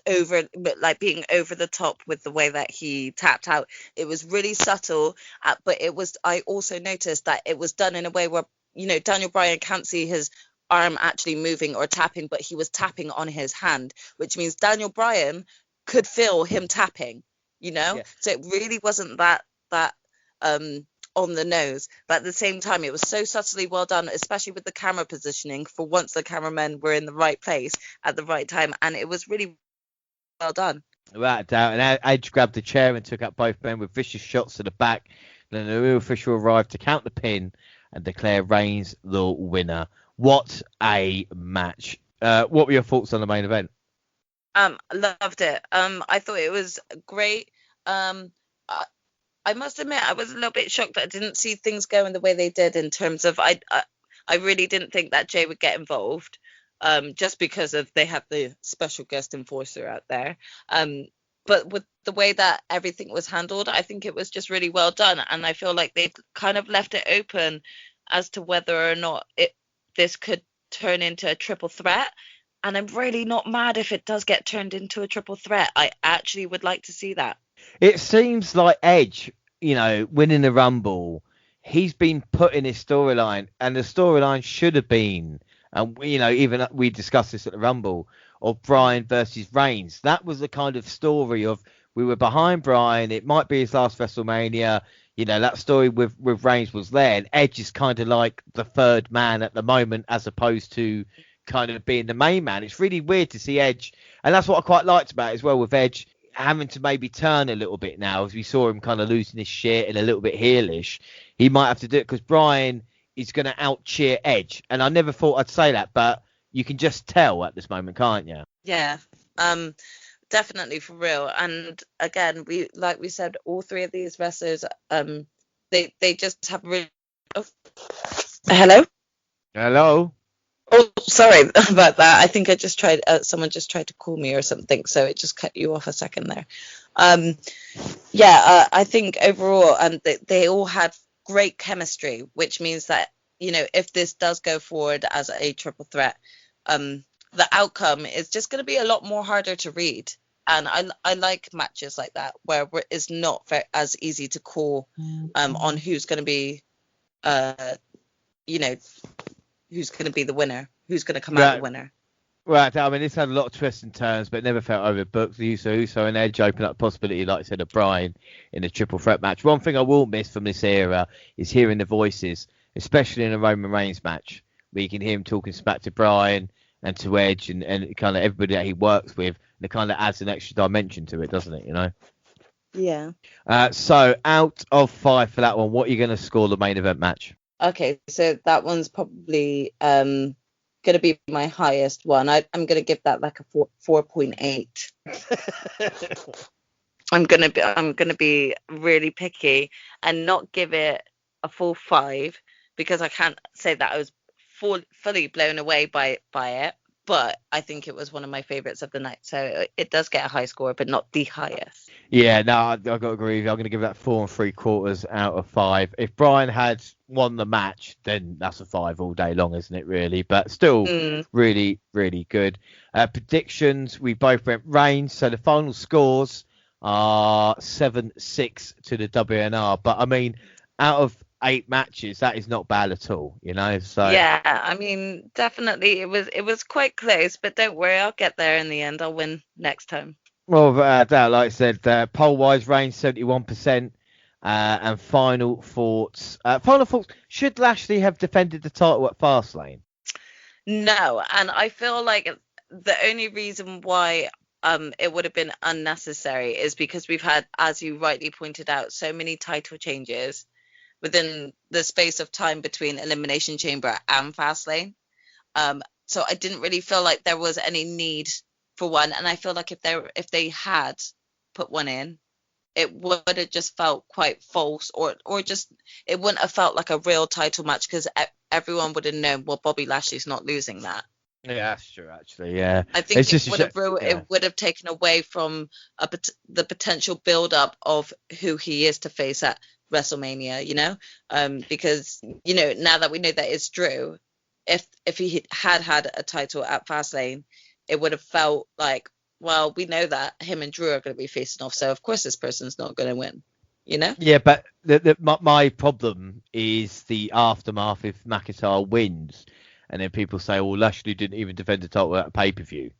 being over the top with the way that he tapped out. It was really subtle, but it was. I also noticed that it was done in a way where, you know, Daniel Bryan can't see his arm actually moving or tapping, but he was tapping on his hand, which means Daniel Bryan could feel him tapping. You know, so it really wasn't that on the nose, but at the same time it was so subtly well done, especially with the camera positioning. For once the cameramen were in the right place at the right time, and it was really well done. Without a doubt. And Edge grabbed the chair and took out both men with vicious shots to the back. Then the real official arrived to count the pin and declare Reigns the winner. What a match. What were your thoughts on the main event? Loved it. I thought it was great. I must admit, I was a little bit shocked that I didn't see things going the way they did in terms of I really didn't think that Jay would get involved, just because of they have the special guest enforcer out there. But with the way that everything was handled, I think it was just really well done, and I feel like they kind of left it open as to whether or not this could turn into a triple threat. And I'm really not mad if it does get turned into a triple threat. I actually would like to see that. It seems like Edge, winning the Rumble, he's been put in his storyline, and the storyline should have been, and even we discussed this at the Rumble, of Bryan versus Reigns. That was the kind of story of we were behind Bryan. It might be his last WrestleMania. That story with Reigns was there, and Edge is kind of like the third man at the moment, as opposed to kind of being the main man. It's really weird to see Edge, and that's what I quite liked about it as well, with Edge having to maybe turn a little bit now, as we saw him kind of losing his shit and a little bit heelish. He might have to do it because Bryan is going to out cheer Edge, and I never thought I'd say that, but you can just tell at this moment, can't you? Yeah, definitely, for real. And again, we said, all three of these wrestlers, they just have really. Oh. Hello. Oh, sorry about that. I think I just tried. Someone just tried to call me or something, so it just cut you off a second there. I think overall, they all had great chemistry, which means that if this does go forward as a triple threat, the outcome is just going to be a lot more harder to read. And I like matches like that where it's not as easy to call on who's going to be, who's going to be the winner, who's going to come out the winner. Right, I mean, this had a lot of twists and turns, but never felt overbooked. The Uso and Edge open up the possibility, like I said, of Bryan in a triple threat match. One thing I will miss from this era is hearing the voices, especially in a Roman Reigns match, where you can hear him talking smack to Bryan and to Edge and kind of everybody that he works with, and it kind of adds an extra dimension to it, doesn't it, Yeah. So, out of 5 for that one, what are you going to score the main event match? Okay, so that one's probably going to be my highest one. I'm going to give that like a 4.8. I'm gonna be really picky and not give it a full 5, because I can't say that I was fully blown away by it. But I think it was one of my favorites of the night. So it does get a high score, but not the highest. Yeah, no, I've got to agree with you. I'm going to give that 4 3/4 out of 5. If Bryan had won the match, then that's a 5 all day long, isn't it, really? But still really, really good. Predictions, we both went Reigns. So the final scores are 7-6 to the WNR. But, I mean, out of 8 matches, that is not bad at all, so yeah, I mean, definitely it was quite close, but don't worry, I'll get there in the end. I'll win next time. Well, like I said, poll wise, Reigns 71%, and final thoughts, should Lashley have defended the title at Fastlane? No, and I feel like the only reason why it would have been unnecessary is because we've had, as you rightly pointed out, so many title changes within the space of time between Elimination Chamber and Fastlane. So I didn't really feel like there was any need for one. And I feel like if they had put one in, it would have just felt quite false, or just it wouldn't have felt like a real title match, because everyone would have known, well, Bobby Lashley's not losing that. Yeah, that's true, actually. Yeah, I think it would have taken away from the potential build up of who he is to face at WrestleMania, because now that we know that it's Drew, if he had a title at Fastlane, it would have felt like, well, we know that him and Drew are going to be facing off, so of course this person's not going to win, Yeah, but my problem is the aftermath if McIntyre wins, and then people say, "Oh, Lashley didn't even defend the title at a pay-per-view."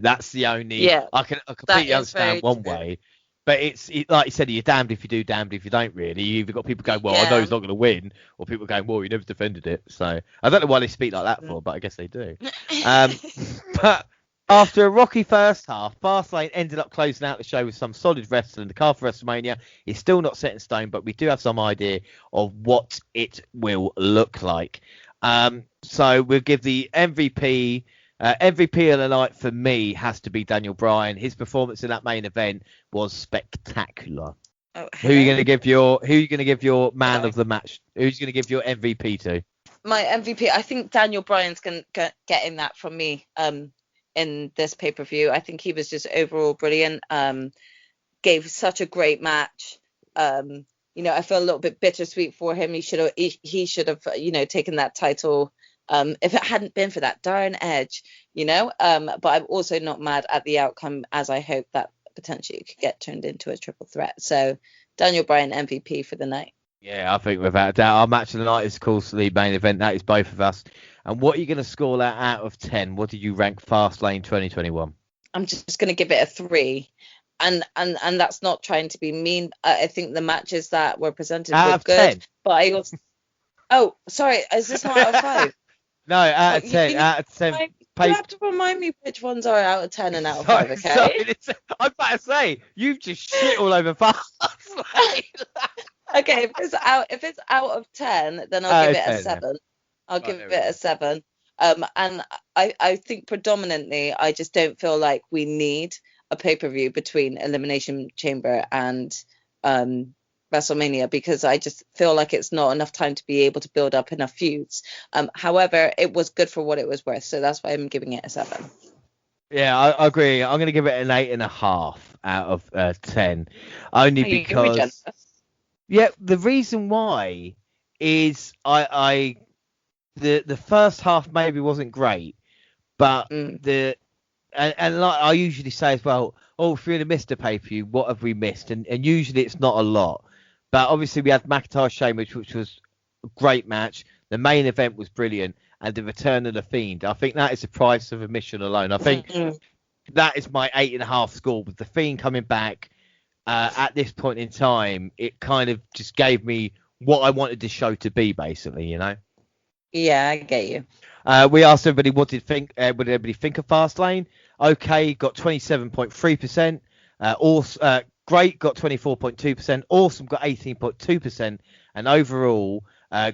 That's the only. Yeah, I completely understand one way. But it's like you said, you're damned if you do, damned if you don't, really. You've either got people going, well, I know he's not going to win, or people going, well, he never defended it. So I don't know why they speak like that for, but I guess they do. But after a rocky first half, Fastlane ended up closing out the show with some solid wrestling. The card for WrestleMania is still not set in stone, but we do have some idea of what it will look like. So we'll give the MVP MVP of the night for me has to be Daniel Bryan. His performance in that main event was spectacular. Oh, Who are you going to give your man of the match? Who's going to give your MVP to? My MVP, I think Daniel Bryan's going to get in that from me in this pay-per-view. I think he was just overall brilliant. Gave such a great match. I feel a little bit bittersweet for him. He should have taken that title if it hadn't been for that darn edge, but I'm also not mad at the outcome, as I hope that potentially could get turned into a triple threat. So Daniel Bryan MVP for the night. Yeah, I think without a doubt, our match of the night is, of course, the main event. That is both of us. And what are you going to score that out of 10? What did you rank Fastlane 2021? I'm just going to give it a 3. And that's not trying to be mean. I think the matches that were presented were good. 10. But I also... Oh, sorry. Is this not out of 5? No, out of 10. Out of 10. You have to remind me which ones are out of 10 and out of 5, okay? Sorry, I'm about to say, you've just shit all over Fastlane. Okay, if it's out of 10, then I'll give it a 7. I'll give it a 7. And I think predominantly, I just don't feel like we need a pay-per-view between Elimination Chamber and WrestleMania, because I just feel like it's not enough time to be able to build up enough feuds. However, it was good for what it was worth, so that's why I'm giving it a 7. Yeah, I agree. I'm going to give it an 8.5 out of 10, only because. Yeah, the reason why is the first half maybe wasn't great, but and like I usually say as well, if we'd have missed a pay-per-view, what have we missed? And usually it's not a lot. But obviously we had McIntyre Sheamus, which was a great match. The main event was brilliant, and the return of the Fiend. I think that is the price of admission alone. I think that is my 8.5 score, with the Fiend coming back. At this point in time, it kind of just gave me what I wanted the show to be, basically, Yeah, I get you. We asked everybody what did everybody think of Fastlane. Okay, got 27.3%. Great got 24.2%. Awesome got 18.2%. And overall,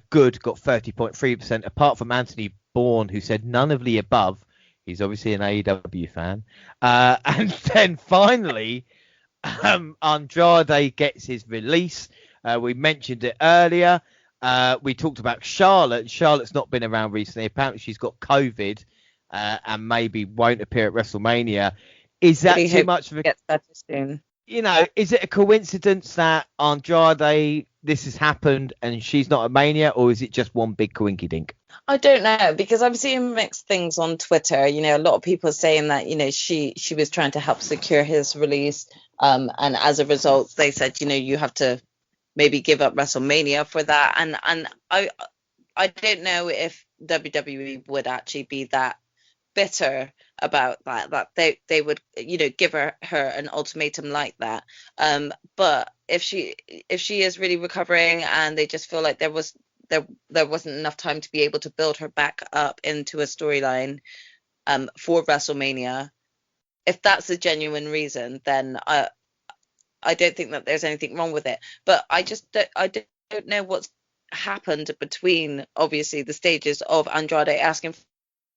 good got 30.3%. Apart from Anthony Bourne, who said none of the above. He's obviously an AEW fan. And then finally, Andrade gets his release. We mentioned it earlier. We talked about Charlotte. Charlotte's not been around recently. Apparently she's got COVID and maybe won't appear at WrestleMania. Is that too much of a... Get better soon. Is it a coincidence that Andrade, this has happened and she's not at Mania, or is it just one big coinky dink? I don't know, because I'm seeing mixed things on Twitter. A lot of people saying that, she was trying to help secure his release. And as a result, they said, you have to maybe give up WrestleMania for that. And I don't know if WWE would actually be that bitter about that they would give her an ultimatum like that. But if she is really recovering and they just feel like there wasn't enough time to be able to build her back up into a storyline for WrestleMania, if that's a genuine reason, then I don't think that there's anything wrong with it. But I don't know what's happened between, obviously, the stages of Andrade asking for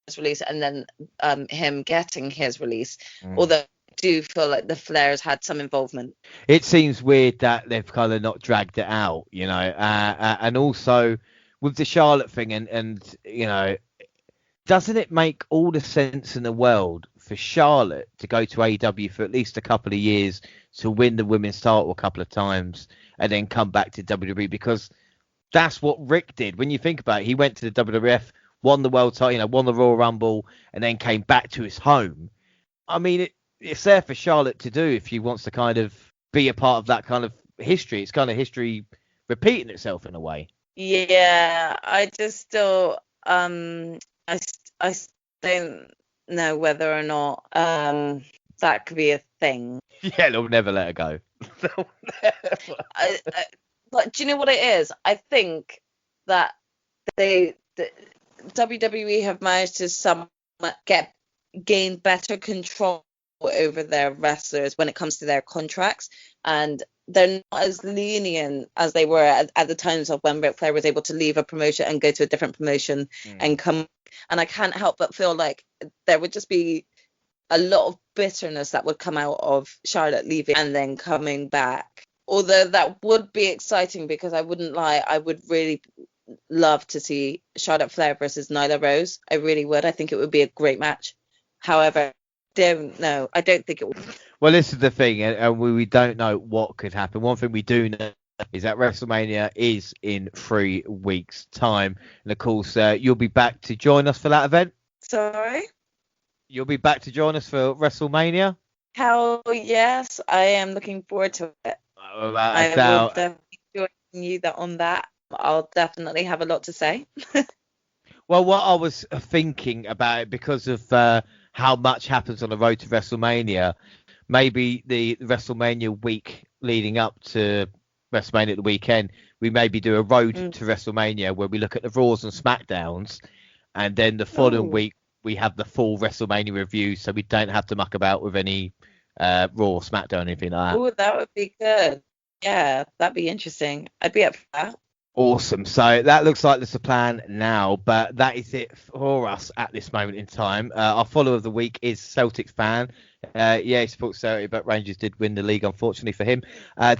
his release and then him getting his release. Although I do feel like the Flairs had some involvement. It seems weird that they've kind of not dragged it out, and also with the Charlotte thing and doesn't it make all the sense in the world for Charlotte to go to AEW for at least a couple of years to win the women's title a couple of times and then come back to WWE? Because that's what Rick did. When you think about it, he went to the WWF, won the world title, won the Royal Rumble, and then came back to his home. I mean, it's there for Charlotte to do if she wants to kind of be a part of that kind of history. It's kind of history repeating itself in a way. Yeah, I just still I don't know whether or not that could be a thing. Yeah, they'll never let her go. But do you know what it is? I think that the WWE have managed to gain better control over their wrestlers when it comes to their contracts, and they're not as lenient as they were at the times of when Ric Flair was able to leave a promotion and go to a different promotion and come. And I can't help but feel like there would just be a lot of bitterness that would come out of Charlotte leaving and then coming back. Although that would be exciting, because I wouldn't lie, I would really love to see Charlotte Flair versus Nyla Rose. I really would. I think it would be a great match. However, don't know. I don't think it will. Well, this is the thing, and we don't know what could happen. One thing we do know is that WrestleMania is in 3 weeks' time. And, of course, you'll be back to join us for that event. Sorry? You'll be back to join us for WrestleMania? Hell yes. I am looking forward to it. I will definitely join you on that. I'll definitely have a lot to say. Well, what I was thinking about it, because of how much happens on the road to WrestleMania, maybe the WrestleMania week leading up to WrestleMania at the weekend, we maybe do a road to WrestleMania where we look at the Raws and Smackdowns, and then the following week we have the full WrestleMania review, so we don't have to muck about with any Raw, Smackdown, anything like that. Oh, that would be good. Yeah, that'd be interesting. I'd be up for that. Awesome. So that looks like there's a plan now, but that is it for us at this moment in time. Our follower of the week is Celtics fan. He supports Celtic, but Rangers did win the league, unfortunately for him.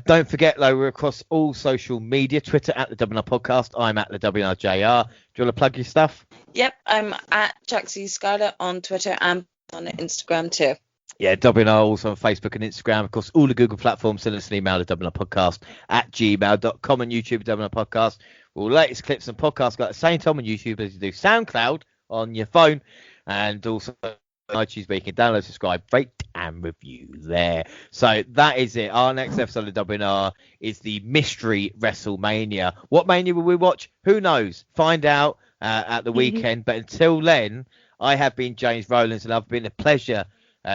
Don't forget, though, we're across all social media. Twitter at the WNR Podcast. I'm at the WNRJR. Do you want to plug your stuff? Yep, I'm at Jaxie Scarlett on Twitter and on Instagram too. Yeah, WNR also on Facebook and Instagram. Of course, all the Google platforms. Send us an email to WNRpodcast@gmail.com, and YouTube WNR Podcast. All latest clips and podcasts at the same time on YouTube as you do SoundCloud on your phone, and also iTunes, where you can download, subscribe, rate, and review there. So that is it. Our next episode of WNR is the Mystery WrestleMania. What Mania will we watch? Who knows? Find out at the weekend. But until then, I have been James Rowlands, and I've been a pleasure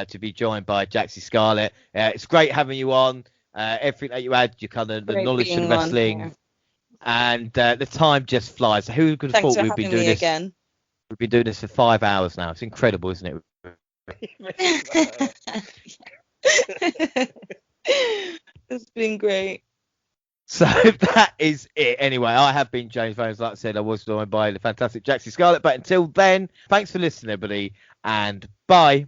to be joined by Jaxie Scarlett. It's great having you on. Everything that you had, your kind of the knowledge of wrestling, and the time just flies. Who could have thought we'd been doing this again? We've been doing this for 5 hours now. It's incredible, isn't it? It's been great. So that is it. Anyway, I have been James Rowlands. Like I said, I was joined by the fantastic Jaxie Scarlett. But until then, thanks for listening, everybody, and bye.